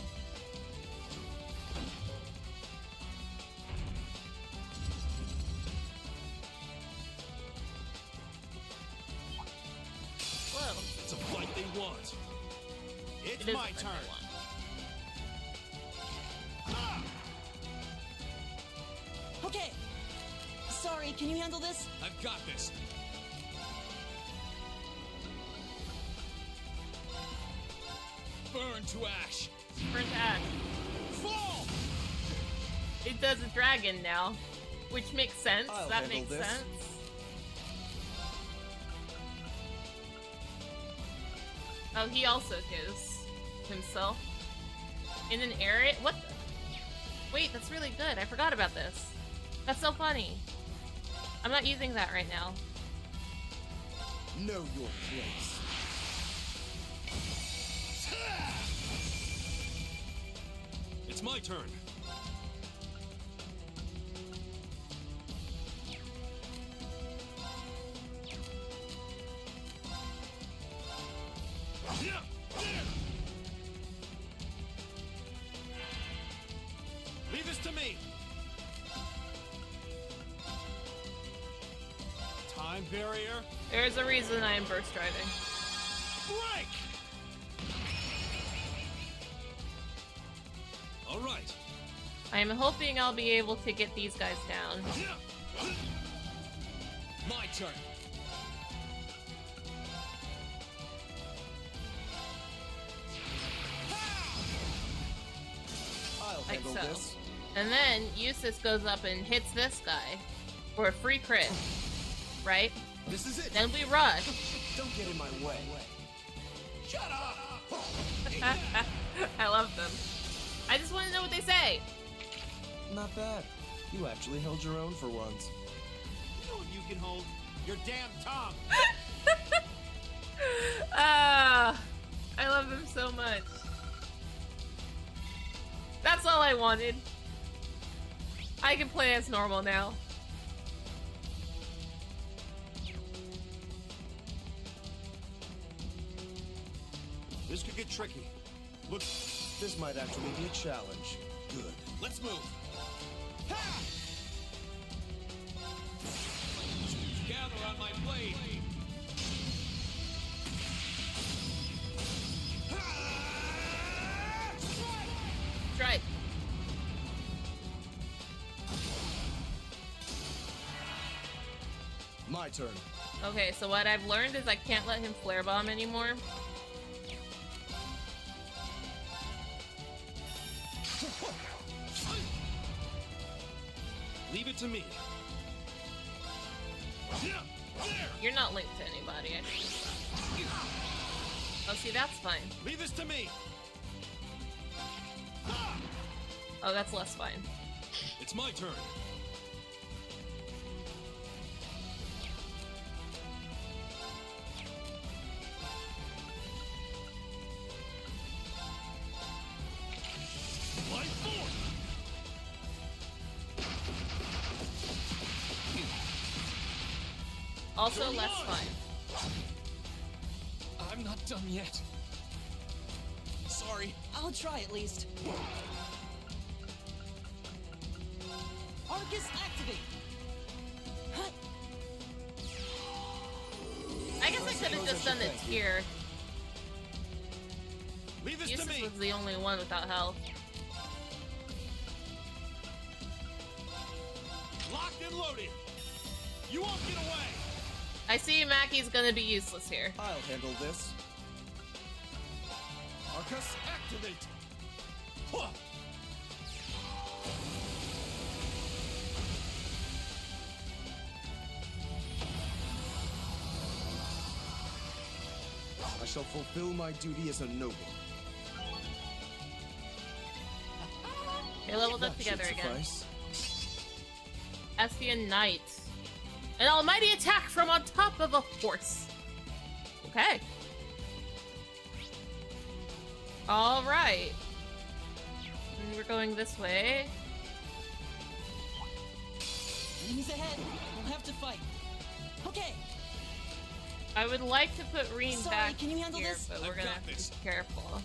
Whoa. It's a fight they want. It's It is my the turn. one. Okay. Sorry, can you handle this? I've got this. Burn to ash. Burnt ash. Fall! It does a dragon now. Which makes sense. I'll That handle makes this. sense. Oh, he also kills himself in an area. What? Wait, that's really good. I forgot about this. That's so funny. I'm not using that right now. Know your place. It's my turn. Leave this to me. Time barrier. There's a reason I am burst driving. Break. All right. I am hoping I'll be able to get these guys down. My turn. I'll Like handle so. this. And then Eustace goes up and hits this guy for a free crit. Right? This is it. Then we rush. Don't get in my way. Shut up. I love them. I just want to know what they say. Not bad. You actually held your own for once. You know what you can hold? Your damn tongue. Ah, I love them so much. That's all I wanted. I can play as normal now. This could get tricky. Look, This might actually be a challenge. good. Let's move. Ha! Gather on my blade. Strike. My turn. Okay, so what I've learned is I can't let him flare bomb anymore. Leave it to me. You're not linked to anybody, I think. Oh, see, that's fine. Leave this to me. Oh, that's less fine. It's my turn. Light force. Also less fine. I'm not done yet. Sorry. I'll try at least. Arcus activate! Huh. I guess I could have just done it here. Leave this to Eustace me. was the only one without health. Locked and loaded. You won't get away. I see Mackey's gonna be useless here. I'll handle this. Arcus, activate. Huh. I shall fulfill my duty as a noble. They leveled up That together should again. suffice. Espian Knight. An almighty attack from on top of a horse. Okay. Alright. And we're going this way. Enemies ahead. We'll have to fight. Okay. I would like to put Reen Sorry, back can you handle here, this? but we're I've gonna got have to this. be careful.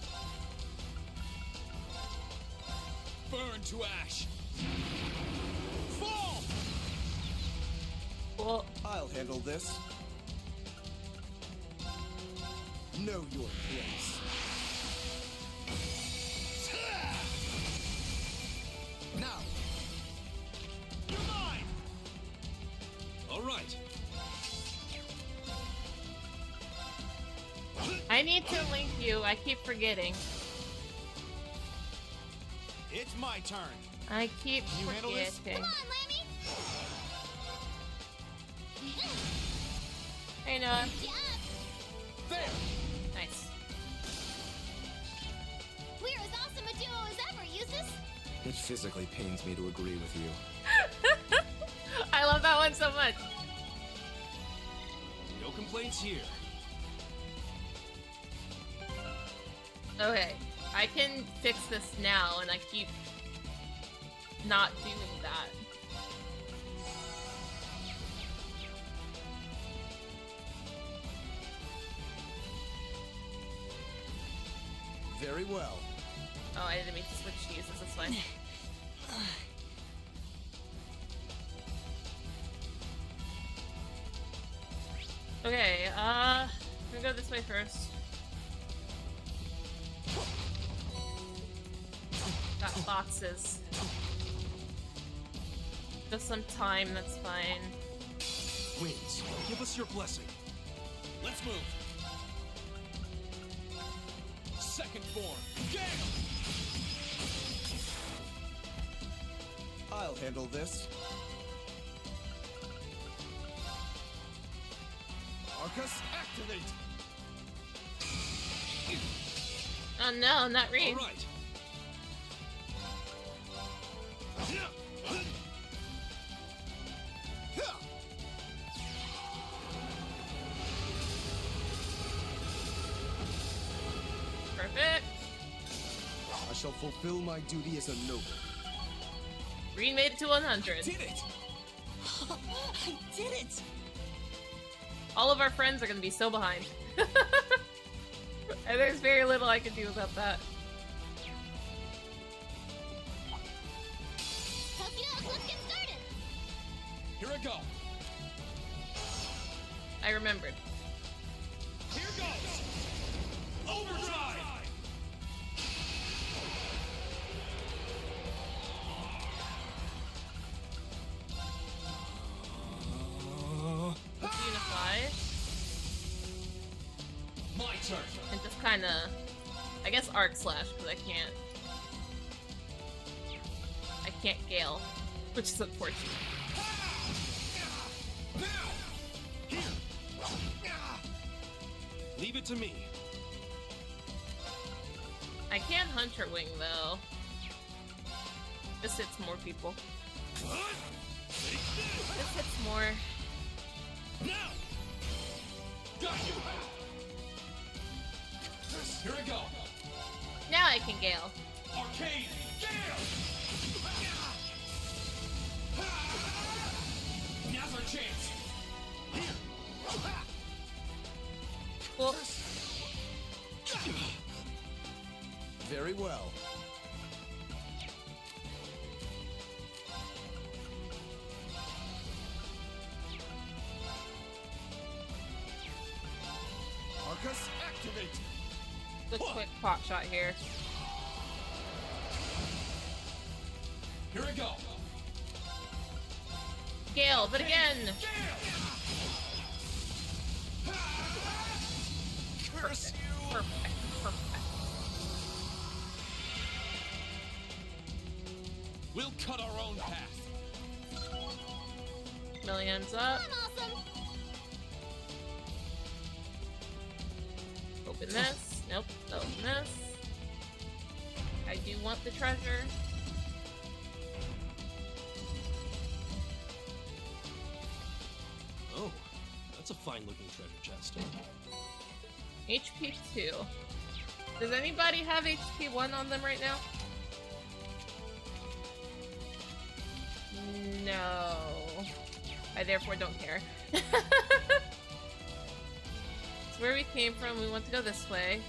Burn to ash. Fall. Well, I'll handle this. Know your place. Now. You're mine. All right. I need to link you. I keep forgetting. It's my turn. I keep Can you handle this? forgetting. Come on, Lammy! Hey, Noah. There! Nice. We're as awesome a duo as ever, Eustace. It physically pains me to agree with you. I love that one so much. No complaints here. Okay, I can fix this now, and I keep not doing that. Very well. Oh, I didn't mean to switch to use this. That's fine. Okay, I'm gonna go this way first. Got boxes. Just some time, that's fine. Winds, give us your blessing. Let's move. Second form, gale! I'll handle this. Arcus, activate! Oh no, not Reed. All right. Perfect. I shall fulfill my duty as a noble. Reed made it to 100. Did it! I did it! All of our friends are gonna be so behind. And there's very little I can do about that. Let's get started. Here I go. I remembered. Here goes. Overdrive. Let's unify. My turn. And just kinda, I guess arc slash, because I can't gale, which is unfortunate. Here. Leave it to me. I can Hunter Wing though. This hits more people. This hits more. Now. Got you. Here I go. Now I can gale. Arcade gale. Now's our chance. Here. Cool. Very well. Arcus, activate! Good quick pot shot here. Here I go. Gale, but again. Curse you. Perfect. We'll cut our own path. Millions up. I'm awesome. Open this. Nope. Open this. I do want the treasure. Oh, that's a fine-looking treasure chest. HP 2. Does anybody have HP 1 on them right now? No. I therefore don't care. It's where we came from. We want to go this way.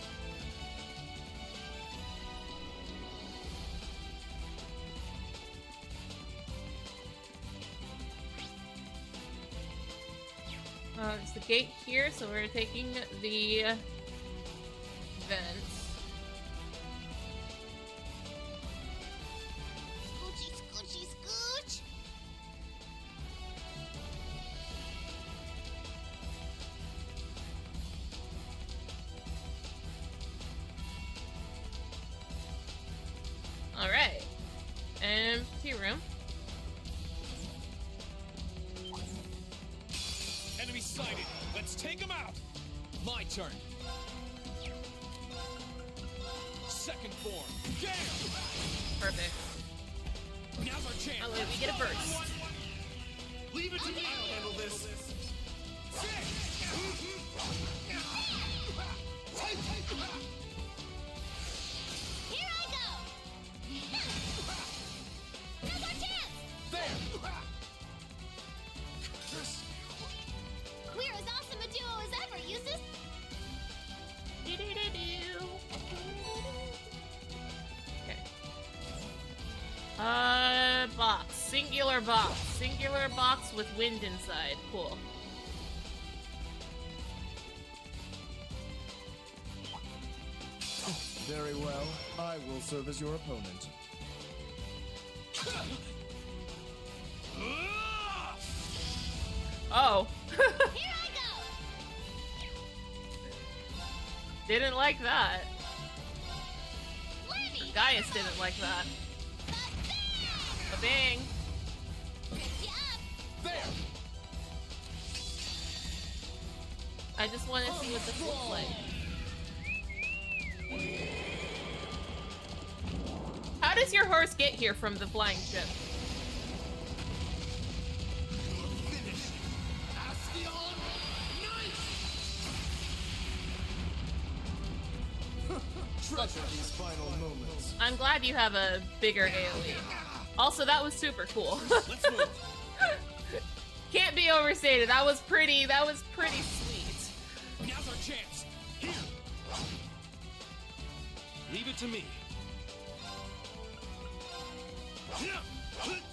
There's the gate here, so we're taking the vents. Scoochy, scoochy, scooch. Alright. Empty room. second form. Damn! Perfect. Now's our chance. Oh wait, we get a burst. Leave it to me. I'll handle this. Here I go! Now's our chance! There! We're as awesome a duo as ever, Eustace! Okay. Box. Singular box. Singular box with wind inside. Cool. Very well. I will serve as your opponent. Oh. Here I go! Didn't like that. Gaius didn't like that. A bang. There! I just want to see what this looks like. How does your horse get here from the flying ship? Treasure these final moments. I'm glad you have a bigger AoE. Also, that was super cool. Let's move. Can't be overstated. That was pretty sweet. Now's our chance. Here. Leave it to me.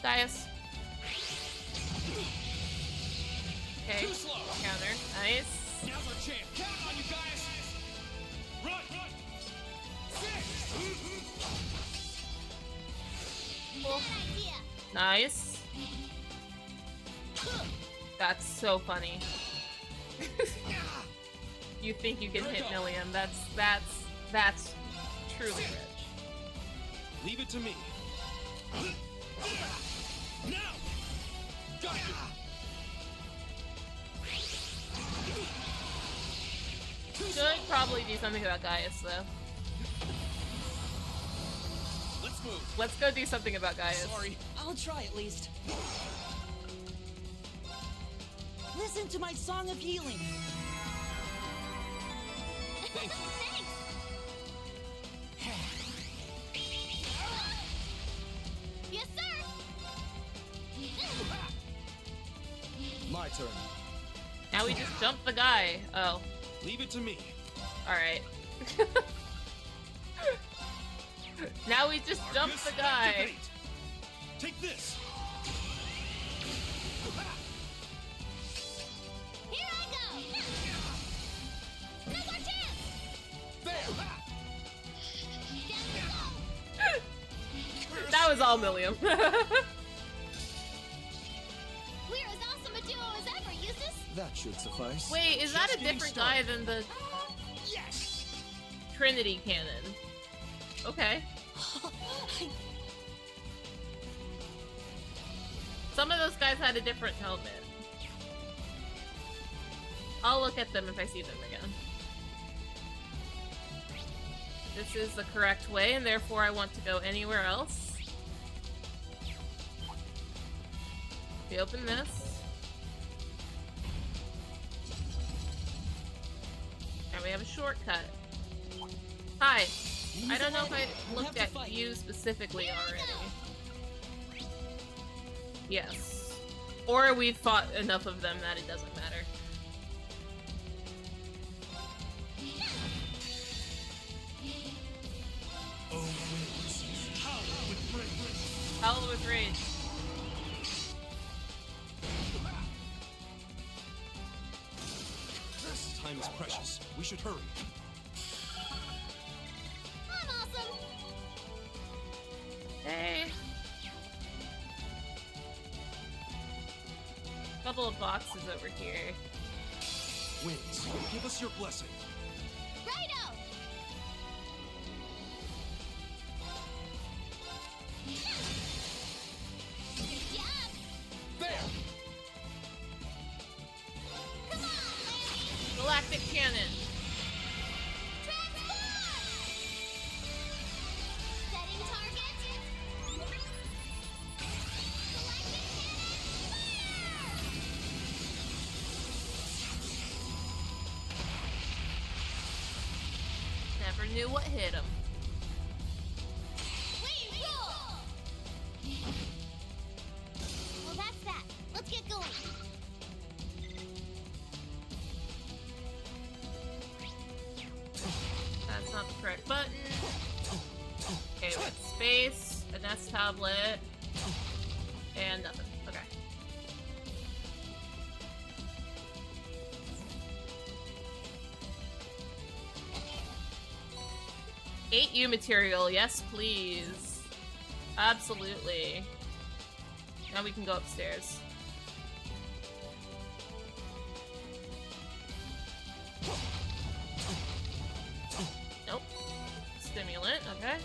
Gaius. Okay. Too slow. Counter. Nice. Now's our chance. Count on you guys. Run. Cool. Nice. That's so funny. You think you can hit Millium? That's truly rich. Leave it to me. Now. Got you. Should probably do something about Gaius though. Let's move. Let's go do something about Gaius. Sorry. I'll try at least. Listen to my song of healing. Thank you. Yes, sir! My turn. Now we just jump the guy. Oh. Leave it to me. Alright. Now we just jump the guy. Activate. Take this. Here I go! Now's our chance! There. That was all Millium. We're as awesome a duo as ever, Eustace! That should suffice. Wait, is that a different guy than the Yes. Trinity cannon? Okay. Some of those guys had a different helmet. I'll look at them if I see them again. This is the correct way, and therefore I want to go anywhere else. We open this. And we have a shortcut. Hi. I don't know if I looked at you specifically already. Yes. Or we've fought enough of them that it doesn't matter. Howl with rage. Time is precious. We should hurry. I'm awesome! Hey. Couple of boxes over here. Winds, give us your blessing. Righto! There. Come on, Lanny! Galactic cannon. Never knew what hit him. Well, that's that. Let's get going. That's not the correct button. Okay, with space, an S tablet, and nothing. Okay. U material, yes please. Absolutely. Now we can go upstairs. Nope. Stimulant, okay.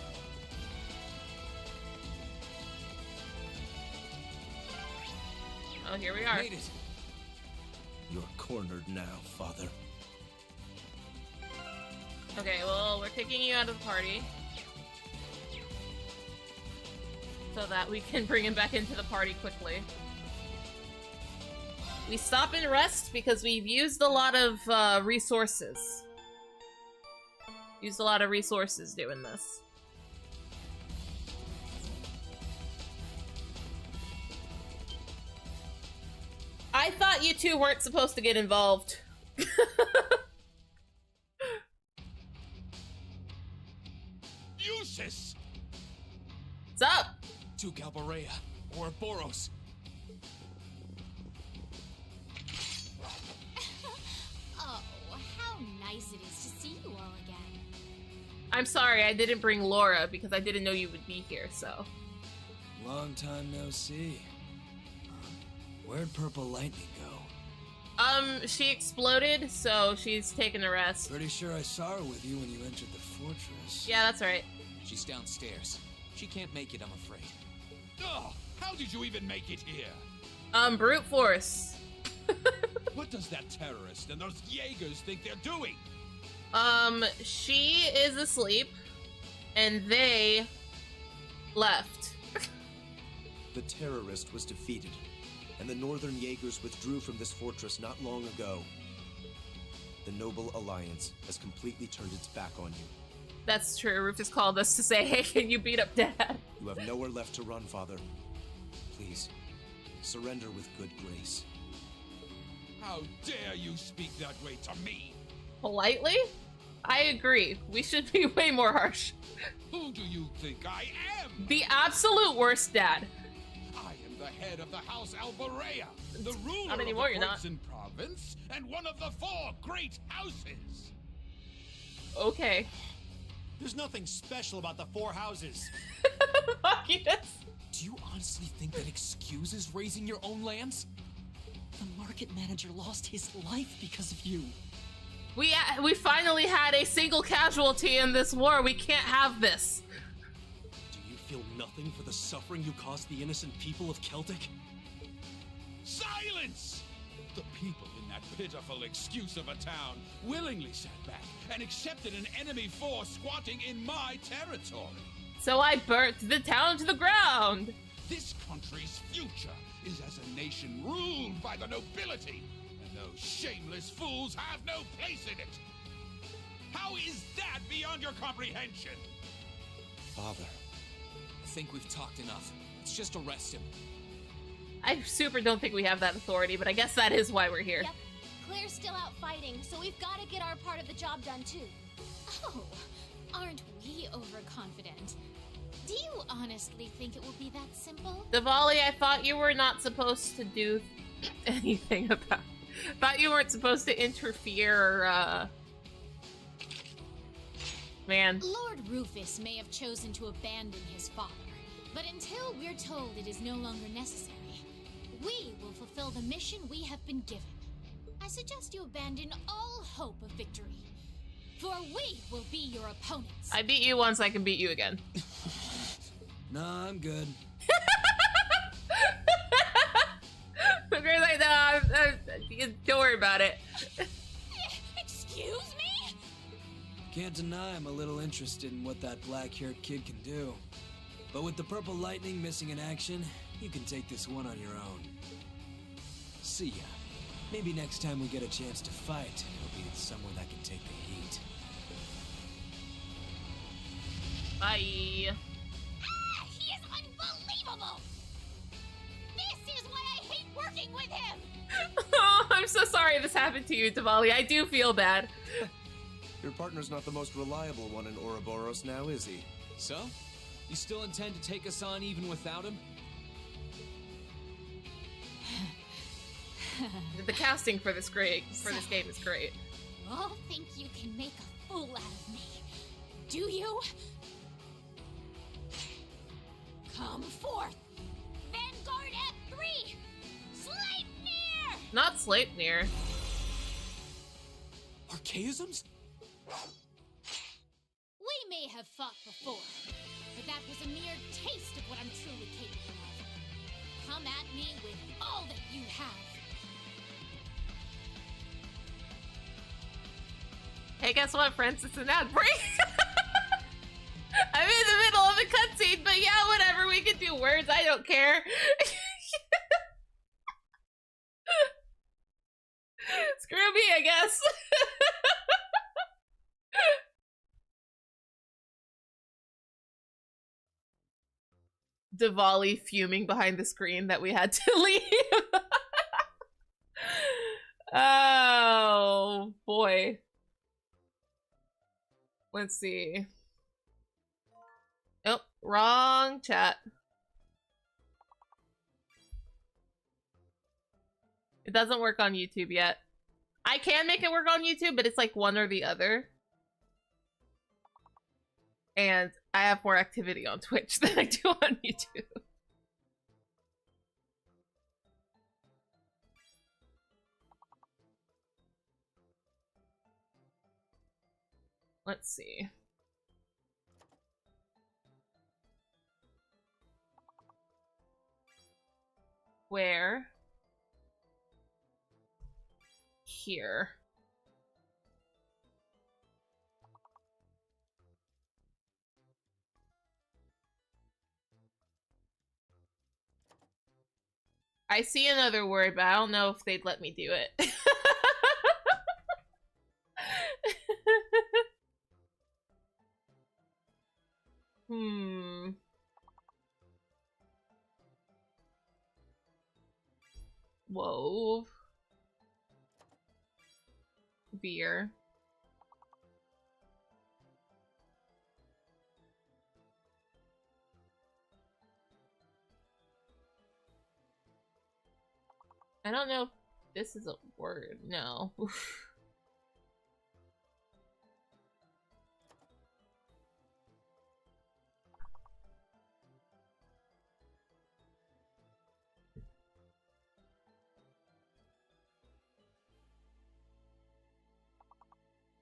Oh, here we are. Made it. You're cornered now, Father. Okay, well, we're kicking you out of the party. So that we can bring him back into the party quickly. We stop and rest because we've used a lot of resources. Used a lot of resources doing this. I thought you two weren't supposed to get involved. Usis! What's up? Duke Albarea, Ouroboros. Oh, how nice it is to see you all again. I'm sorry, I didn't bring Laura because I didn't know you would be here, so. Long time no see. Where'd Purple Lightning go? She exploded, so she's taking a rest. Pretty sure I saw her with you when you entered the fortress. Yeah, that's right. She's downstairs. She can't make it, I'm afraid. Oh, how did you even make it here? Brute force. What does that terrorist and those Jaegers think they're doing? She is asleep, and they left. The terrorist was defeated, and the Northern Jaegers withdrew from this fortress not long ago. The Noble Alliance has completely turned its back on you. That's true. Rufus called us to say, hey, can you beat up Dad? You have nowhere left to run, Father. Please, surrender with good grace. How dare you speak that way to me? Politely? I agree. We should be way more harsh. Who do you think I am? The absolute worst dad. I am the head of the House Albarea, the ruler Not anymore, of the you're not. Quetzin province, and one of the 4 great houses. Okay. There's nothing special about the 4 houses. Fuck yes. Do you honestly think that excuses raising your own lands? The market manager lost his life because of you. We finally had a single casualty in this war. We can't have this. Do you feel nothing for the suffering you caused the innocent people of Celtic? Silence! The people in that pitiful excuse of a town willingly sat back and accepted an enemy force squatting in my territory. So I burnt the town to the ground. This country's future is as a nation ruled by the nobility, and those shameless fools have no place in it. How is that beyond your comprehension? Father. I think we've talked enough. Let's just arrest him. I super don't think we have that authority, but I guess that is why we're here. Yep. Claire's still out fighting, so we've got to get our part of the job done too. Oh, aren't we overconfident? Do you honestly think it will be that simple? Diwali, I thought you were not supposed to do anything about. Thought you weren't supposed to interfere. Man. Lord Rufus may have chosen to abandon his father, but until we're told it is no longer necessary, we will fulfill the mission we have been given. I suggest you abandon all hope of victory, for we will be your opponents. I beat you once, I can beat you again. Nah, I'm good. Booker's like, no, don't worry about it. Excuse me? Can't deny I'm a little interested in what that black-haired kid can do. But with the Purple Lightning missing in action, you can take this one on your own. See ya. Maybe next time we get a chance to fight, it'll be somewhere that can take the heat. Bye. Ah, he is unbelievable! This is why I hate working with him! Oh, I'm so sorry this happened to you, Diwali. I do feel bad. Your partner's not the most reliable one in Ouroboros now, is he? So? You still intend to take us on even without him? The casting for this game is great. You all think you can make a fool out of me, do you? Come forth! Vanguard at 3! Sleipnir! Not Sleipnir. Archaisms? We may have fought before, but that was a mere taste of what I'm truly capable of. Come at me with all that you have. Hey, guess what, friends? It's an ad break. I'm in the middle of a cutscene, but yeah, whatever. We can do words. I don't care. Screw me, I guess. Diwali fuming behind the screen that we had to leave. Oh, boy. Let's see. Oh, wrong chat. It doesn't work on YouTube yet. I can make it work on YouTube, but it's like one or the other. And I have more activity on Twitch than I do on YouTube. Let's see. Where? Here. I see another word, but I don't know if they'd let me do it. Whoa. Beer. I don't know if this is a word. No.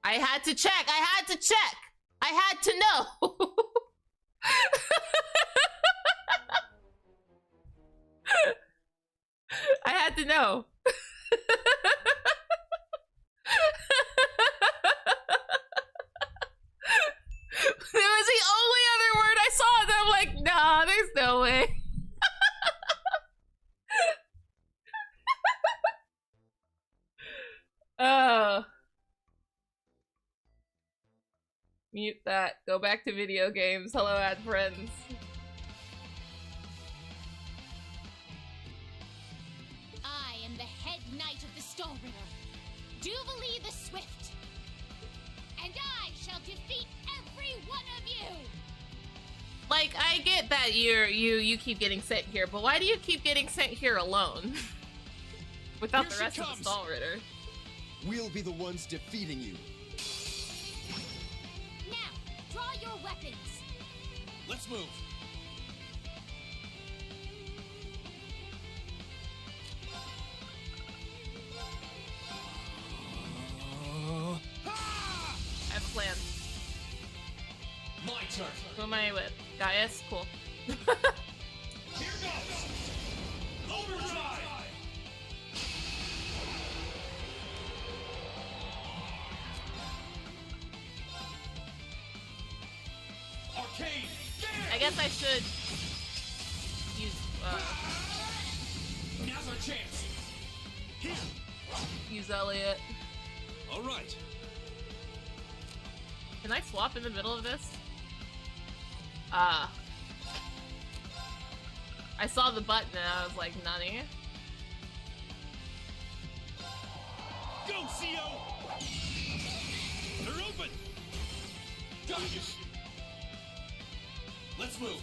I had to check. I had to check. I had to know. I had to know. It was the only other word I saw, and I'm like, nah, there's no way. Mute that. Go back to video games. Hello, ad friends. I am the head knight of the Stallritter, Jubilee the Swift, and I shall defeat every one of you. Like, I get that you keep getting sent here, but why do you keep getting sent here alone? Without the rest of the Stallritter. We'll be the ones defeating you. Now, draw your weapons. Let's move. I have a plan. My turn. Who am I with? Gaius? Cool. Here goes. Overdrive. Arcade. I guess I should use Now's our chance. use Elliot. All right. Can I swap in the middle of this? I saw the button and I was like, nani? Go, CO! They're open! Got you! Let's move!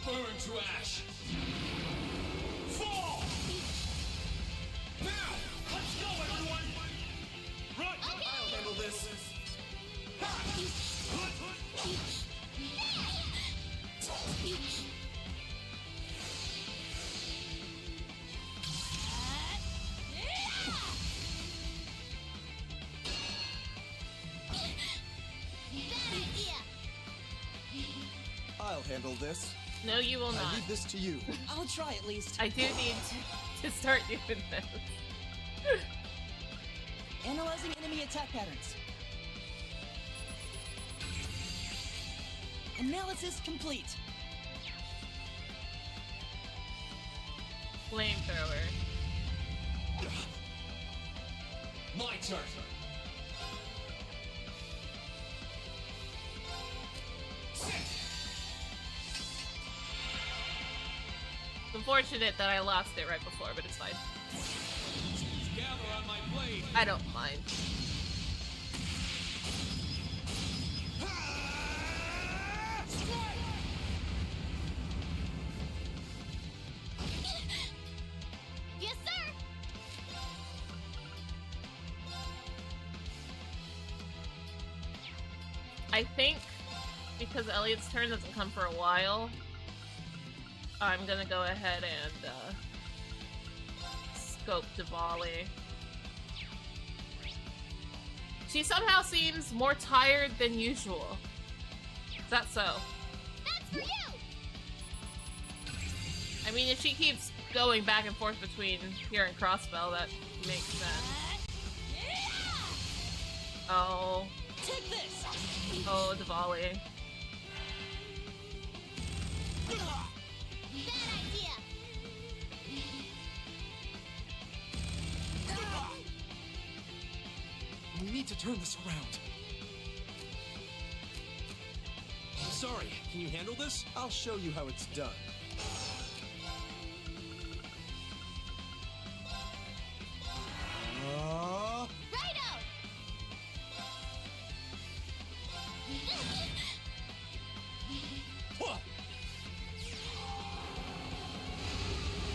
Burn to ash! Fall! Now! Let's go, everyone! Run! I'll handle this! I'll handle this. No, you will not. I leave this to you. I'll try at least. I do need to start doing this. Analyzing enemy attack patterns. Analysis complete. Flamethrower. My turn. It's unfortunate that I lost it right before, but it's fine. Gather on my blade. I don't mind. Yes, sir. I think because Elliot's turn doesn't come for a while, I'm gonna go ahead and scope Diwali. She somehow seems more tired than usual. Is that so? That's for you. I mean, if she keeps going back and forth between here and Crossbell, that makes sense. Oh. Take this. Oh, Diwali. Bad idea. We need to turn this around. Sorry, can you handle this? I'll show you how it's done. Righto.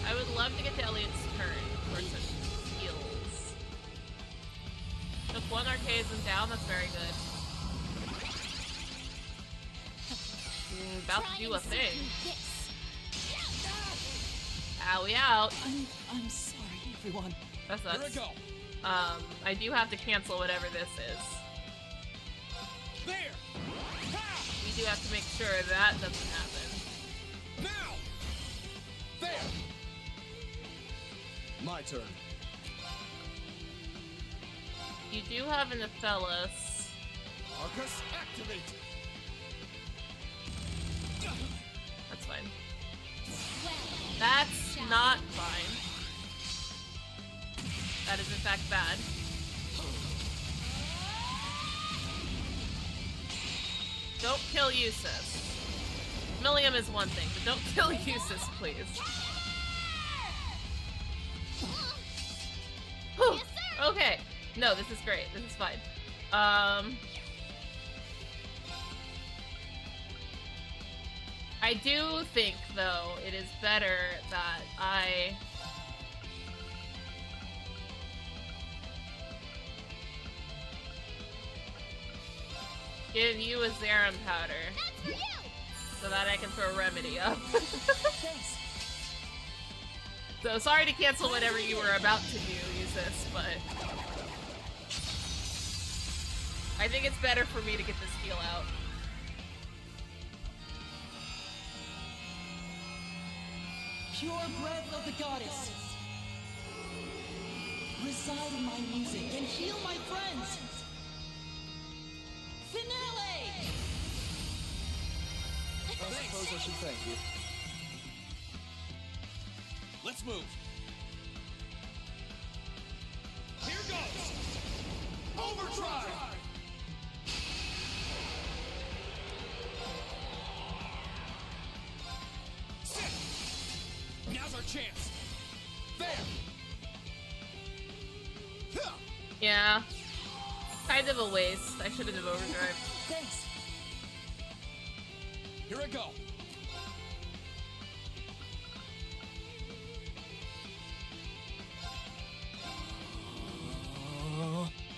I would love to get to Elliot's turn for some heals. Took one archaism down, that's very good. About to do a thing. Owie out. I'm sorry, everyone. That sucks. Here I go. I do have to cancel whatever this is. There. We do have to make sure that doesn't happen. Now. There. My turn. You do have an Athelas. Arcus, activate. That's fine. That's not fine. That is in fact bad. Don't kill Eustace. Millium is one thing, but don't kill Eustace, please. Whew. Okay. No, this is great. This is fine. I do think, though, it is better that I give you a Zerum powder so that I can throw Remedy up. So sorry to cancel whatever you were about to do, Eustace, but I think it's better for me to get this heal out. Pure breath of the goddess. Reside in my music and heal my friends. Finale! I suppose I should thank you. Let's move. Here goes. Overdrive. chance. There. Yeah. Kind of a waste. I should have done overdrive. Thanks. Here I go.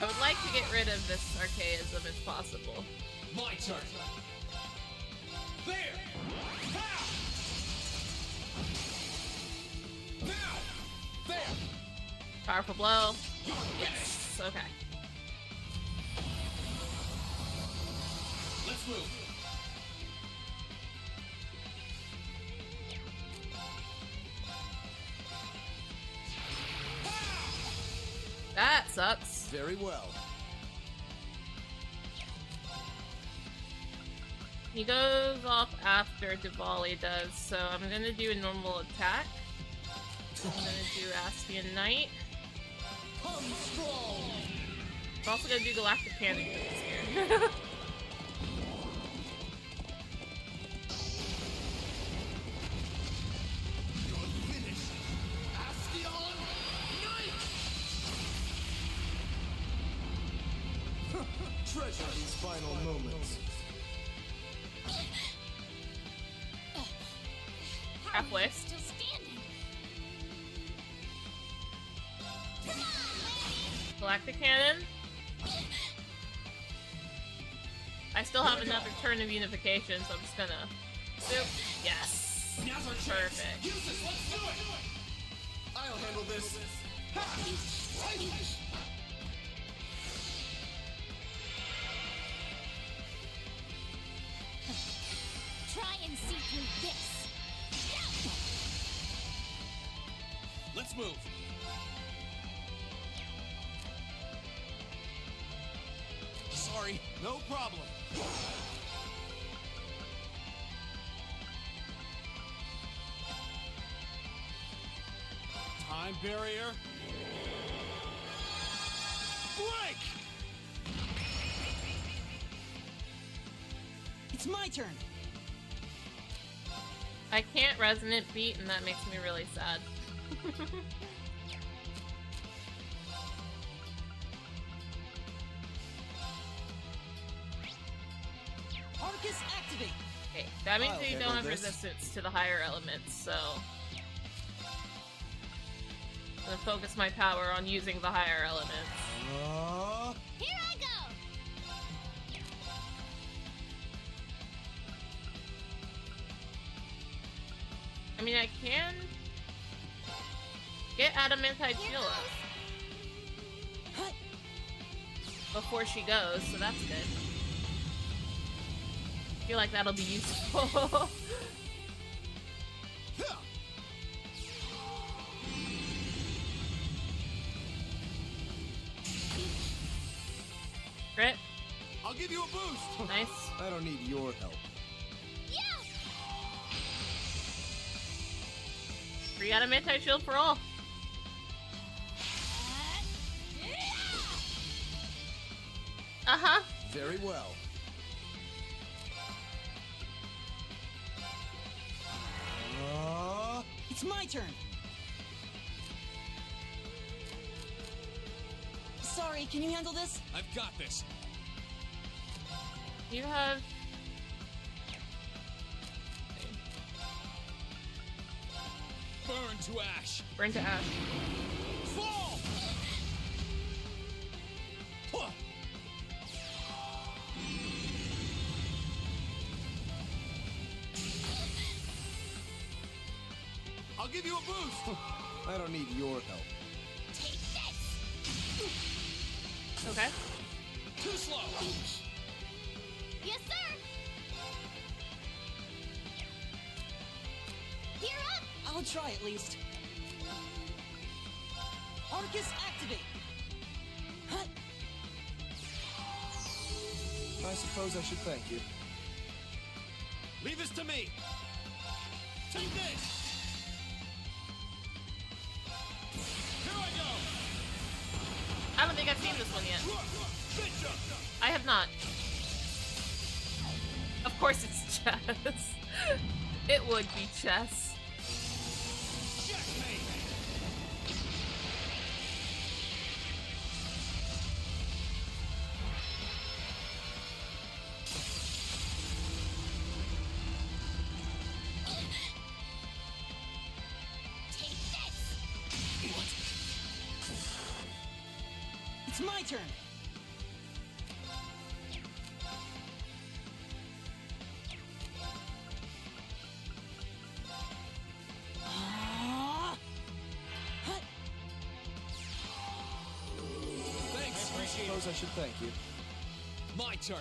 I would like to get rid of this archaism if possible. My turn. There. Pow! Now. There. Powerful blow. Yes. Okay. Let's move. That sucks. Very well. He goes off after Diwali does, so I'm gonna do a normal attack. I'm gonna do Aspian Knight. Come strong. I'm also gonna do Galactic Cannon here. Treasure these final moments. Halfway. Still standing. Galactic Cannon. I still have another turn of unification, so I'm just gonna... Boop. Yes. Now's our chance. Perfect. Use this. Let's do it. I'll handle this. Try and see through this. Let's move. Sorry, no problem. Time barrier. Break! It's my turn. I can't resonant beat, and that makes me really sad. Arcus activate. Okay, that means I'll we don't handle have this. resistance to the higher elements, so... I'm gonna focus my power on using the higher elements. Here I go. I mean, I can... get Adamantite Shield up before she goes, so that's good. I feel like that'll be useful. Crit. I'll give you a boost. Nice. I don't need your help. Free Adamantite Shield for all. Uh-huh. Very well. It's my turn. Sorry, can you handle this? I've got this. You have... Burn to ash. Burn to ash. Fall! Huh. I'll give you a boost. I don't need your help. Take this. Okay. Too slow. Yes, sir. Here up. I'll try at least. Arcus activate. Huh. I suppose I should thank you. Leave this to me. Take this. Here I go. I don't think I've seen this one yet. I have not. Of course it's chess. It would be chess. Check. my turn. Thanks. I suppose I should thank you. My turn.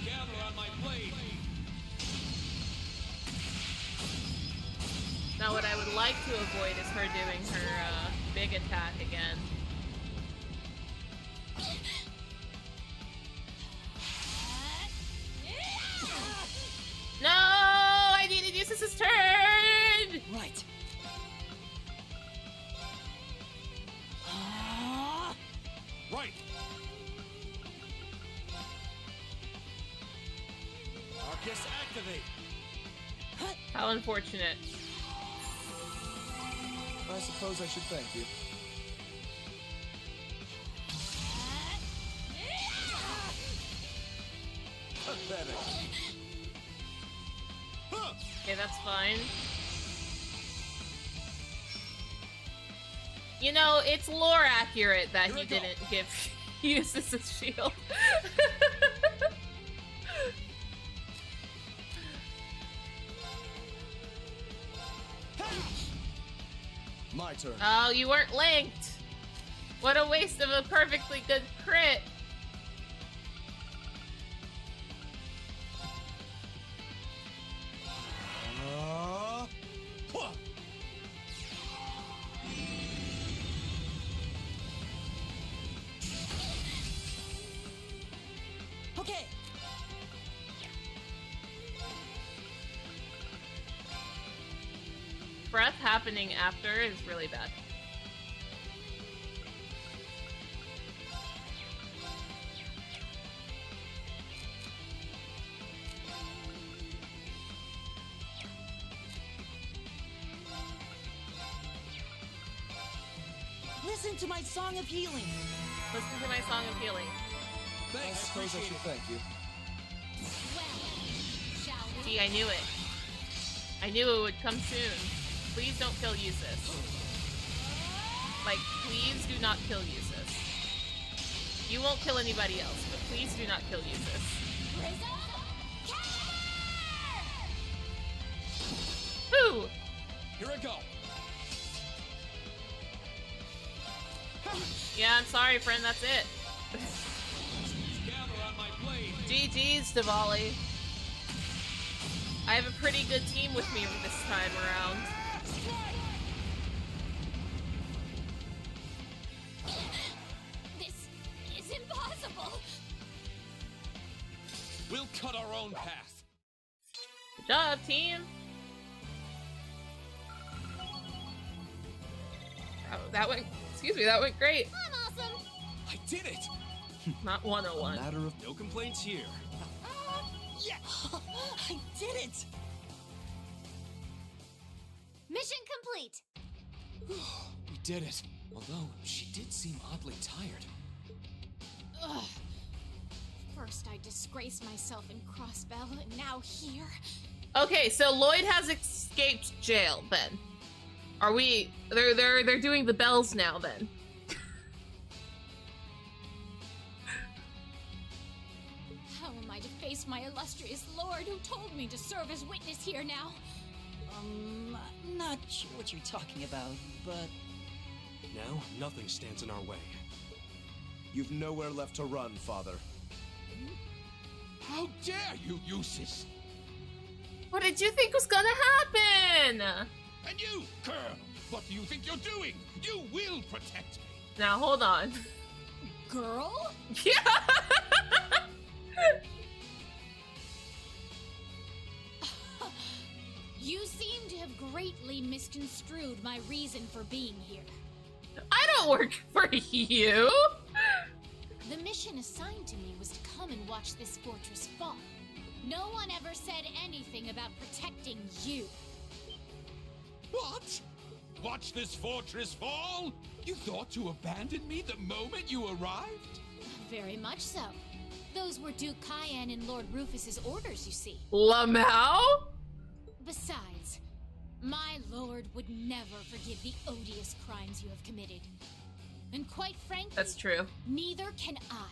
Gather on my blade. Now what I would like to avoid is her doing her big attack again. No! I needed Eustace's turn! Right. Right. Arcus, activate. How unfortunate. I suppose I should thank you. Pathetic. Okay, that's fine. You know, it's lore accurate that he didn't give Eustace's shield. My turn. Oh, you weren't linked. What a waste of a perfectly good crit. Okay. Breath happening after is really bad. Listen to my song of healing. Listen to my song of healing. I suppose I should thank you. See, I knew it. I knew it would come soon. Please don't kill Eustace. Like, please do not kill Eustace. You won't kill anybody else, but please do not kill Eustace. Who? Here I go. Yeah, I'm sorry, friend. That's it. Gather on my blade. GG's, Diwali. I have a pretty good team with me this time around. This is impossible. We'll cut our own path. Good job, team. Oh, that went. Excuse me. That went great. I'm awesome. I did it. Not 101. A matter of no complaints here. Yeah, I did it. Mission complete. We did it. Although she did seem oddly tired. Ugh. First I disgraced myself in Crossbell, and now here. Okay, so Lloyd has escaped jail. Then, are we? They're doing the bells now. Then. How am I to face my illustrious lord who told me to serve as witness here now? Not sure what you're talking about, but... Now, nothing stands in our way. You've nowhere left to run, Father. How dare you, Eustace? What did you think was gonna happen? And you, Curl, what do you think you're doing? You will protect me. Now, hold on. Girl? Yeah! You seem to have greatly misconstrued my reason for being here. I don't work for you! The mission assigned to me was to come and watch this fortress fall. No one ever said anything about protecting you. What? Watch this fortress fall? You thought to abandon me the moment you arrived? Very much so. Those were Duke Cayenne and Lord Rufus's orders, you see. Lamau? Besides, My lord would never forgive the odious crimes you have committed. And quite frankly, That's true. neither can I.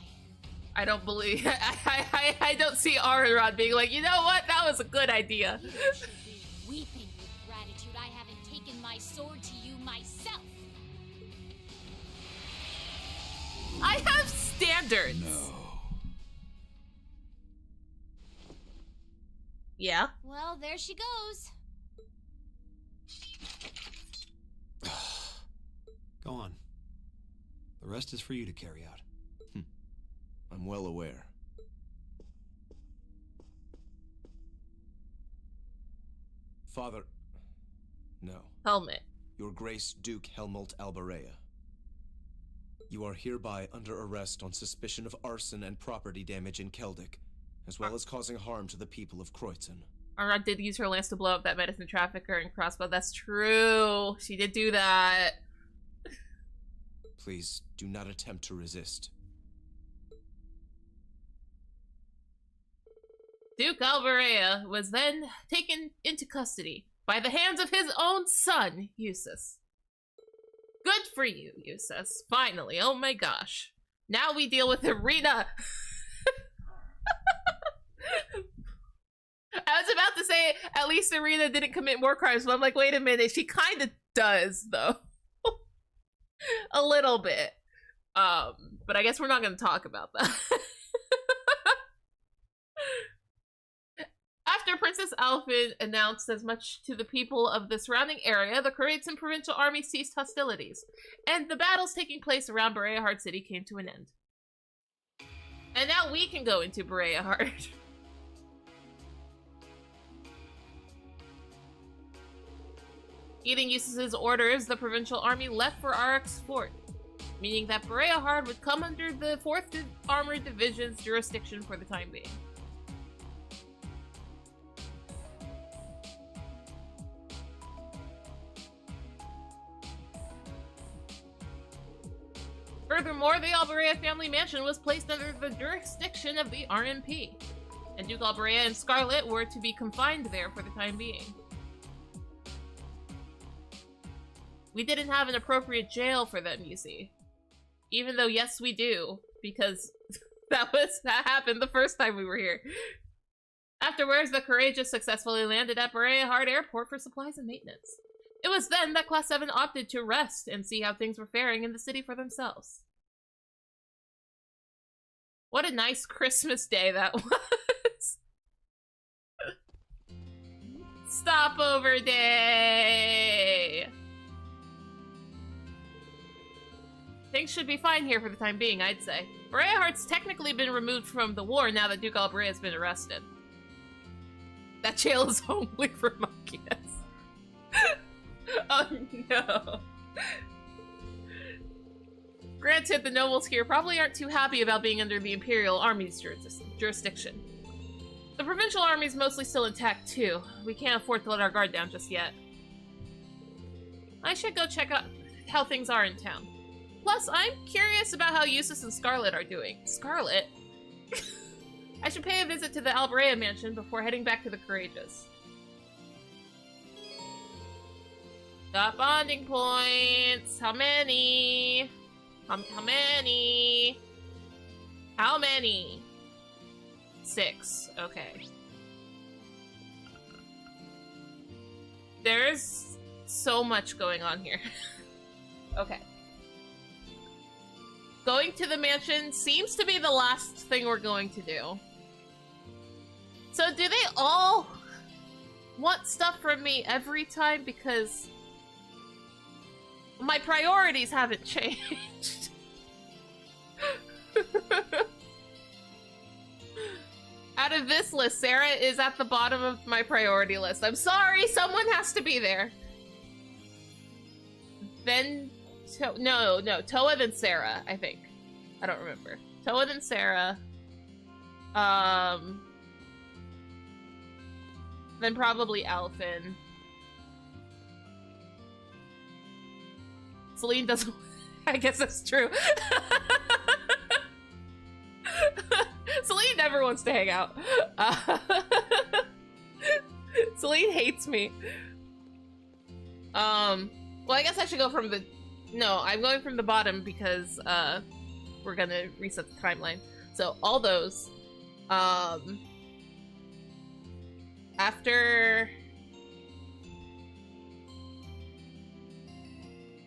I don't believe. I don't see Aronrod being like, you know what? That was a good idea. You should be weeping with gratitude I haven't taken my sword to you myself. I have standards. No. Yeah. Well, there she goes. Go on. The rest is for you to carry out. I'm well aware. Father... No. Helmet. Your Grace Duke Helmut Albarea. You are hereby under arrest on suspicion of arson and property damage in Keldic, as well as causing harm to the people of Kreutzen. Aronrod did use her lance to blow up that medicine trafficker and crossbow. That's true. She did do that. Please, do not attempt to resist. Duke Albarea was then taken into custody by the hands of his own son, Eustace. Good for you, Eustace. Finally, oh my gosh. Now we deal with Irina. I was about to say, at least Irina didn't commit more crimes, but I'm like, wait a minute, she kind of does, though. A little bit. But I guess we're not going to talk about that. After Princess Alfin announced as much to the people of the surrounding area, the Kreutzen Provincial Army ceased hostilities, and the battles taking place around Bereahard City came to an end. And now we can go into Bereahard. Heeding Eustace's orders, the Provincial Army left for Arak's fort, meaning that Bereahard would come under the 4th Armored Division's jurisdiction for the time being. Furthermore, the Albarea family mansion was placed under the jurisdiction of the RMP, and Duke Albarea and Scarlet were to be confined there for the time being. We didn't have an appropriate jail for them, you see. Even though, yes, we do, because that happened the first time we were here. Afterwards, the Courageous successfully landed at Bereahard Airport for supplies and maintenance. It was then that Class 7 opted to rest and see how things were faring in the city for themselves. What a nice Christmas day that was. Stopover day! Things should be fine here for the time being, I'd say. Bereahard's technically been removed from the war now that Duke Albarea has been arrested. That jail is only for monkeys. Oh no. Granted, the nobles here probably aren't too happy about being under the Imperial Army's jurisdiction. The Provincial Army's mostly still intact too. We can't afford to let our guard down just yet. I should go check out how things are in town. Plus, I'm curious about how Eustace and Scarlet are doing. Scarlet? I should pay a visit to the Albarea mansion before heading back to the Courageous. Got bonding points. How many? How many? How many? 6. Okay. There's so much going on here. Okay. Going to the mansion seems to be the last thing we're going to do. So do they all want stuff from me every time? Because my priorities haven't changed. Out of this list, Sarah is at the bottom of my priority list. I'm sorry, someone has to be there. Then, no, Toa then Sarah, I think. I don't remember. Toa then Sarah. Then probably Alfin. Celine doesn't... I guess that's true. Celine never wants to hang out. Celine hates me. Well, I guess I should go from the... No, I'm going from the bottom because, we're gonna reset the timeline. So, all those, After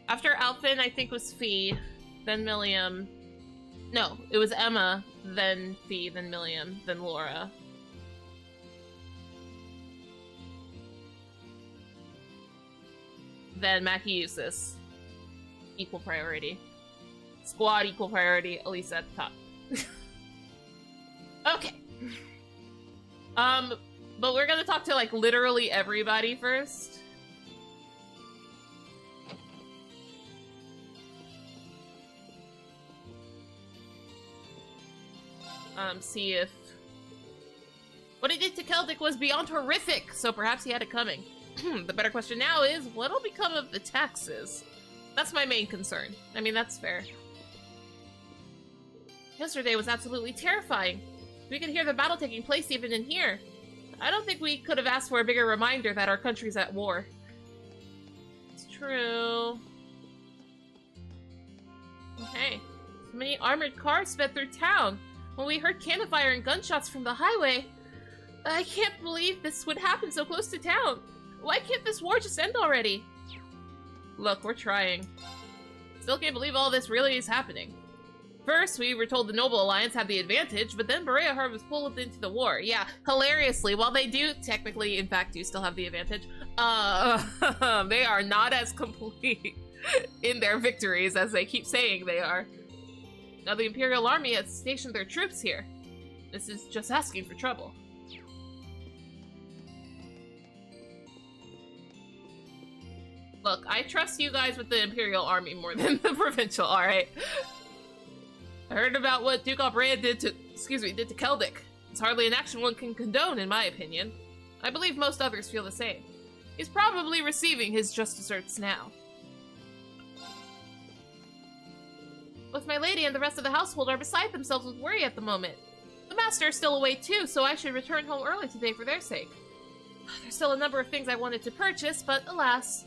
Alphen, I think, was Fee, then Milliam. No, it was Emma, then Fee, then Milliam, then Laura. Then Mackie Eustace. Equal priority. Squad, equal priority, Elisa at the top. Okay. But we're gonna talk to, like, literally everybody first. See if... What he did to Celtic was beyond horrific, so perhaps he had it coming. The better question now is, what'll become of the taxes? That's my main concern. I mean, that's fair. Yesterday was absolutely terrifying. We could hear the battle taking place even in here. I don't think we could have asked for a bigger reminder that our country's at war. It's true. Okay. So many armored cars sped through town. When we heard cannon fire and gunshots from the highway, I can't believe this would happen so close to town. Why can't this war just end already? Look, we're trying. Still can't believe all this really is happening. First, we were told the Noble Alliance had the advantage, but then Berea Heart was pulled into the war. Yeah, hilariously, while they do technically, in fact, do still have the advantage, they are not as complete in their victories as they keep saying they are. Now the Imperial Army has stationed their troops here. This is just asking for trouble. Look, I trust you guys with the Imperial Army more than the Provincial, alright? I heard about what Duke Albrea did to Celtic. It's hardly an action one can condone, in my opinion. I believe most others feel the same. He's probably receiving his just desserts now. Both my lady and the rest of the household are beside themselves with worry at the moment. The master is still away too, so I should return home early today for their sake. There's still a number of things I wanted to purchase, but alas.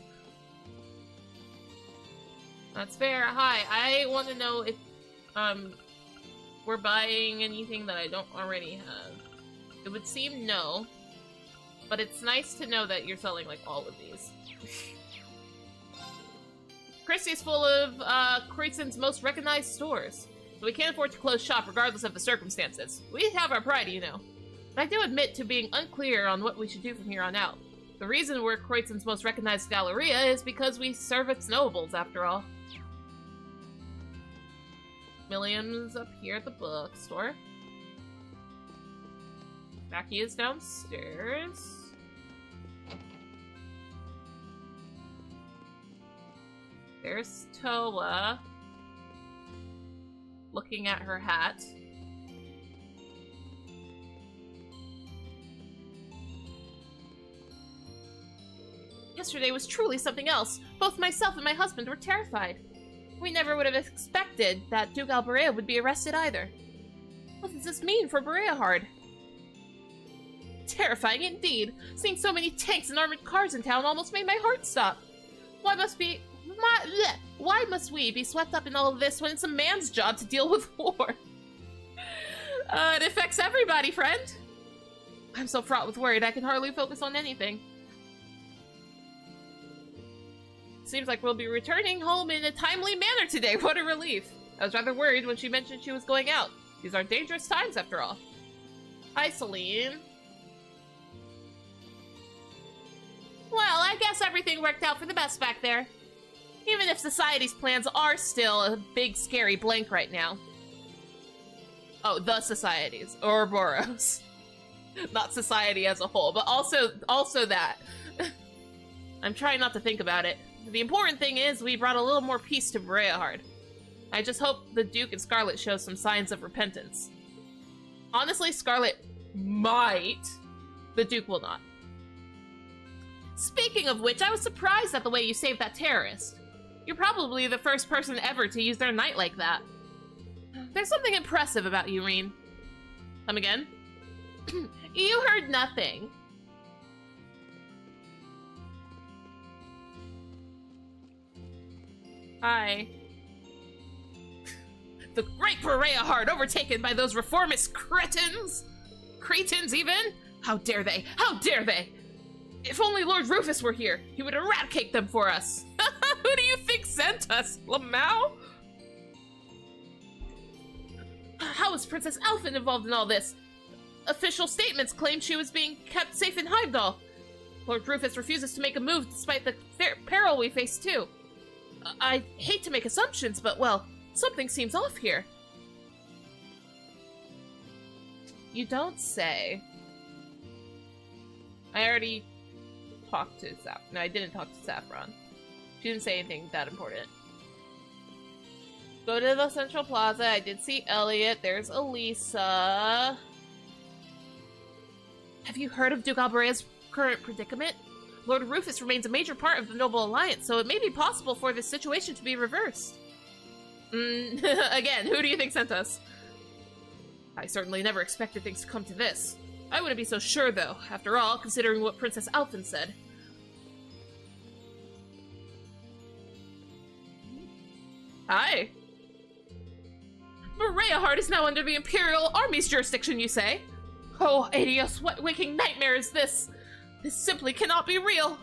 That's fair. Hi, I want to know if we're buying anything that I don't already have. It would seem no, but it's nice to know that you're selling, like, all of these. Christie's full of Croydon's most recognized stores, so we can't afford to close shop regardless of the circumstances. We have our pride, you know. But I do admit to being unclear on what we should do from here on out. The reason we're Croydon's most recognized Galleria is because we serve its nobles, after all. Milliam's up here at the bookstore. Mackie is downstairs. There's Toa, looking at her hat. Yesterday was truly something else. Both myself and my husband were terrified. We never would have expected that Duke Albarea would be arrested either. What does this mean for Bereahard? Terrifying indeed. Seeing so many tanks and armored cars in town almost made my heart stop. Why must we be swept up in all of this when it's a man's job to deal with war? It affects everybody, friend. I'm so fraught with worry I can hardly focus on anything. Seems like we'll be returning home in a timely manner today. What a relief. I was rather worried when she mentioned she was going out. These are dangerous times, after all. Hi, Celine. Well, I guess everything worked out for the best back there. Even if Society's plans are still a big, scary blank right now. Oh, the Societies. Ouroboros. Not Society as a whole, but also that. I'm trying not to think about it. The important thing is we brought a little more peace to Bereahard. I just hope the Duke and Scarlet show some signs of repentance. Honestly, Scarlet might. The Duke will not. Speaking of which, I was surprised at the way you saved that terrorist. You're probably the first person ever to use their knight like that. There's something impressive about you, Reen. Come again? You heard nothing. Hi. The great Berea Heart overtaken by those reformist cretins? Cretins, even? How dare they? How dare they? If only Lord Rufus were here, he would eradicate them for us. Who do you think sent us, Lamau? How is Princess Elfin involved in all this? Official statements claim she was being kept safe in Heimdall. Lord Rufus refuses to make a move despite the peril we face too. I hate to make assumptions, but well, something seems off here. You don't say. I already talked to Saffron. No, I didn't talk to Saffron. She didn't say anything that important. Go to the Central Plaza. I did see Elliot. There's Elisa. Have you heard of Duke Albarea's current predicament? Lord Rufus remains a major part of the Noble Alliance, so it may be possible for this situation to be reversed. Again, who do you think sent us? I certainly never expected things to come to this. I wouldn't be so sure, though, after all, considering what Princess Elfin said. Hi. Berea Heart is now under the Imperial Army's jurisdiction, you say? Oh, Adios, what waking nightmare is this? This simply cannot be real.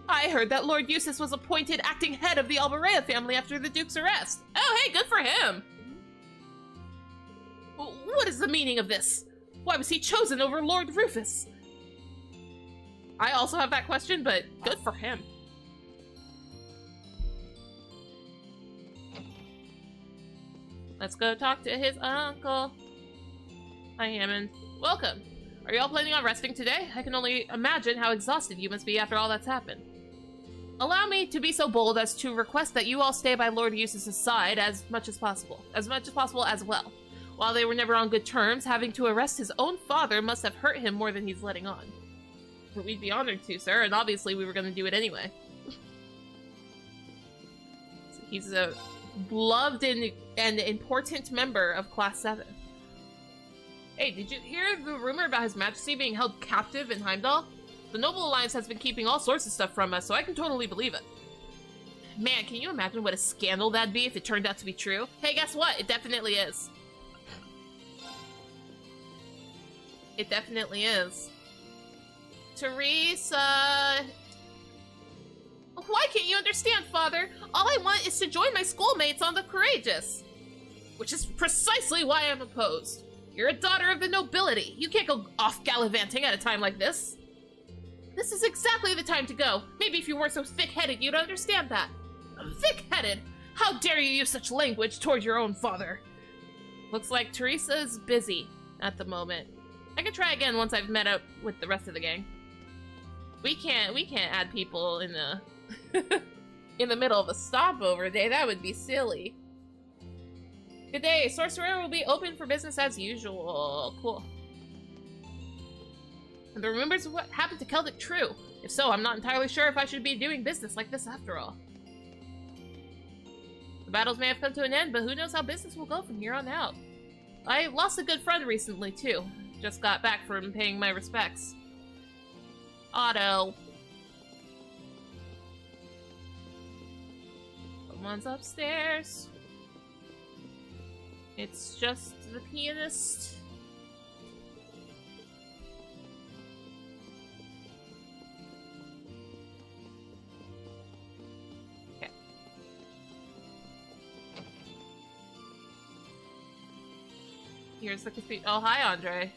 I heard that Lord Eustace was appointed acting head of the Albarea family after the Duke's arrest. Oh, hey, good for him. What is the meaning of this? Why was he chosen over Lord Rufus? I also have that question, but good for him. Let's go talk to his uncle. Hi, Hammond. Welcome. Are you all planning on resting today? I can only imagine how exhausted you must be after all that's happened. Allow me to be so bold as to request that you all stay by Lord Eustace's side as much as possible as well. While they were never on good terms, having to arrest his own father must have hurt him more than he's letting on. But we'd be honored to, sir, and obviously we were going to do it anyway. So he's a beloved and important member of Class 7. Hey, did you hear the rumor about His Majesty being held captive in Heimdall? The Noble Alliance has been keeping all sorts of stuff from us, so I can totally believe it. Man, can you imagine what a scandal that'd be if it turned out to be true? Hey, guess what? It definitely is. It definitely is. Teresa... Why can't you understand, Father? All I want is to join my schoolmates on the Courageous. Which is precisely why I'm opposed. You're a daughter of the nobility. You can't go off gallivanting at a time like this. This is exactly the time to go. Maybe if you weren't so thick-headed, you'd understand that. Thick-headed? How dare you use such language toward your own father? Looks like Teresa's busy at the moment. I can try again once I've met up with the rest of the gang. We can't add people in the in the middle of a stopover day. That would be silly. Good day. Sorcerer will be open for business as usual. Cool. And the rumors of what happened to Celtic true? If so, I'm not entirely sure if I should be doing business like this after all. The battles may have come to an end, but who knows how business will go from here on out. I lost a good friend recently, too. Just got back from paying my respects. Otto. Someone's upstairs. It's just the pianist. Okay. Here's the cathedral. Oh, hi, Andre.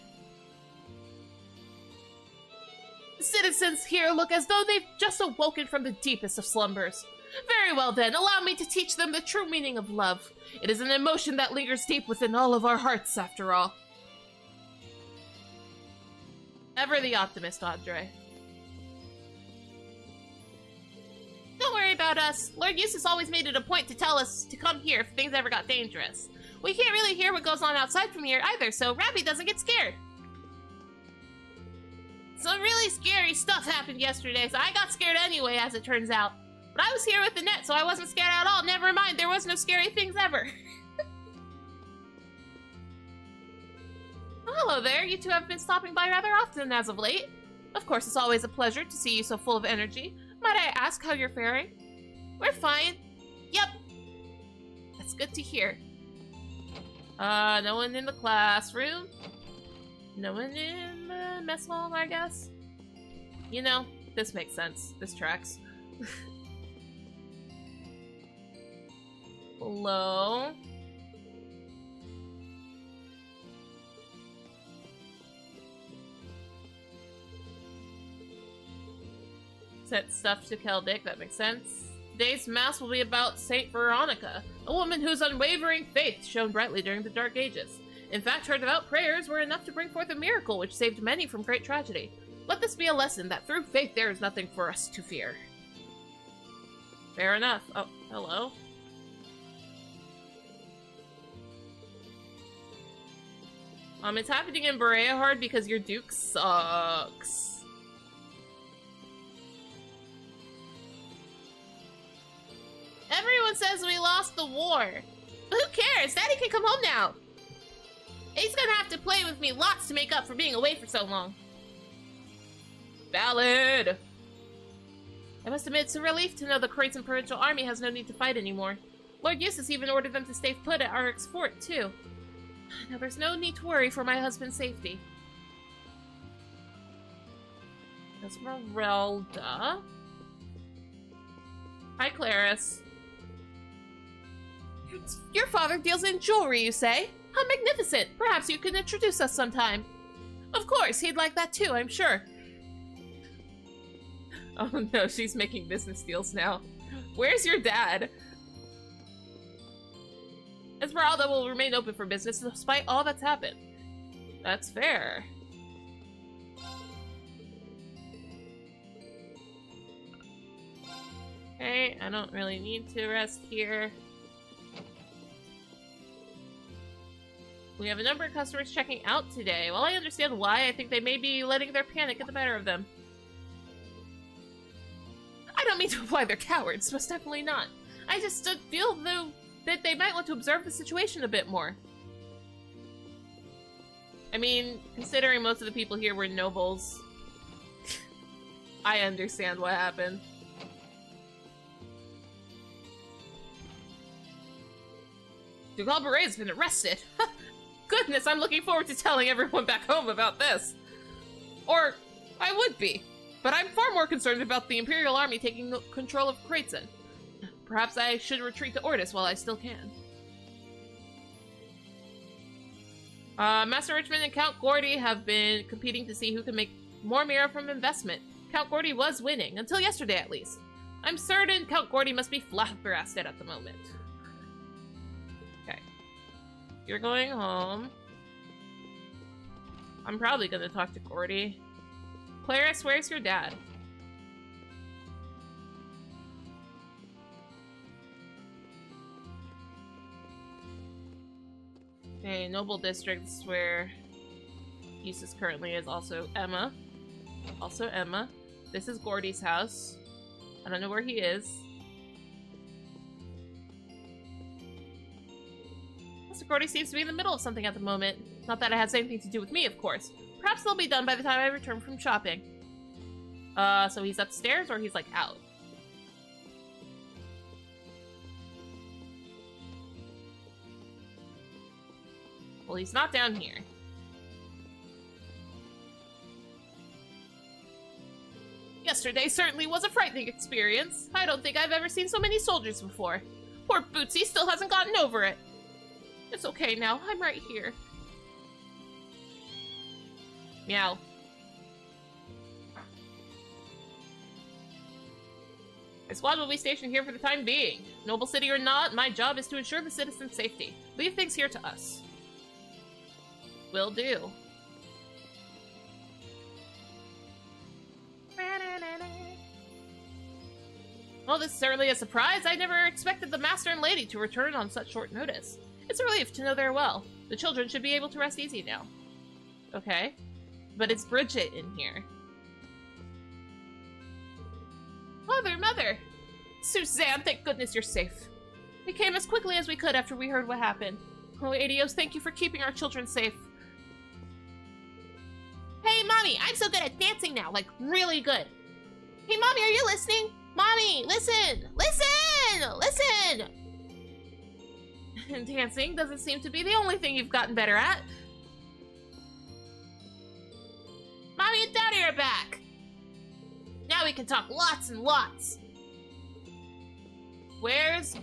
The citizens here look as though they've just awoken from the deepest of slumbers. Very well then, allow me to teach them the true meaning of love. It is an emotion that lingers deep within all of our hearts, after all. Ever the optimist, Andre. Don't worry about us. Lord Eustace always made it a point to tell us to come here if things ever got dangerous. We can't really hear what goes on outside from here either, so Rabbie doesn't get scared. Some really scary stuff happened yesterday, so I got scared anyway, as it turns out. But I was here with the net, so I wasn't scared at all. Never mind, there was no scary things ever. Oh, hello there. You two have been stopping by rather often as of late. Of course, it's always a pleasure to see you so full of energy. Might I ask how you're faring? We're fine. Yep. That's good to hear. No one in the classroom. No one in the mess hall, I guess. You know, this makes sense. This tracks. Hello? Set stuff to Keldic, that makes sense. Today's mass will be about Saint Veronica, a woman whose unwavering faith shone brightly during the Dark Ages. In fact, her devout prayers were enough to bring forth a miracle which saved many from great tragedy. Let this be a lesson that through faith there is nothing for us to fear. Fair enough. Oh, hello. It's happening in Berea hard because your Duke sucks. Everyone says we lost the war. But who cares? Daddy can come home now. He's gonna have to play with me lots to make up for being away for so long. Valid. I must admit, it's a relief to know the Kraton Provincial Army has no need to fight anymore. Lord Eustace even ordered them to stay put at Arx Fort, too. Now there's no need to worry for my husband's safety. Esmeralda. Hi, Claris. Your father deals in jewelry, you say? How magnificent! Perhaps you could introduce us sometime. Of course, he'd like that too, I'm sure. Oh no, she's making business deals now. Where's your dad? Esmeralda will remain open for business despite all that's happened. That's fair. Okay, I don't really need to rest here. We have a number of customers checking out today. While I understand why, I think they may be letting their panic get the better of them. I don't mean to imply they're cowards, most definitely not. I just feel, though, that they might want to observe the situation a bit more. I mean, considering most of the people here were nobles, I understand what happened. Duke Albarea's been arrested! Goodness, I'm looking forward to telling everyone back home about this. Or, I would be. But I'm far more concerned about the Imperial Army taking control of Kraton. Perhaps I should retreat to Ordis while I still can. Master Richmond and Count Gordy have been competing to see who can make more Mira from investment. Count Gordy was winning, until yesterday at least. I'm certain Count Gordy must be flabbergasted at the moment. Okay. You're going home. I'm probably gonna talk to Gordy. Claris, where's your dad? Okay, Noble Districts where Eustace currently is. Also Emma. Also Emma. This is Gordy's house. I don't know where he is. Mr. Gordy seems to be in the middle of something at the moment. Not that it has anything to do with me, of course. Perhaps they'll be done by the time I return from shopping. So he's upstairs or he's like out? Well, he's not down here. Yesterday certainly was a frightening experience. I don't think I've ever seen so many soldiers before. Poor Bootsy still hasn't gotten over it. It's okay now, I'm right here. Meow. My squad will be stationed here for the time being. Noble city or not, my job is to ensure the citizens' safety. Leave things here to us. Will do. Well, this is certainly a surprise. I never expected the master and lady to return on such short notice. It's a relief to know they're well. The children should be able to rest easy now. Okay. But it's Bridget in here. Mother! Suzanne, thank goodness you're safe. We came as quickly as we could after we heard what happened. Oh, Adios, thank you for keeping our children safe. Hey, Mommy, I'm so good at dancing now, like, really good. Hey, Mommy, are you listening? Mommy! Listen! Listen! Listen! Dancing doesn't seem to be the only thing you've gotten better at. Mommy and Daddy are back! Now we can talk lots and lots. Where's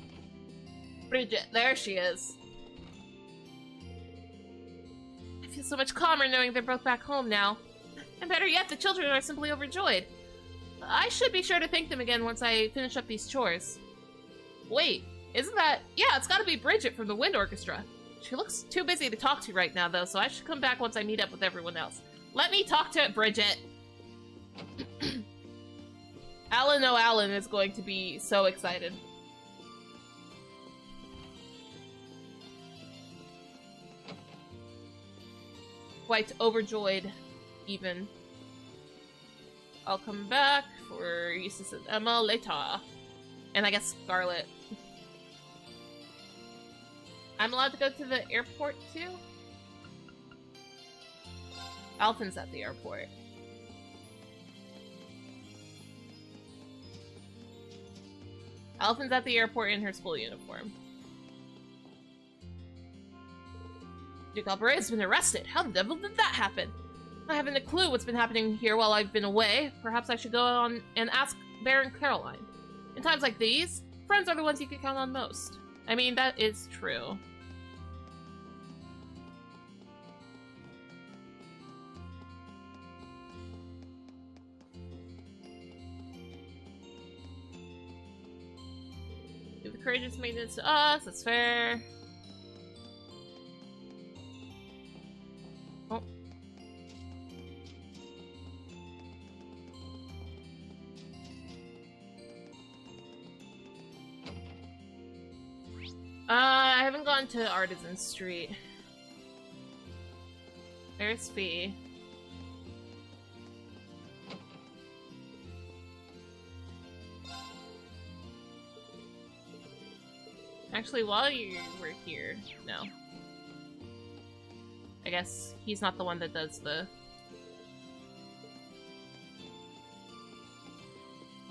Bridget? There she is. I feel so much calmer knowing they're both back home now. And better yet, the children are simply overjoyed. I should be sure to thank them again once I finish up these chores. Wait, isn't that... Yeah, it's gotta be Bridget from the Wind Orchestra. She looks too busy to talk to right now, though, so I should come back once I meet up with everyone else. Let me talk to Bridget! Alan O'Allen is going to be so excited. Quite overjoyed, even. I'll come back for Eustace and Emma later. And I guess Scarlet. I'm allowed to go to the airport too? Alphen's at the airport. Alphen's at the airport in her school uniform. Duke Albarea's been arrested. How the devil did that happen? I haven't a clue what's been happening here while I've been away. Perhaps I should go on and ask Baron Caroline. In times like these, friends are the ones you can count on most. I mean, that is true. Give the courageous maintenance to us, that's fair. Oh. I haven't gone to Artisan Street. There's Fee. Actually, while you were here, no. I guess he's not the one that does the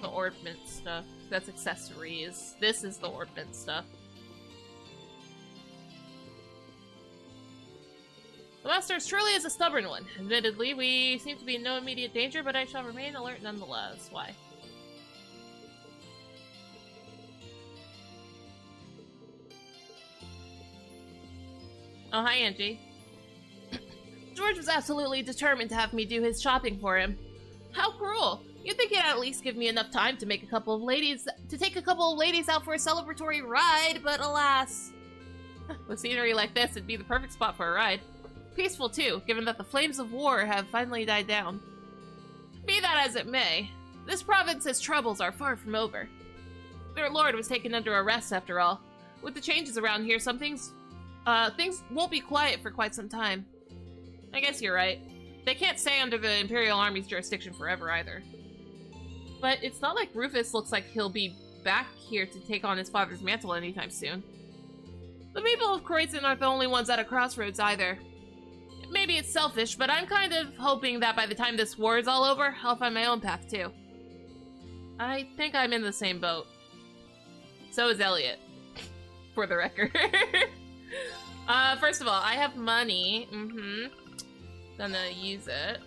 ornament stuff. That's accessories. This is the ornament stuff. The Master truly is a stubborn one. Admittedly, we seem to be in no immediate danger, but I shall remain alert nonetheless. Why? Oh, hi, Angie. George was absolutely determined to have me do his shopping for him. How cruel! You'd think he'd at least give me enough time to take a couple of ladies out for a celebratory ride, but alas. With scenery like this, it'd be the perfect spot for a ride. Peaceful too, given that the flames of war have finally died down. Be that as it may, this province's troubles are far from over. Their lord was taken under arrest after all. With the changes around here, things won't be quiet for quite some time. I guess you're right. They can't stay under the Imperial Army's jurisdiction forever either. But it's not like Rufus looks like he'll be back here to take on his father's mantle anytime soon. The people of Kroitzen aren't the only ones at a crossroads either. Maybe it's selfish, but I'm kind of hoping that by the time this war is all over, I'll find my own path too. I think I'm in the same boat. So is Elliot. For the record. First of all, I have money. Gonna use it.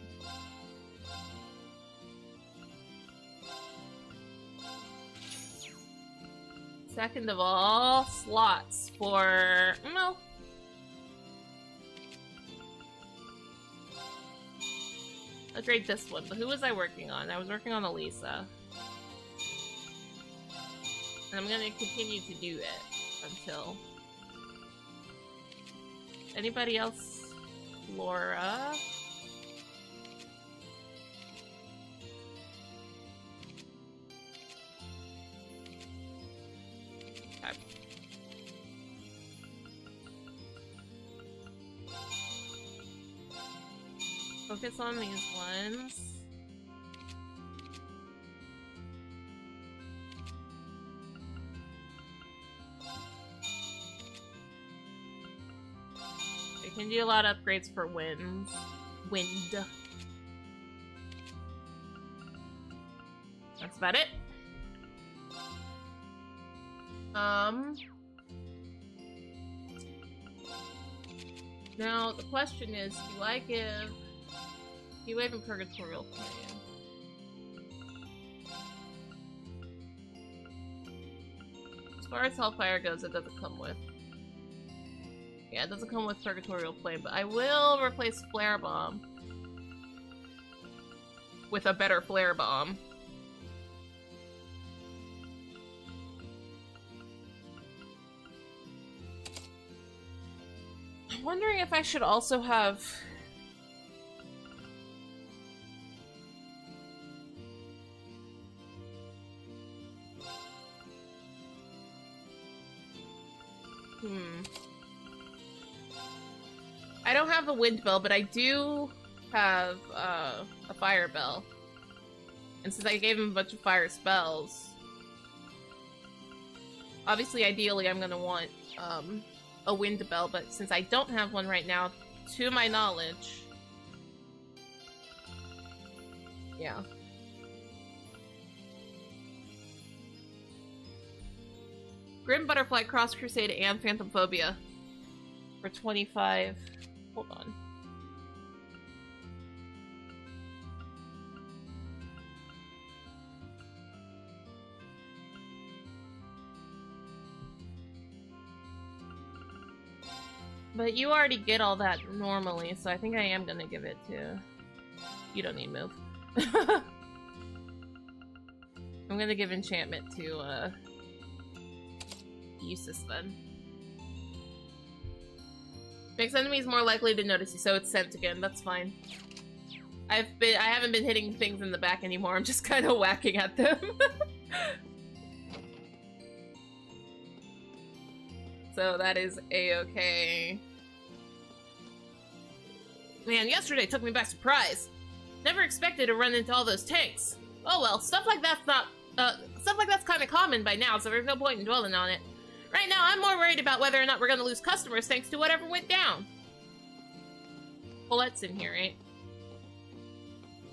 Second of all, slots for... no. I'll trade this one, but who was I working on? I was working on Elisa. And I'm gonna continue to do it until... Anybody else? Laura? Okay. Focus on these ones. I can do a lot of upgrades for wind. That's about it. Now, the question is, do I give him Purgatorial Plan? As far as Hellfire goes, it doesn't come with. Yeah, it doesn't come with Purgatorial Flame, but I will replace Flare Bomb with a better Flare Bomb. I'm wondering if I should also have... I don't have a Wind Bell, but I do have a Fire Bell. And since I gave him a bunch of fire spells, obviously, ideally, I'm gonna want a Wind Bell, but since I don't have one right now, to my knowledge, yeah. Grim Butterfly, Cross Crusade, and Phantom Phobia for 25. Hold on. But you already get all that normally, so I think I am gonna give it to... You don't need move. I'm gonna give enchantment to, Eustace then. Makes enemies more likely to notice you, so it's sent again. That's fine. I haven't been hitting things in the back anymore. I'm just kind of whacking at them. So that is a-okay. Man, yesterday took me by surprise. Never expected to run into all those tanks. Oh well, stuff like that's kind of common by now, so there's no point in dwelling on it. Right now, I'm more worried about whether or not we're gonna lose customers thanks to whatever went down. Colette's in here, right?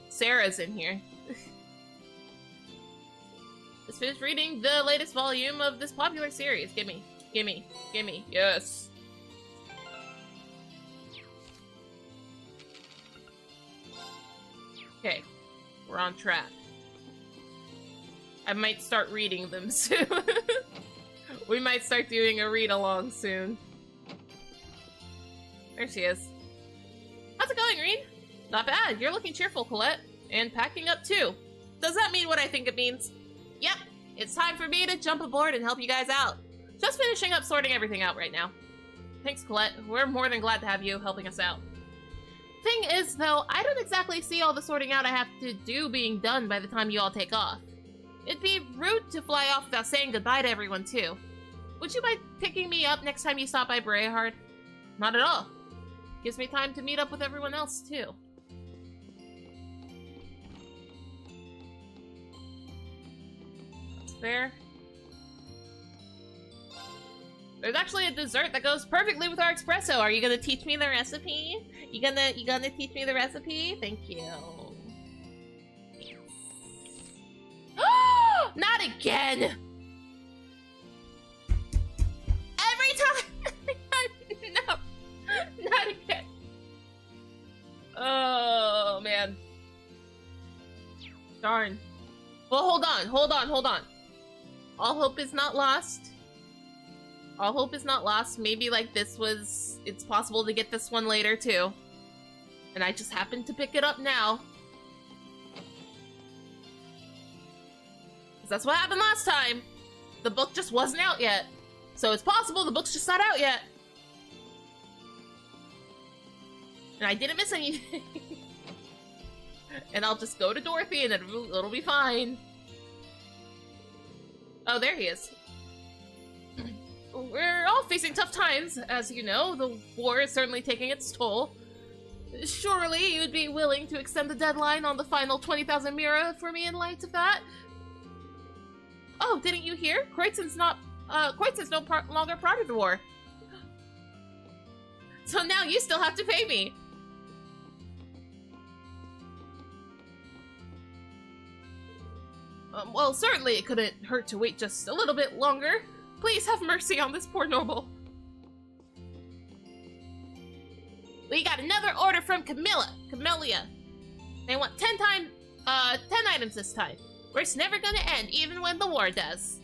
Sarah's in here. Just finished reading the latest volume of this popular series. Gimme, gimme, gimme, yes. Okay, we're on track. I might start reading them soon. We might start doing a read-along soon. There she is. How's it going, Reed? Not bad. You're looking cheerful, Colette. And packing up, too. Does that mean what I think it means? Yep. It's time for me to jump aboard and help you guys out. Just finishing up sorting everything out right now. Thanks, Colette. We're more than glad to have you helping us out. Thing is, though, I don't exactly see all the sorting out I have to do being done by the time you all take off. It'd be rude to fly off without saying goodbye to everyone, too. Would you mind picking me up next time you stop by Briarheart? Not at all. Gives me time to meet up with everyone else, too. There. There's actually a dessert that goes perfectly with our espresso. Are you gonna teach me the recipe? You gonna teach me the recipe? Thank you. Not again! Every time! No! Not again! Oh, man. Darn. Well, hold on. All hope is not lost. All hope is not lost. Maybe, like, it's possible to get this one later, too. And I just happened to pick it up now. That's what happened last time. The book just wasn't out yet. So it's possible the book's just not out yet. And I didn't miss anything. And I'll just go to Dorothy and it'll be fine. Oh, there he is. We're all facing tough times, as you know. The war is certainly taking its toll. Surely you'd be willing to extend the deadline on the final 20,000 Mira for me in light of that? Oh, didn't you hear? Kreuzen's no longer part of the war. So now you still have to pay me. Well, certainly it couldn't hurt to wait just a little bit longer. Please have mercy on this poor noble. We got another order from Camellia. They want 10 items this time. Where it's never gonna end, even when the war does.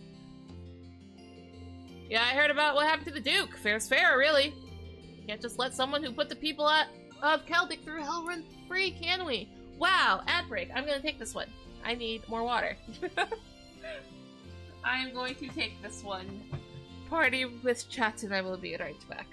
Yeah, I heard about what happened to the Duke. Fair's fair, really. Can't just let someone who put the people of Celtic through hell run free, can we? Wow, ad break. I'm gonna take this one. I need more water. I am going to take this one. Party with chat and I will be right back.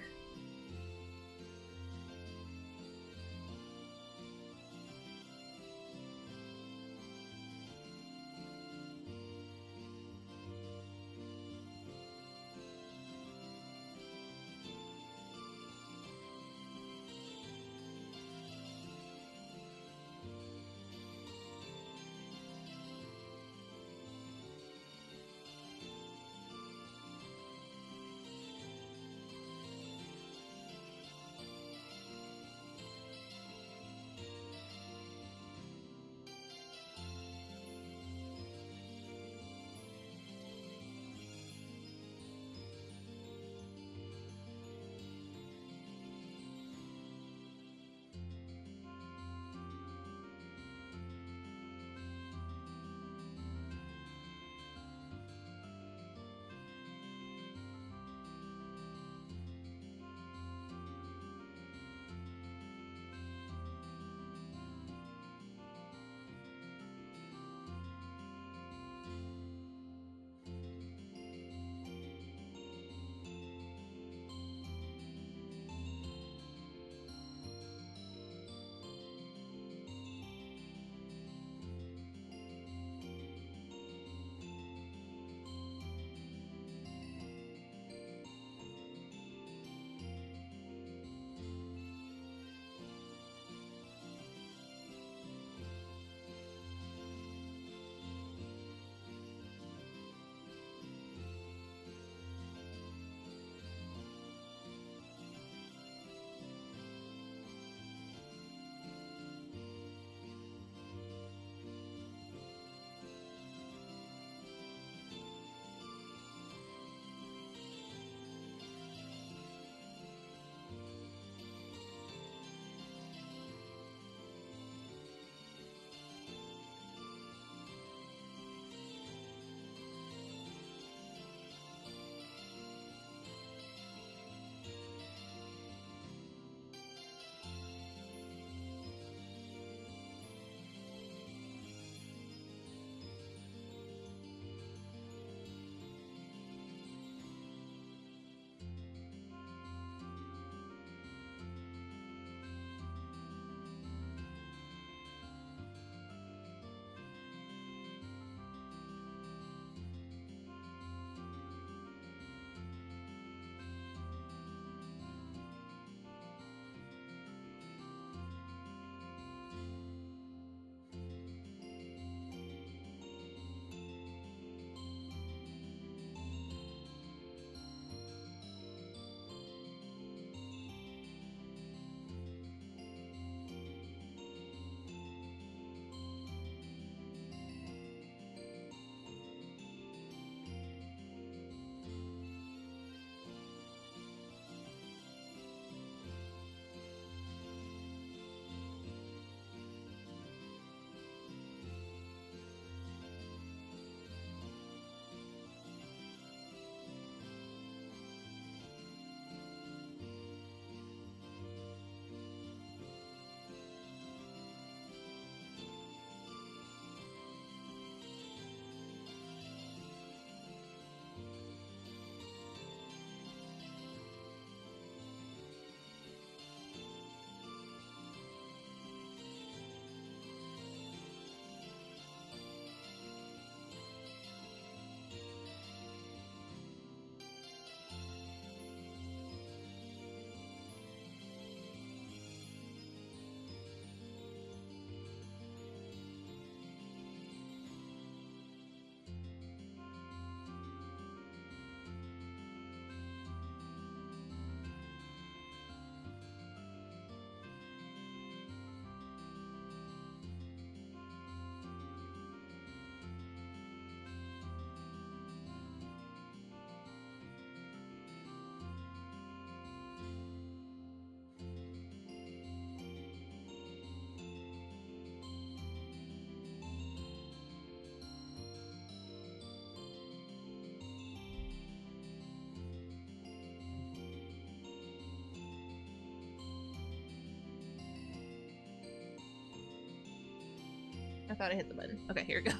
thought I hit the button. Okay, here we go.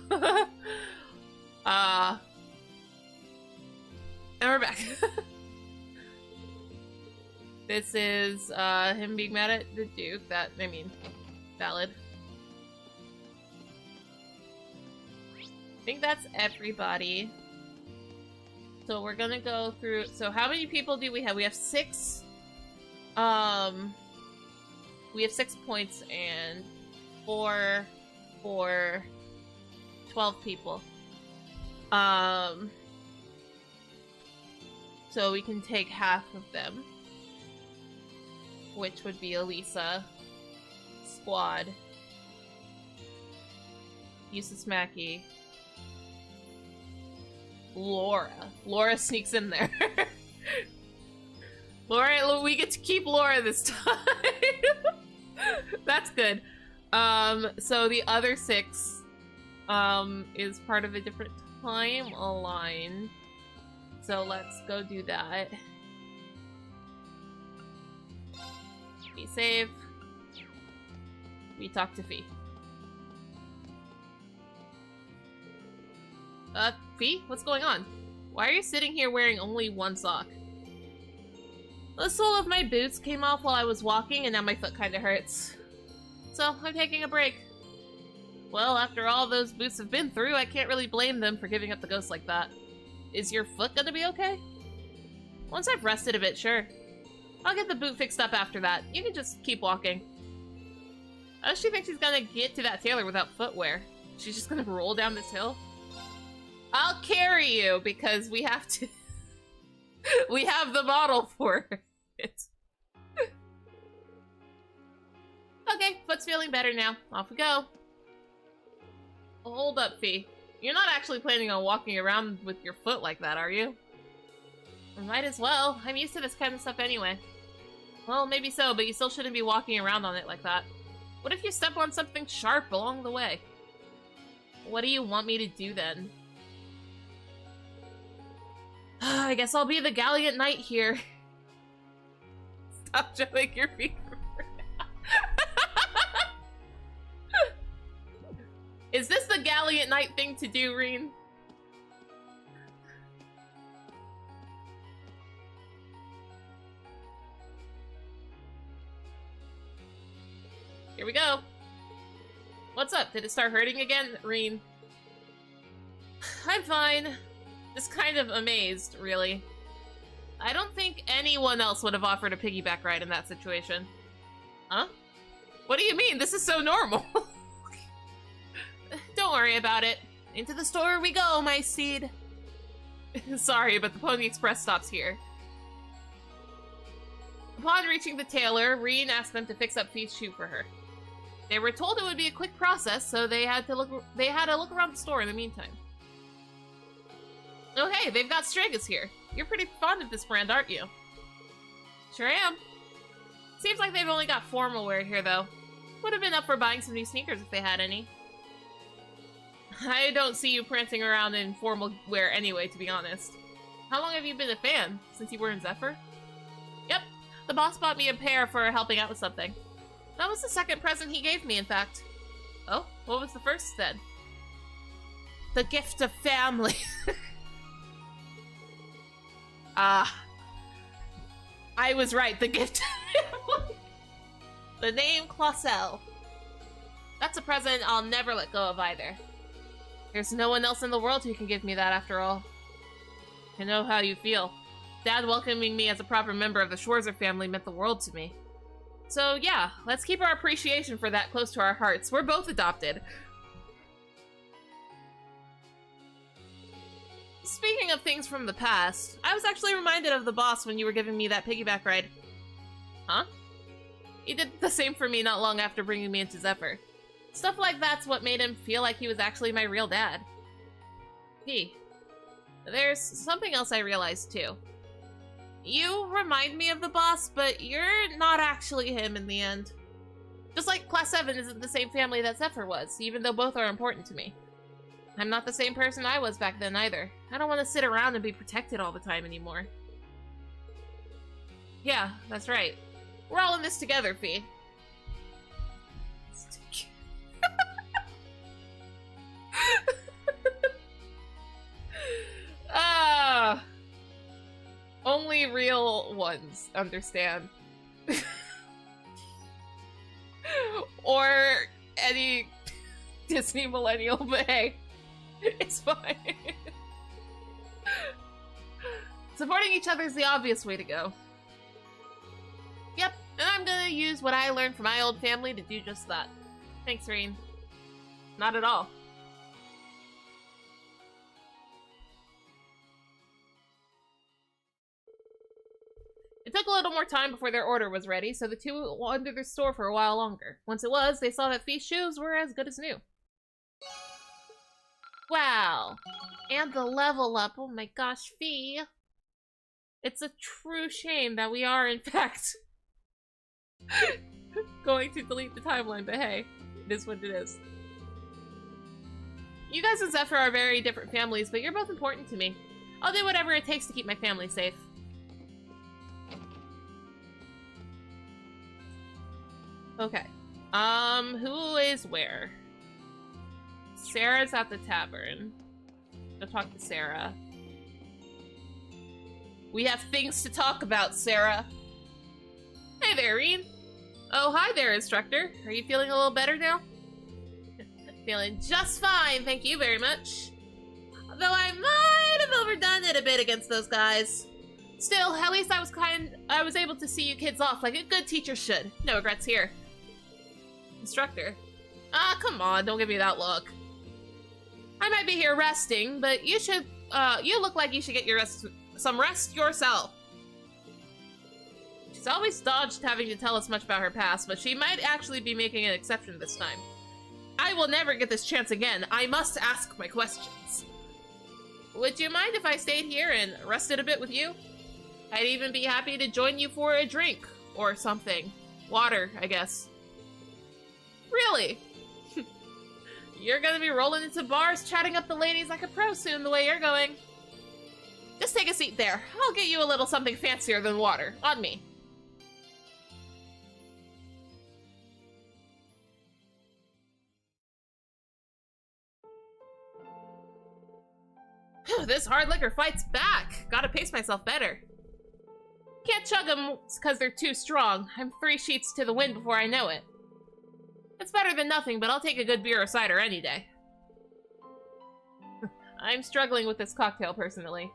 And we're back. This is him being mad at the Duke. That, I mean, valid. I think that's everybody. So we're gonna go through. So how many people do we have? We have 6. We have 6 points and 4 for 12 people. So we can take half of them, which would be Elisa, Squad, Eustace Mackey, Laura. Laura sneaks in there. Laura, we get to keep Laura this time. That's good. So the other 6 is part of a different timeline. So let's go do that. We save. We talk to Fee. Fee? What's going on? Why are you sitting here wearing only one sock? The sole of my boots came off while I was walking and now my foot kinda hurts. So, I'm taking a break. Well, after all those boots have been through, I can't really blame them for giving up the ghost like that. Is your foot gonna be okay? Once I've rested a bit, sure. I'll get the boot fixed up after that. You can just keep walking. How does she think she's gonna get to that tailor without footwear? She's just gonna roll down this hill? I'll carry you, because we have to... we have the model for it. Okay, foot's feeling better now. Off we go. Hold up, Fee. You're not actually planning on walking around with your foot like that, are you? Might as well. I'm used to this kind of stuff anyway. Well, maybe so, but you still shouldn't be walking around on it like that. What if you step on something sharp along the way? What do you want me to do then? I guess I'll be the Galliant Knight here. Stop showing your feet. Is this the Galliant Knight thing to do, Reen? Here we go. What's up? Did it start hurting again, Reen? I'm fine. Just kind of amazed, really. I don't think anyone else would have offered a piggyback ride in that situation. Huh? What do you mean? This is so normal. Don't worry about it. Into the store we go, my steed. Sorry, but the Pony Express stops here. Upon reaching the tailor, Reen asked them to fix up Fee's shoe for her. They were told it would be a quick process, so they had to look around the store in the meantime. Oh hey, they've got Stragus here. You're pretty fond of this brand, aren't you? Sure am. Seems like they've only got formal wear here, though. Would have been up for buying some new sneakers if they had any. I don't see you prancing around in formal wear anyway, to be honest. How long have you been a fan? Since you were in Zephyr? Yep, the boss bought me a pair for helping out with something. That was the second present he gave me, in fact. Oh, what was the first, then? The gift of family. I was right, the gift of family. The name Clausel. That's a present I'll never let go of either. There's no one else in the world who can give me that, after all. I know how you feel. Dad welcoming me as a proper member of the Schwarzer family meant the world to me. So yeah, let's keep our appreciation for that close to our hearts. We're both adopted. Speaking of things from the past, I was actually reminded of the boss when you were giving me that piggyback ride. Huh? He did the same for me not long after bringing me into Zephyr. Stuff like that's what made him feel like he was actually my real dad. There's something else I realized too. You remind me of the boss, but you're not actually him in the end. Just like Class 7 isn't the same family that Zephyr was, even though both are important to me. I'm not the same person I was back then either. I don't want to sit around and be protected all the time anymore. Yeah, that's right. We're all in this together, Fee. any real ones understand. Or any Disney millennial, but hey, it's fine. Supporting each other is the obvious way to go. Yep, and I'm gonna use what I learned from my old family to do just that. Thanks, Rean. Not at all. It took a little more time before their order was ready, so the two wandered their store for a while longer. Once it was, they saw that Fee's shoes were as good as new. Wow. And the level up. Oh my gosh, Fee. It's a true shame that we are, in fact, going to delete the timeline, but hey, it is what it is. You guys and Zephyr are very different families, but you're both important to me. I'll do whatever it takes to keep my family safe. Okay. Who is where? Sarah's at the tavern. Go talk to Sarah. We have things to talk about, Sarah. Hey there, Rean. Oh, hi there, instructor. Are you feeling a little better now? Feeling just fine, thank you very much. Though I might have overdone it a bit against those guys. Still, at least I was able to see you kids off like a good teacher should. No regrets here. Instructor. Ah, come on, don't give me that look. I might be here resting, but you look like you should get some rest yourself. She's always dodged having to tell us much about her past, but she might actually be making an exception this time. I will never get this chance again. I must ask my questions. Would you mind if I stayed here and rested a bit with you? I'd even be happy to join you for a drink or something. Water, I guess. Really? You're gonna be rolling into bars, chatting up the ladies like a pro soon the way you're going. Just take a seat there. I'll get you a little something fancier than water. On me. This hard liquor fights back. Gotta pace myself better. Can't chug them because they're too strong. I'm 3 sheets to the wind before I know it. It's better than nothing, but I'll take a good beer or cider any day. I'm struggling with this cocktail, personally.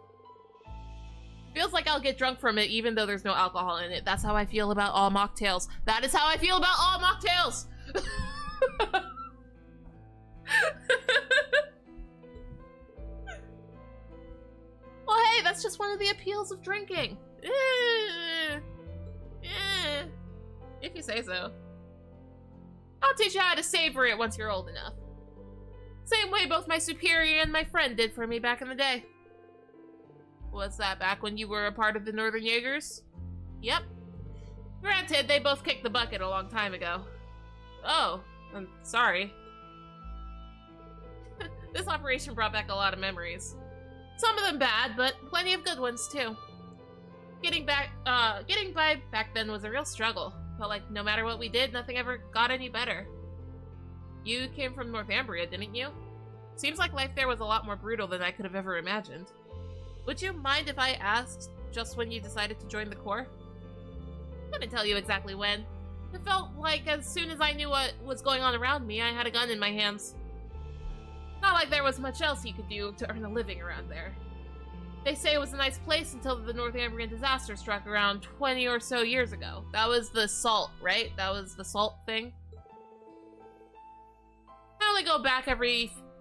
Feels like I'll get drunk from it even though there's no alcohol in it. That's how I feel about all mocktails. That is how I feel about all mocktails! Well, hey, that's just one of the appeals of drinking. If you say so. I'll teach you how to savor it once you're old enough. Same way both my superior and my friend did for me back in the day. Was that back when you were a part of the Northern Jaegers? Yep. Granted, they both kicked the bucket a long time ago. Oh, I'm sorry. This operation brought back a lot of memories. Some of them bad, but plenty of good ones too. Getting by back then was a real struggle. Felt like no matter what we did, nothing ever got any better. You came from Northumbria, didn't you? Seems like life there was a lot more brutal than I could have ever imagined. Would you mind if I asked just when you decided to join the Corps? Couldn't tell you exactly when. It felt like as soon as I knew what was going on around me, I had a gun in my hands. Not like there was much else you could do to earn a living around there. They say it was a nice place until the Northumbrian disaster struck around 20 or so years ago. That was the salt, right? That was the salt thing? I only go back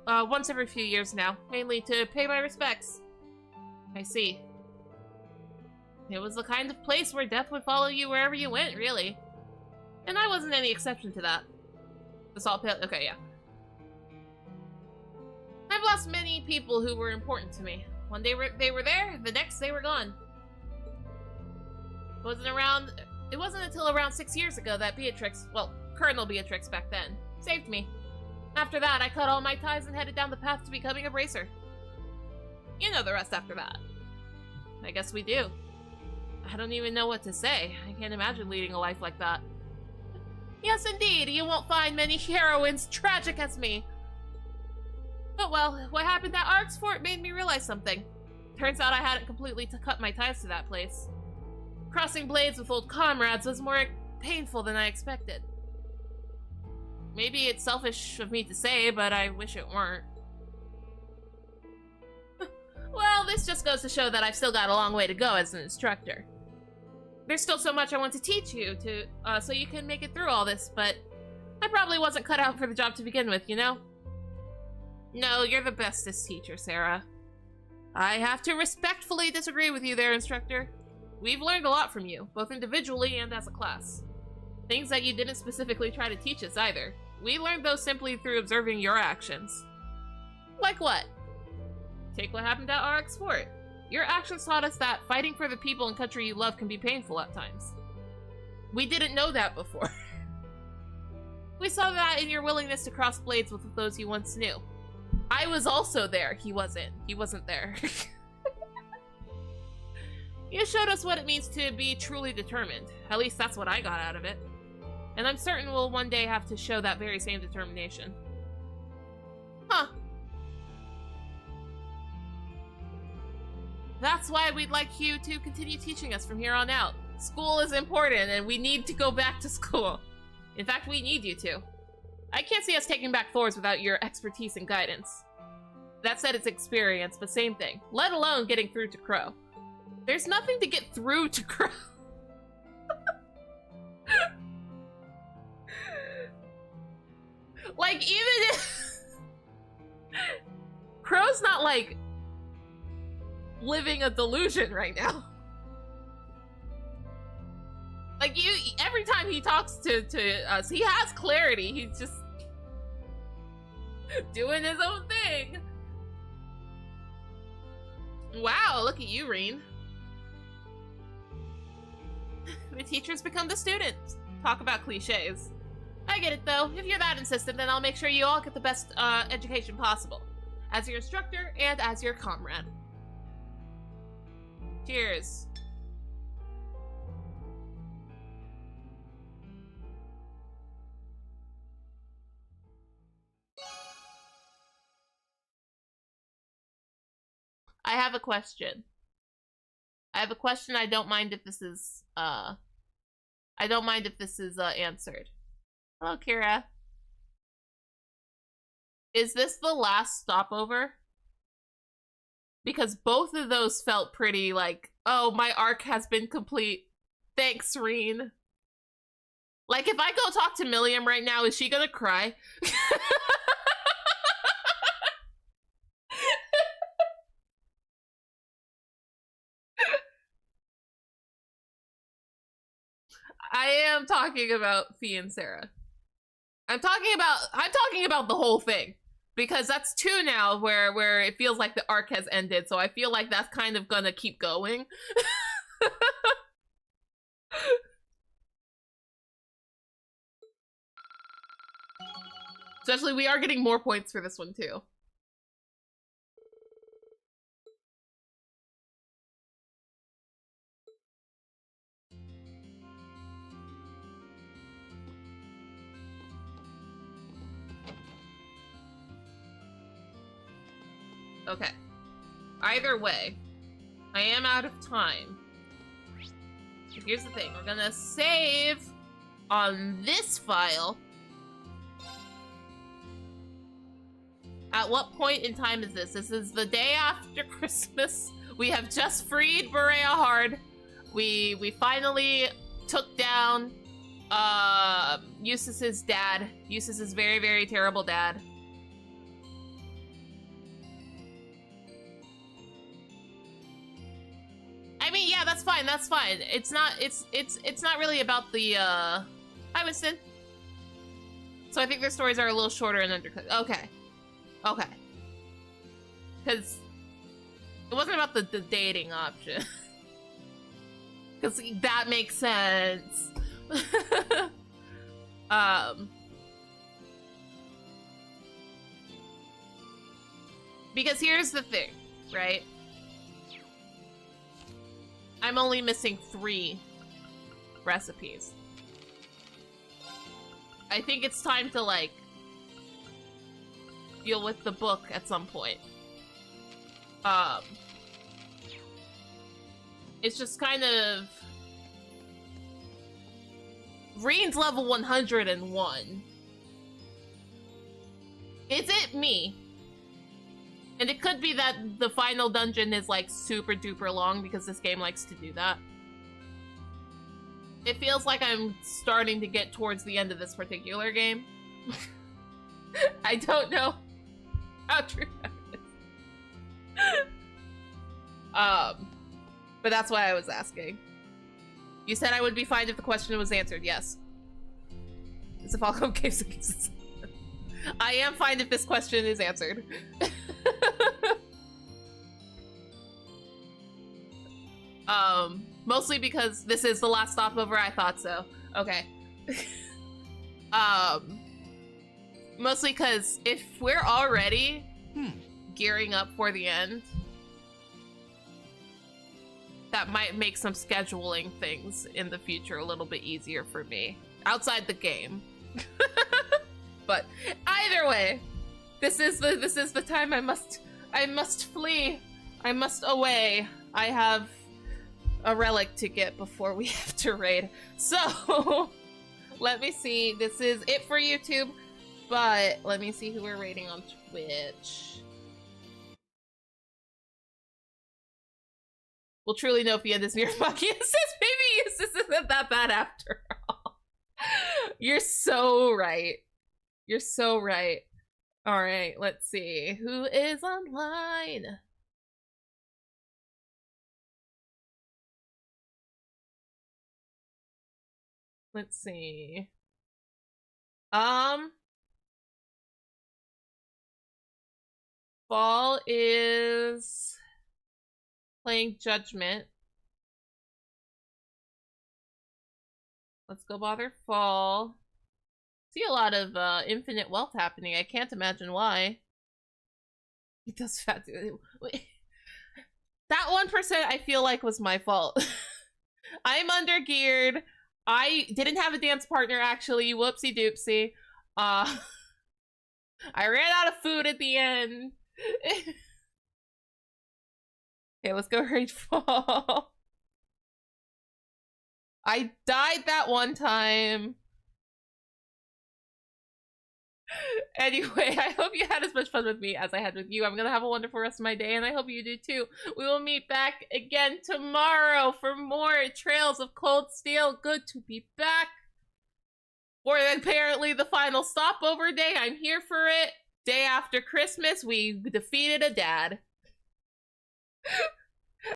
once every few years now, mainly to pay my respects. I see. It was the kind of place where death would follow you wherever you went, really. And I wasn't any exception to that. The salt pit, okay, yeah. I've lost many people who were important to me. One day they were there, the next they were gone. It wasn't until around 6 years ago that Beatrix, well, Colonel Beatrix back then, saved me. After that, I cut all my ties and headed down the path to becoming a bracer. You know the rest after that. I guess we do. I don't even know what to say. I can't imagine leading a life like that. Yes, indeed, you won't find many heroines tragic as me. But well, what happened at Arx Fort made me realize something. Turns out I hadn't completely cut my ties to that place. Crossing blades with old comrades was more painful than I expected. Maybe it's selfish of me to say, but I wish it weren't. Well, this just goes to show that I've still got a long way to go as an instructor. There's still so much I want to teach you so you can make it through all this, but I probably wasn't cut out for the job to begin with, you know? No, you're the bestest teacher, Sarah. I have to respectfully disagree with you there, instructor. We've learned a lot from you, both individually and as a class. Things that you didn't specifically try to teach us either. We learned those simply through observing your actions. Like what? Take what happened at RX Fort. Your actions taught us that fighting for the people and country you love can be painful at times. We didn't know that before. We saw that in your willingness to cross blades with those you once knew. I was also there. He wasn't. He wasn't there. You showed us what it means to be truly determined. At least that's what I got out of it. And I'm certain we'll one day have to show that very same determination. Huh. That's why we'd like you to continue teaching us from here on out. School is important, and we need to go back to school. In fact, we need you to. I can't see us taking back floors without your expertise and guidance. That said, it's experience, but same thing. Let alone getting through to Crow. There's nothing to get through to Crow. Like, even if... Crow's not, like, living a delusion right now. Like, every time he talks to us, he has clarity. He's just doing his own thing. Wow, look at you, Reen. The teachers become the students. Talk about cliches. I get it, though. If you're that insistent, then I'll make sure you all get the best education possible. As your instructor and as your comrade. Cheers. I have a question. I don't mind if this is, answered. Hello, Kira. Is this the last stopover? Because both of those felt pretty like, oh, my arc has been complete. Thanks, Reen. Like, if I go talk to Milliam right now, is she gonna cry? I am talking about Fee and Sarah. I'm talking about the whole thing. Because that's 2 now where it feels like the arc has ended, so I feel like that's kind of gonna keep going. Especially, we are getting more points for this one too. Okay. Either way, I am out of time. Here's the thing. We're gonna save on this file. At what point in time is this? This is the day after Christmas. We have just freed Berea Hard. We finally took down Eustace's dad. Eustace's very, very terrible dad. I mean, yeah, that's fine. That's fine. It's not really about the Hi, Winston. So I think their stories are a little shorter and undercut. Okay. Okay. Because it wasn't about the dating option. Because that makes sense. Because here's the thing, right? I'm only missing 3 recipes. I think it's time to, like, deal with the book at some point. It's just kind of... Reen's level 101. Is it me? And it could be that the final dungeon is like super duper long because this game likes to do that. It feels like I'm starting to get towards the end of this particular game. I don't know how true that is. But that's why I was asking. You said I would be fine if the question was answered. Yes. Is the Falcom Caves exist? I am fine if this question is answered. Mostly because this is the last stopover. I thought so. Okay. Mostly because if we're already gearing up for the end, that might make some scheduling things in the future a little bit easier for me outside the game. But either way, this is the time I must flee. I must away. I have a relic to get before we have to raid. So let me see. This is it for YouTube, but let me see who we're raiding on Twitch. We'll truly know if the end is nearby. Yes, maybe this isn't that bad after all. You're so right. You're so right. All right, let's see. Who is online? Let's see. Fall is playing Judgment. Let's go bother Fall. See a lot of infinite wealth happening. I can't imagine why. He does fat. That 1% I feel like was my fault. I'm undergeared. I didn't have a dance partner actually. Whoopsie doopsie. I ran out of food at the end. Okay, let's go raid Fall. I died that one time. Anyway, I hope you had as much fun with me as I had with you. I'm gonna have a wonderful rest of my day, and I hope you do too. We will meet back again tomorrow for more Trails of Cold Steel. Good to be back. For apparently the final stopover day. I'm here for it. Day after Christmas, we defeated a dad.